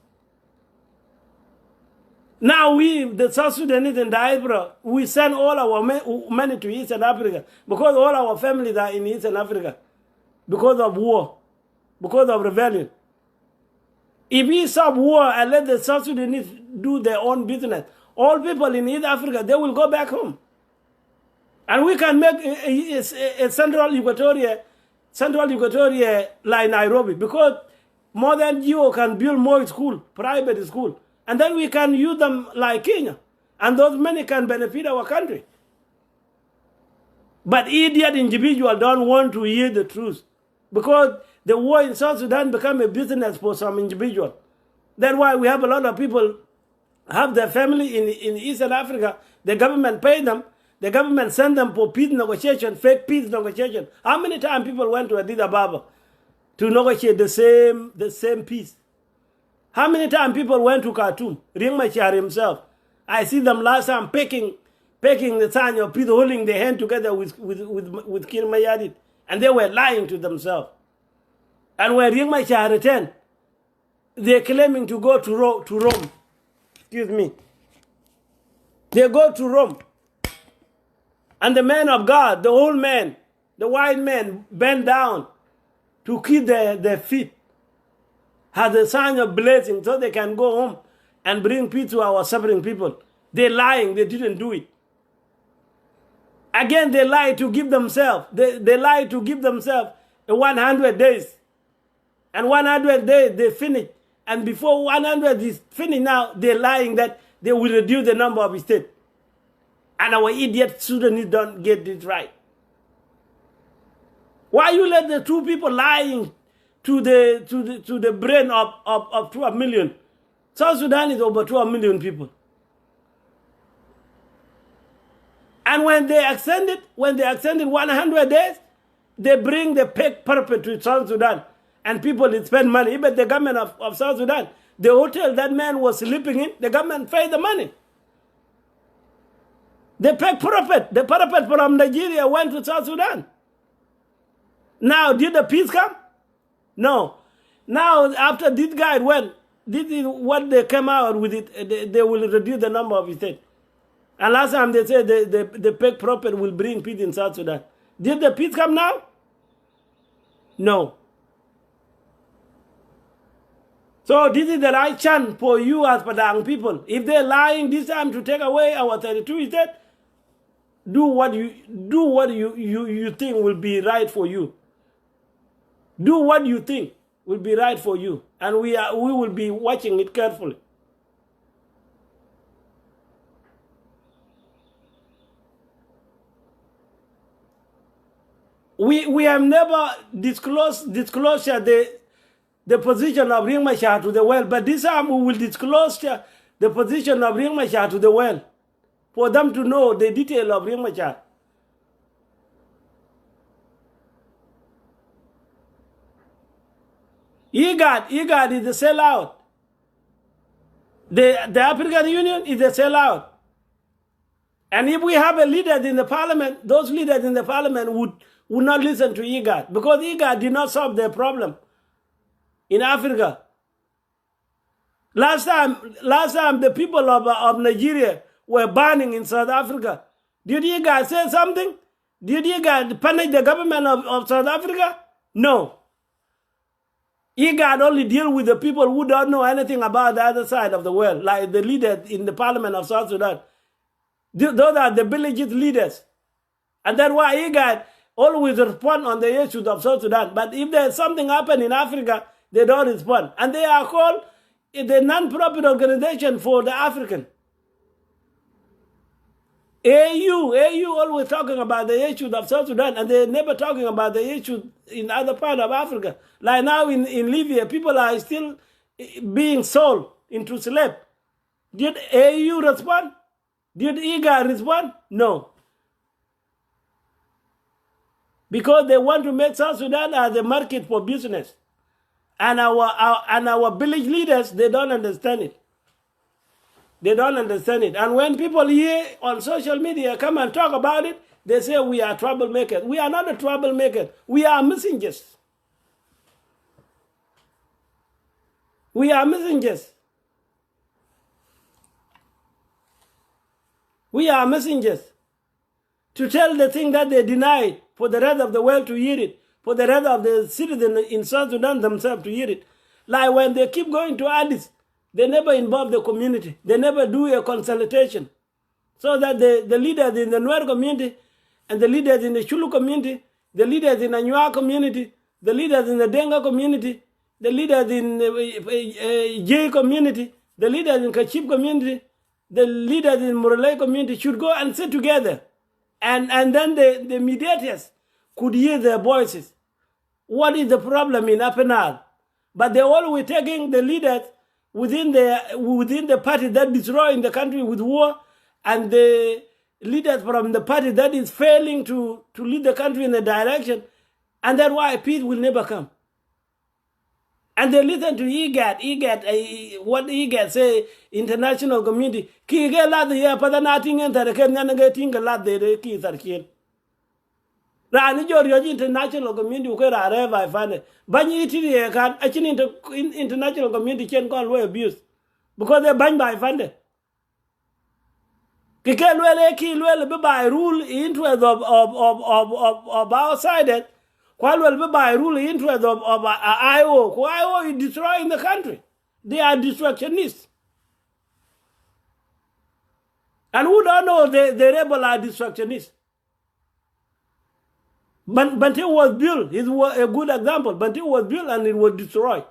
Now the South Sudanese and diaspora, we send all our money to Eastern Africa because all our families are in Eastern Africa because of war, because of rebellion. If we stop war and let the South Sudanese do their own business, all people in East Africa, they will go back home. And we can make a central Equatoria like Nairobi because Modern Geo can build more school, private school. And then we can use them like Kenya. And those money can benefit our country. But idiot individuals don't want to hear the truth because the war in South Sudan become a business for some individual. That's why we have a lot of people have their family in Eastern Africa. The government pay them. The government send them for peace negotiation, fake peace negotiation. How many times people went to Addis Ababa to negotiate the same peace? How many times people went to Khartoum? Riek Machar himself. I see them last time picking the sign of peace, holding their hand together with Kir Mayadit. And they were lying to themselves. And when Riek Machar returned, they're claiming to go to Rome. Excuse me. They go to Rome. And the man of God, the old man, the white man, bent down to kiss their feet, has a sign of blessing so they can go home and bring peace to our suffering people. They're lying. They didn't do it. Again, they lie to give themselves. They lie to give themselves 100 days. And 100 days, they finish. And before 100 is finished now, they're lying that they will reduce the number of states. And our idiot Sudanese don't get this right. Why you let the two people lying to the brain of 12 million? South Sudan is over 12 million people. And when they extended 100 days, they bring the pig puppet to South Sudan. And people spend money. Even the government of South Sudan, the hotel that man was sleeping in, the government paid the money. The parapet from Nigeria went to South Sudan. Now, did the peace come? No. Now, after this guy went, this is what they came out with it. They will reduce the number of states. And last time they said the peg prophet will bring peace in South Sudan. Did the peace come now? No. So this is the right chance for you as Padang people. If they're lying this time to take away our 32 states, do what you think will be right for you. Do what you think will be right for you, and we will be watching it carefully. We have never disclosed the position of Riek Machar to the world, but this time we will disclose the position of Riek Machar to the world for them to know the detail of Riek Machar. IGAD is a sellout. The African Union is a sellout. And if we have a leader in the parliament, those leaders in the parliament would not listen to IGAD because IGAD did not solve their problem in Africa. Last time the people of Nigeria were burning in South Africa. Did IGAD say something? Did IGAD punish the government of South Africa? No. IGAD only deal with the people who don't know anything about the other side of the world, like the leaders in the parliament of South Sudan. Those are the village leaders. And that's why IGAD always respond on the issues of South Sudan. But if there's something happen in Africa, they don't respond. And they are called the non-profit organization for the African. AU always talking about the issues of South Sudan, and they're never talking about the issues in other part of Africa. Like now in Libya, people are still being sold into slave. Did AU respond? Did IGAD respond? No. Because they want to make South Sudan as a market for business. And our village leaders, they don't understand it. They don't understand it. And when people here on social media come and talk about it, they say we are troublemakers. We are not a troublemaker. We are messengers. We are messengers. We are messengers to tell the thing that they denied for the rest of the world to hear it, for the rest of the citizens in South Sudan themselves to hear it. Like when they keep going to Addis, they never involve the community. They never do a consultation. So that the leaders in the Nuer community and the leaders in the Shulu community, the leaders in the Anua community, the leaders in the Denga community, the leaders in the J community, the leaders in Kachib community, the leaders in Muralay community should go and sit together And then the mediators could hear their voices. What is the problem in Apenal? But they all were taking the leaders within the party that destroying the country with war, and the leaders from the party that is failing to lead the country in a direction, and that's why peace will never come. And they listen to IGAD, what IGAD say, international community. Ki ge lad ye pada nating enter ken nge tinga lad de ki sarkien. Rani jor yoji international community ko ra re vai fane. Banyi itiri e kan achini international community chen kon lo abuse. Because they ban by fande. Ki ken wele ki wele be by rule interest of outside. While will be by rule interest of IO, who IO is destroying the country. They are destructionists. And who don't know the rebel are destructionists? Bantu was built. It was a good example. Bantu was built and it was destroyed.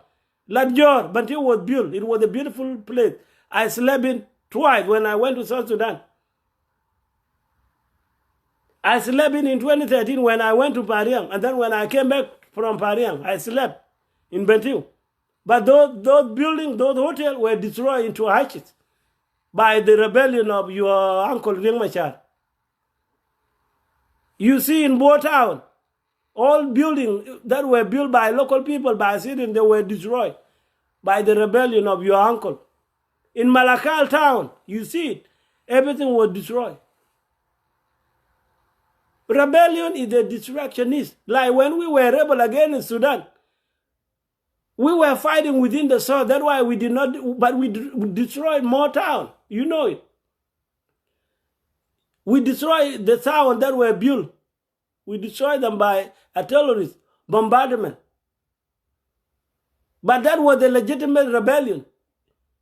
Ladjor, Bantu was built. It was a beautiful place. I slept in twice when I went to South Sudan. I slept in 2013 when I went to Pariang, and then when I came back from Pariang, I slept in Bentiu. But those buildings, those hotels were destroyed into ashes by the rebellion of your uncle Riek Machar. You see in Bo Town, all buildings that were built by local people, by citizens, they were destroyed by the rebellion of your uncle. In Malakal town, you see it, everything was destroyed. Rebellion is a distractionist. Like when we were rebel again in Sudan, we were fighting within the south. That's why we did not, but we destroyed more town. You know it. We destroyed the town that were built. We destroyed them by artillery, bombardment. But that was a legitimate rebellion.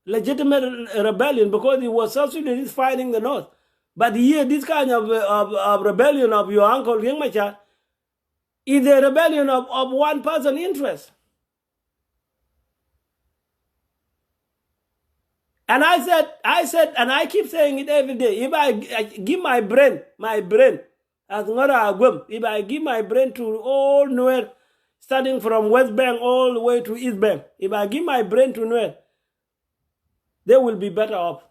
Legitimate rebellion because it was South Sudanese fighting the north. But here, this kind of rebellion of your uncle Riek Machar is a rebellion of one person's interest. And I said, and I keep saying it every day, if I give my brain, as if I give my brain to all Nuer, starting from West Bank all the way to East Bank, if I give my brain to Nuer, they will be better off.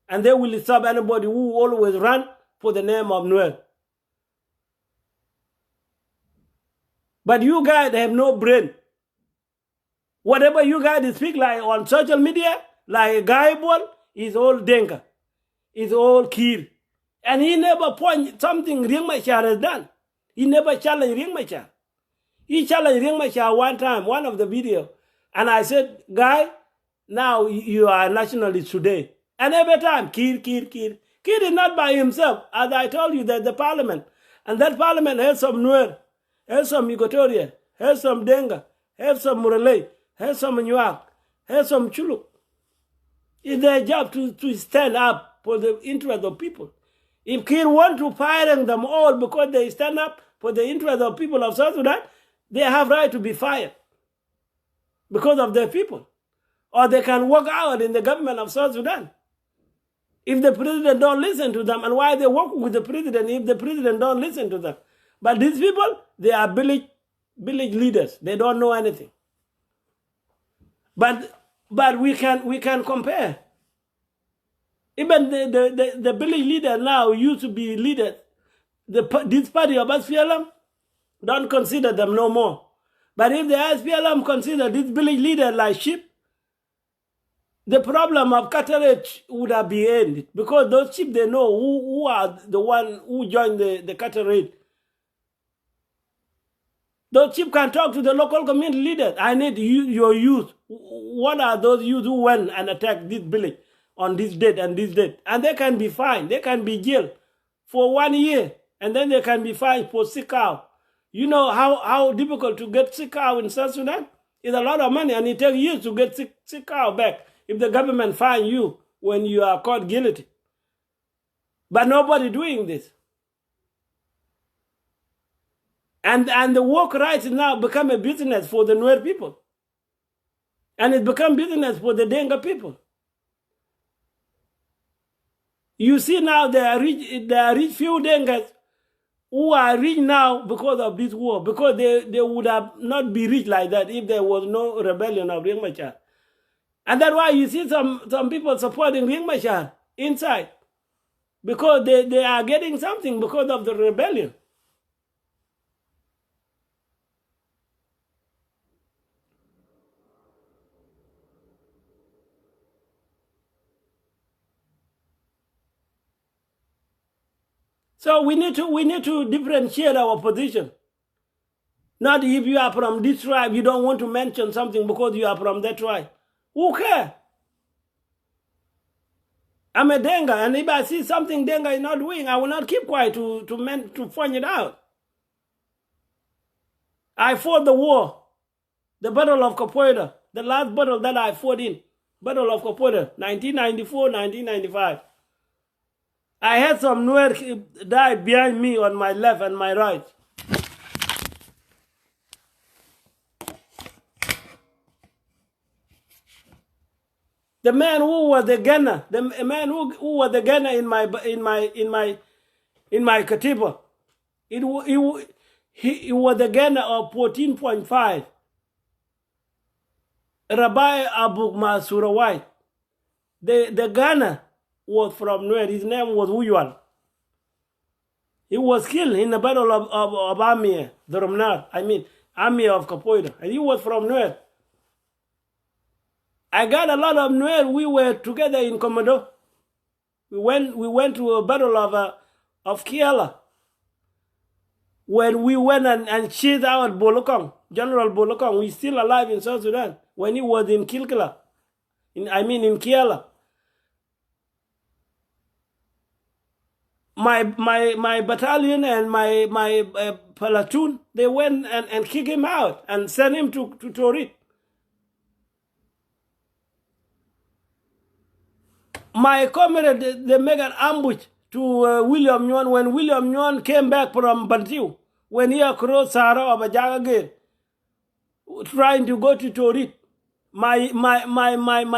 And they will stop anybody who always run for the name of Nuer. But you guys have no brain. Whatever you guys speak like on social media, like Guy Ball, is all Denka. Is all Kir. And he never point something Riek Machar has done. He never challenged Riek Machar. He challenged Riek Machar one time, one of the video. And I said, Guy, now you are a nationalist today. And every time, Kir. Kir is not by himself. As I told you, there's the parliament. And that parliament has some Nuer, has some Equatoria, has some Denga, has some Murale, has some Nuak, has some Chuluk. It's their job to stand up for the interest of people. If Kir want to fire them all because they stand up for the interest of people of South Sudan, they have right to be fired because of their people. Or they can walk out in the government of South Sudan. If the president don't listen to them, and why they work with the president if the president don't listen to them. But these people, they are village leaders. They don't know anything. But we can compare. Even the village leader now used to be leaders. This party of SPLM don't consider them no more. But if the SPLM consider this village leader like sheep, the problem of cartilage would have been ended because those sheep, they know who are the one who joined the cartilage. Those sheep can talk to the local community leaders. I need your youth. What are those youth who went and attacked this village on this date and this date? And they can be fined. They can be jailed for 1 year. And then they can be fined for sick cow. You know how difficult to get sick cow in South Sudan? It's a lot of money and it takes years to get sick cow back if the government fine you when you are caught guilty. But nobody doing this. And the work rights now become a business for the Nuer people. And it become business for the Denga people. You see now there are rich few Dengas who are rich now because of this war, because they would have not be rich like that if there was no rebellion of Riek Machar. And that's why you see some people supporting Riek Machar inside, because they are getting something because of the rebellion. So we need to differentiate our position. Not if you are from this tribe, you don't want to mention something because you are from that tribe. Who cares? I'm a Denga, and if I see something Denga is not doing, I will not keep quiet to find it out. I fought the war, the Battle of Capoeira, the last battle that I fought in, Battle of Capoeira, 1994, 1995. I had some Nuer died behind me on my left and my right. The man who was the gunner, the man who was the gunner in my katiba, he was the gunner of 14.5. Rabbi Abu Masurawai. The gunner was from Nuer. His name was Uyuan. He was killed in the battle of Amir, the Romnar. I mean, Amir of Capoeira. And he was from Nuer. I got a lot of Nuer. We were together in Commando. We went to a battle of Kiala. When we went and chased out Bolokong, General Bolokong, he's still alive in South Sudan. When he was in Kilkala, in Kiala. My battalion and my platoon, they went and kicked him out and sent him to Torit. My comrade, they made an ambush to William Nguyen when William Nguyen came back from Bantiu, when he crossed Sahara of Ajagagir, trying to go to Torit. My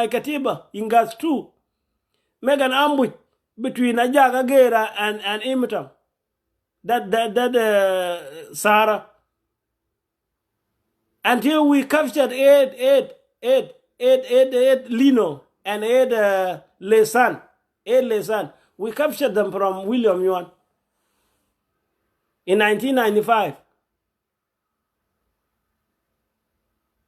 Katiba in Gas 2 made an ambush between Ajagagir and Imitam, that Sahara, until we captured eight Lino and eight Lesan. We captured them from William Yuan in 1995.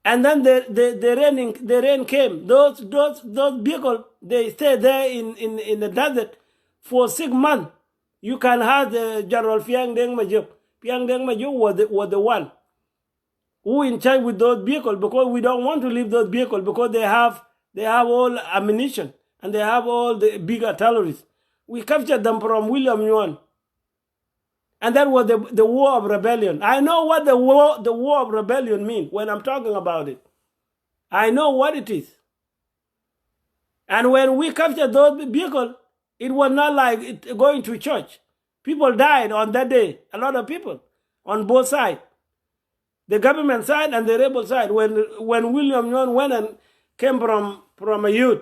And then the rain came. Those vehicles, they stayed there in the desert for 6 months. You can have General Fiang Deng Majok. Fiang Deng Majok was the one who in charge with those vehicles, because we don't want to leave those vehicles because they have all ammunition and they have all the big artilleries. We captured them from William Yuan. And that was the war of rebellion. I know what the war of rebellion means when I'm talking about it. I know what it is. And when we captured those vehicles, it was not like going to church. People died on that day. A lot of people on both sides. The government side and the rebel side. When William Yuan went and came from a youth.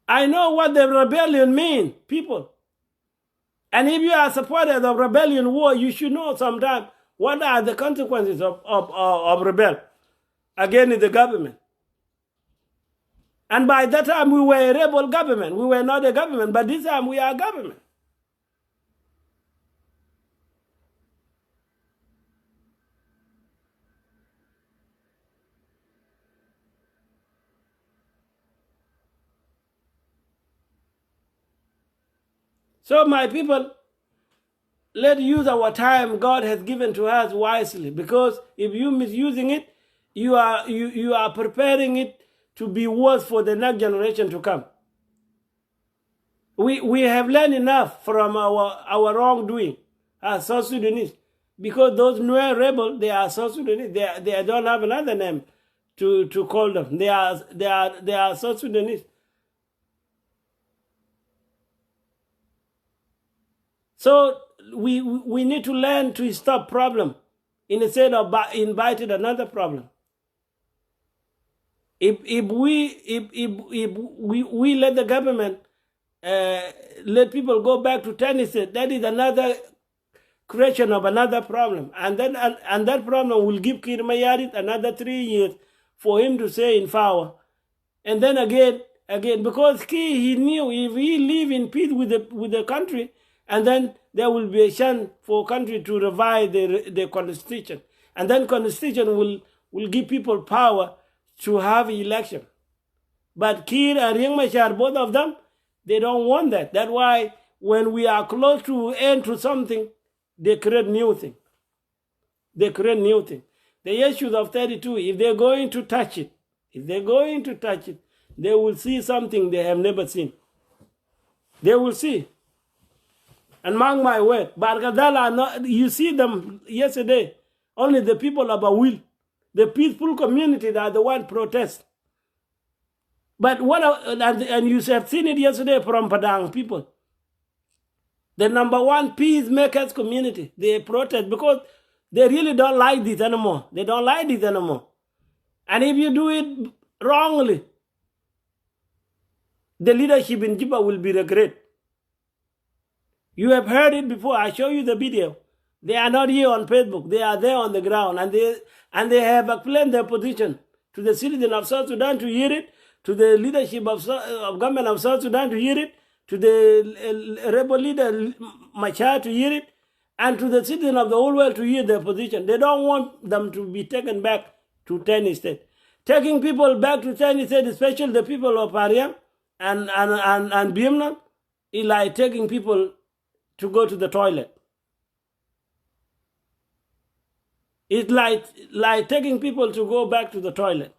I know what the rebellion means, people. And if you are supporters of rebellion war, you should know sometime what are the consequences of rebel against the government. And by that time, we were a rebel government. We were not a government, but this time we are a government. So my people, let's use our time God has given to us wisely, because if you misusing it, you are preparing it to be worse for the next generation to come. We have learned enough from our wrongdoing as South Sudanese, because those Nuer rebels, they are South Sudanese. They don't have another name to call them. They are South Sudanese. So we need to learn to stop problem instead of inviting another problem. If we let the government let people go back to Tennessee, that is another creation of another problem, and then and that problem will give Kir Mayardit another 3 years for him to stay in power, and then again because he knew if he live in peace with the country, and then there will be a chance for country to revise the constitution, and then constitution will give people power to have election. But Kir and Riek Machar, both of them, they don't want that. That's why when we are close to end to something, they create new thing. They create new thing. The issues of 32, if they're going to touch it, they will see something they have never seen. They will see. And mark my word, Bargadal are not, you see them yesterday, only the people of Awil, the peaceful community that are the one protest. But and you have seen it yesterday from Padang people. The number one peacemakers community, they protest because they really don't like this anymore. They don't like this anymore. And if you do it wrongly, the leadership in Juba will be regret. You have heard it before. I show you the video. They are not here on Facebook. They are there on the ground, and they have explained their position to the citizen of South Sudan to hear it, to the leadership of government of South Sudan to hear it, to the rebel leader Machar to hear it, and to the citizen of the whole world to hear their position. They don't want them to be taken back to Tennessee State. Taking people back to Tennessee State, especially the people of Pariam and Biemna, is like taking people to go to the toilet. It's like taking people to go back to the toilet.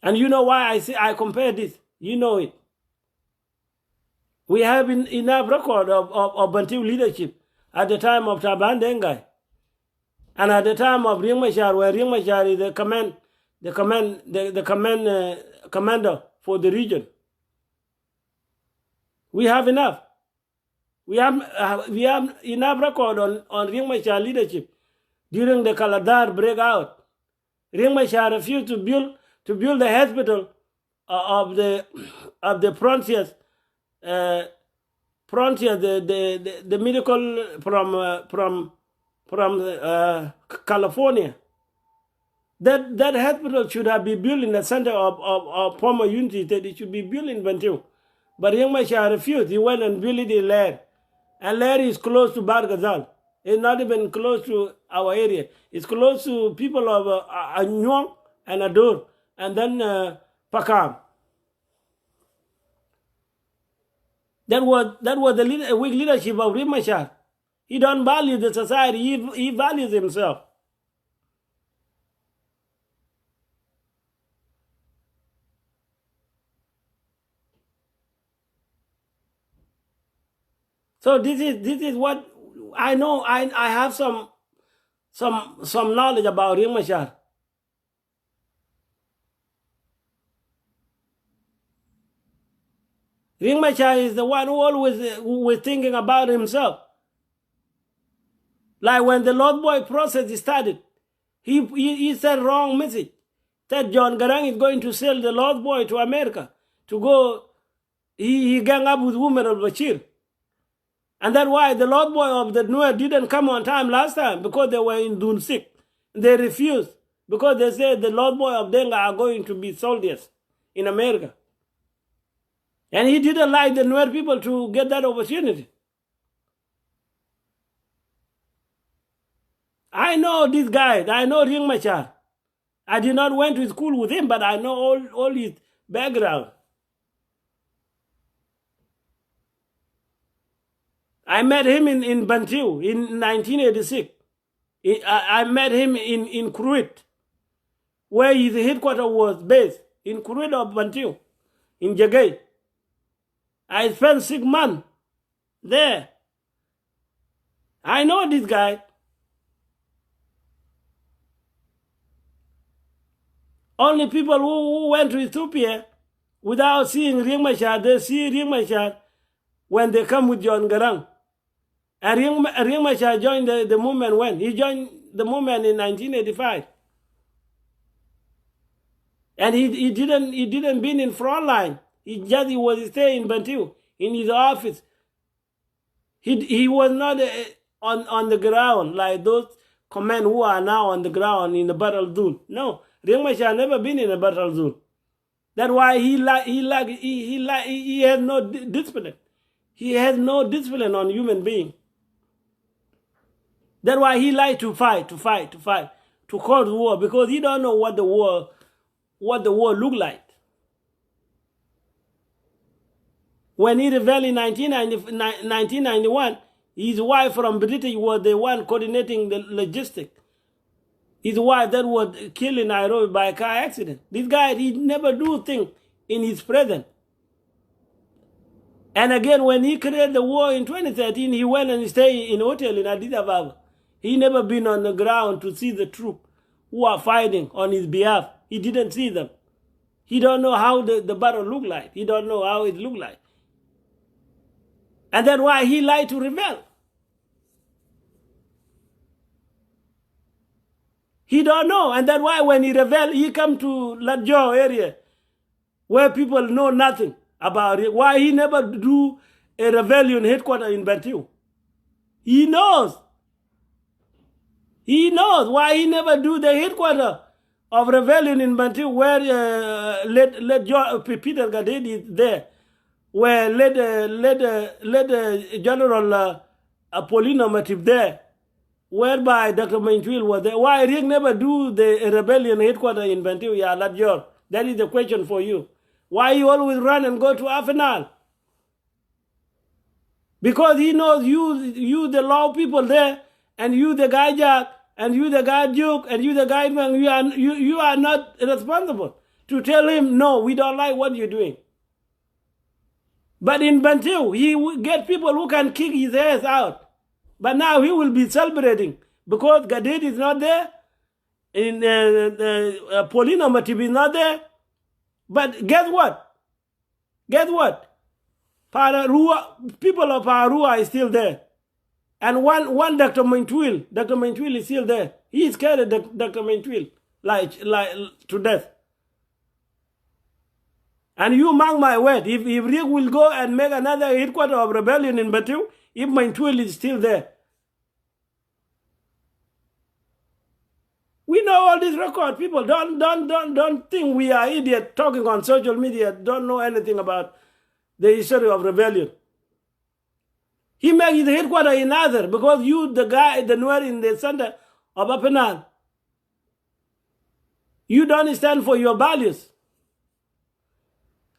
And you know why I compare this? You know it. We have enough record of Bantu leadership at the time of Taban Dengai, and at the time of Riek Machar, where Riek Machar is the commander for the region. We have enough. We have enough record on Riek Machar leadership during the Kaladar breakout. Riek Machar refused to build the hospital of the frontiers. The medical from California. That hospital should have been built in the center of former unity. That it should be built in Bantu. But Riek Machar refused. He went and built it in Lair. And Lair is close to Bargazal. It's not even close to our area. It's close to people of Anyuang and Adur, and then Pakam. That was the weak leadership of Riek Machar. He don't value the society. He values himself. So this is what I know. I have some knowledge about Riek Machar. Riek Machar is the one who always was thinking about himself. Like when the Lord Boy process started, he said wrong message. That John Garang is going to sell the Lord Boy to America to go. He gang up with women of Bashir. And that's why the Lord Boy of the Nuer didn't come on time last time, because they were in Dunsik. They refused because they said the Lord Boy of Denga are going to be soldiers in America. And he didn't like the Nuer people to get that opportunity. I know this guy. I know Riek Machar. I did not went to school with him, but I know all his background. I met him in Bantu in 1986. I met him in Kruit, where his headquarters was based, in Kruit of Bantu, in Jagay. I spent 6 months there. I know this guy. Only people who went to Ethiopia without seeing Riek Machar, they see Riek Machar when they come with John Garang. And Riek Machar joined the movement when? He joined the movement in 1985. And he didn't been in front line. He was staying in Bantu in his office. He was not on the ground like those command who are now on the ground in the battle zone. No, Riek Machar never been in a battle zone. That's why he has no discipline. He has no discipline on human being. That's why he like to fight, to cause war, because he don't know what the war look like. When he rebelled in 1991, his wife from British was the one coordinating the logistics. His wife that was killed in Nairobi by a car accident. This guy, he never do things in his presence. And again, when he created the war in 2013, he went and stayed in a hotel in Addis Ababa. He never been on the ground to see the troops who are fighting on his behalf. He didn't see them. He don't know how the battle look like. He don't know how it look like. And that's why he lied to rebel. He don't know. And that's why when he rebel, he come to Ladjo area where people know nothing about it. Why he never do a rebellion headquarters in Bantu. He knows. He knows why he never do the headquarters of rebellion in Bantu where Peter Gadedi is there. Where General Apollino Matip there, whereby Dr. Menchwil was there. Why Riek never do the rebellion headquarters in Bantu? Yeah, Ladjor. That is the question for you. Why you always run and go to Afanal? Because he knows you the law people there, and you the guy Jack, and you the guy Duke, and you the guy man, you are not responsible to tell him, no, we don't like what you're doing. But in Bantu, he will get people who can kick his ass out. But now he will be celebrating because Gadet is not there, and Paulino Matip is not there. But guess what? Guess what? Pararua, people of Pararua is still there. And one Dr. Mentwil is still there. He is scared of Dr. Mentwil like to death. And you mark my word, if Riek will go and make another headquarters of rebellion in Bantu, if Mentwil is still there. We know all this record. People don't think we are idiots talking on social media, don't know anything about the history of rebellion. He made his headquarters in Nazar because you, the guy, the Nuer in the center of Apenal, you don't stand for your values.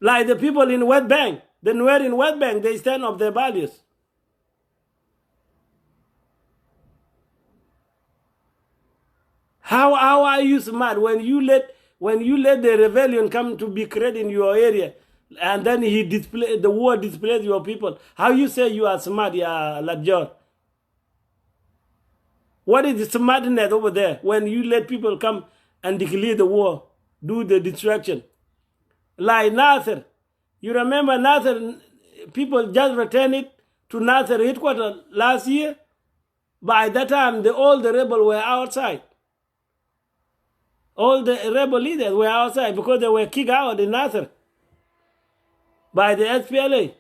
Like the people in West Bank, the Nuer in West Bank, they stand up their values. How are you smart when you let the rebellion come to be created in your area, and then the war displays your people? How you say you are smart, yeah, Ladjor? What is the smartness over there when you let people come and declare the war, do the distraction? Like Nasser, you remember Nasser? People just returned it to Nasser headquarters last year. By that time, all the rebels were outside. All the rebel leaders were outside because they were kicked out in Nasser by the SPLA.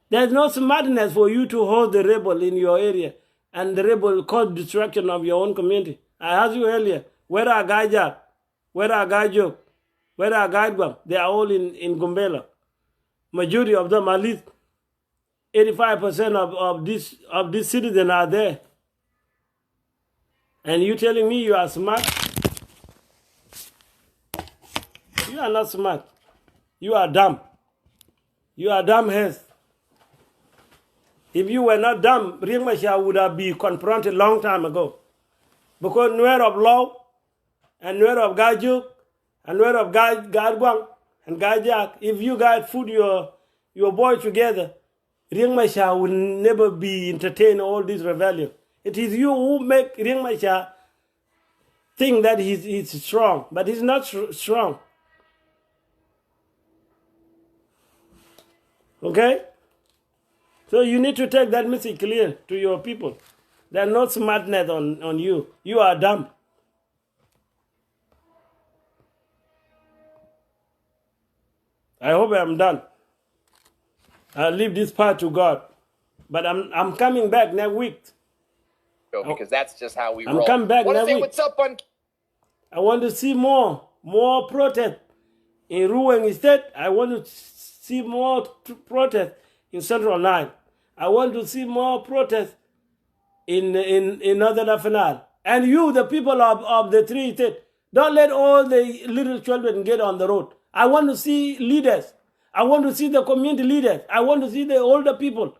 There's no smartness for you to hold the rebel in your area and the rebel cause destruction of your own community. I asked you earlier, where are Gajak? Where are Gajok? Where are Gaidbang? They are all in Gumbela. Majority of them, at least 85% of these citizens are there. And you telling me you are smart? You are not smart. You are dumb. You are dumb heads. If you were not dumb, Riek Machar would have been confronted long time ago. Because Nuer of Law, and Nuer of Gajuk, and Nuer of Gadguang, and Gajak, if you guys put your boy together, Riek Machar will never be entertained all this rebellion. It is you who make Riek Machar think that he's strong, but he's not strong. Okay? So you need to take that message clear to your people. There's no smartness on you. You are dumb. I hope I'm done. I'll leave this part to God. But I'm coming back next week. Because that's just how we I'm roll. coming back Want to next say week. what's up on I want to see more protest in Ruang State. I want to see more protest in Central Nile. I want to see more protest in Northern Afanal. And you, the people of the three states, don't let all the little children get on the road. I want to see leaders. I want to see the community leaders. I want to see the older people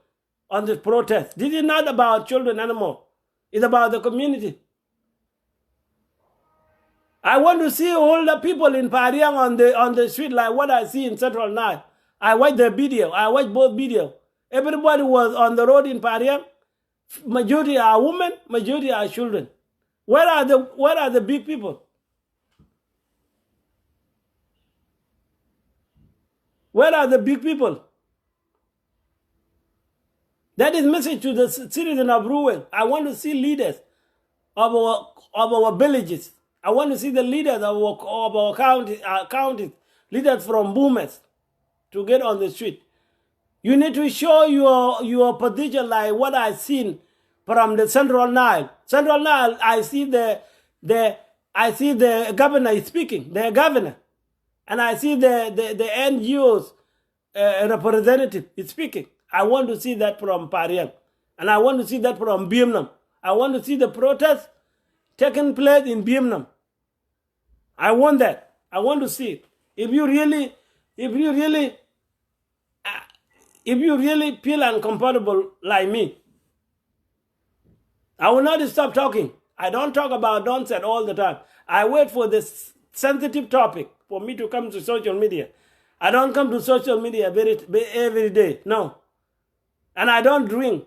on the protest. This is not about children anymore. It's about the community. I want to see older people in Pariang on the street like what I see in Central Nile. I watched the video. I watched both videos. Everybody was on the road in Pariang. Majority are women, majority are children. Where are the big people? Where are the big people? That is message to the citizen of Ruang. I want to see leaders of our villages. I want to see the leaders of our counties, leaders from boomers, to get on the street. You need to show your position like what I've seen from the Central Nile. Central Nile, I see the governor is speaking, the governor, and I see the NGOs representative is speaking. I want to see that from Pariang, and I want to see that from Biemnam. I want to see the protests taking place in Biemnam. I want that. I want to see it. If you really feel uncomfortable like me, I will not stop talking. I don't talk about nonsense all the time. I wait for this sensitive topic for me to come to social media. I don't come to social media every day. No. And I don't drink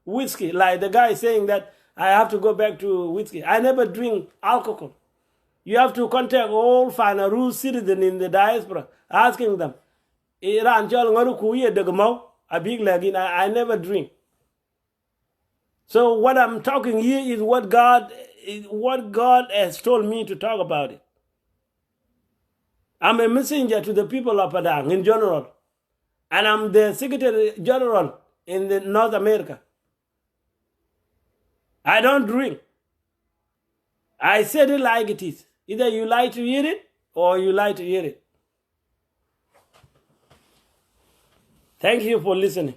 whiskey like the guy saying that I have to go back to whiskey. I never drink alcohol. You have to contact all Fanaru citizens in the diaspora, asking them, I never drink. So what I'm talking here is what God has told me to talk about it. I'm a messenger to the people of Padang in general. And I'm the Secretary General in the North America. I don't drink. I said it like it is. Either you like to hear it or you like to hear it. Thank you for listening.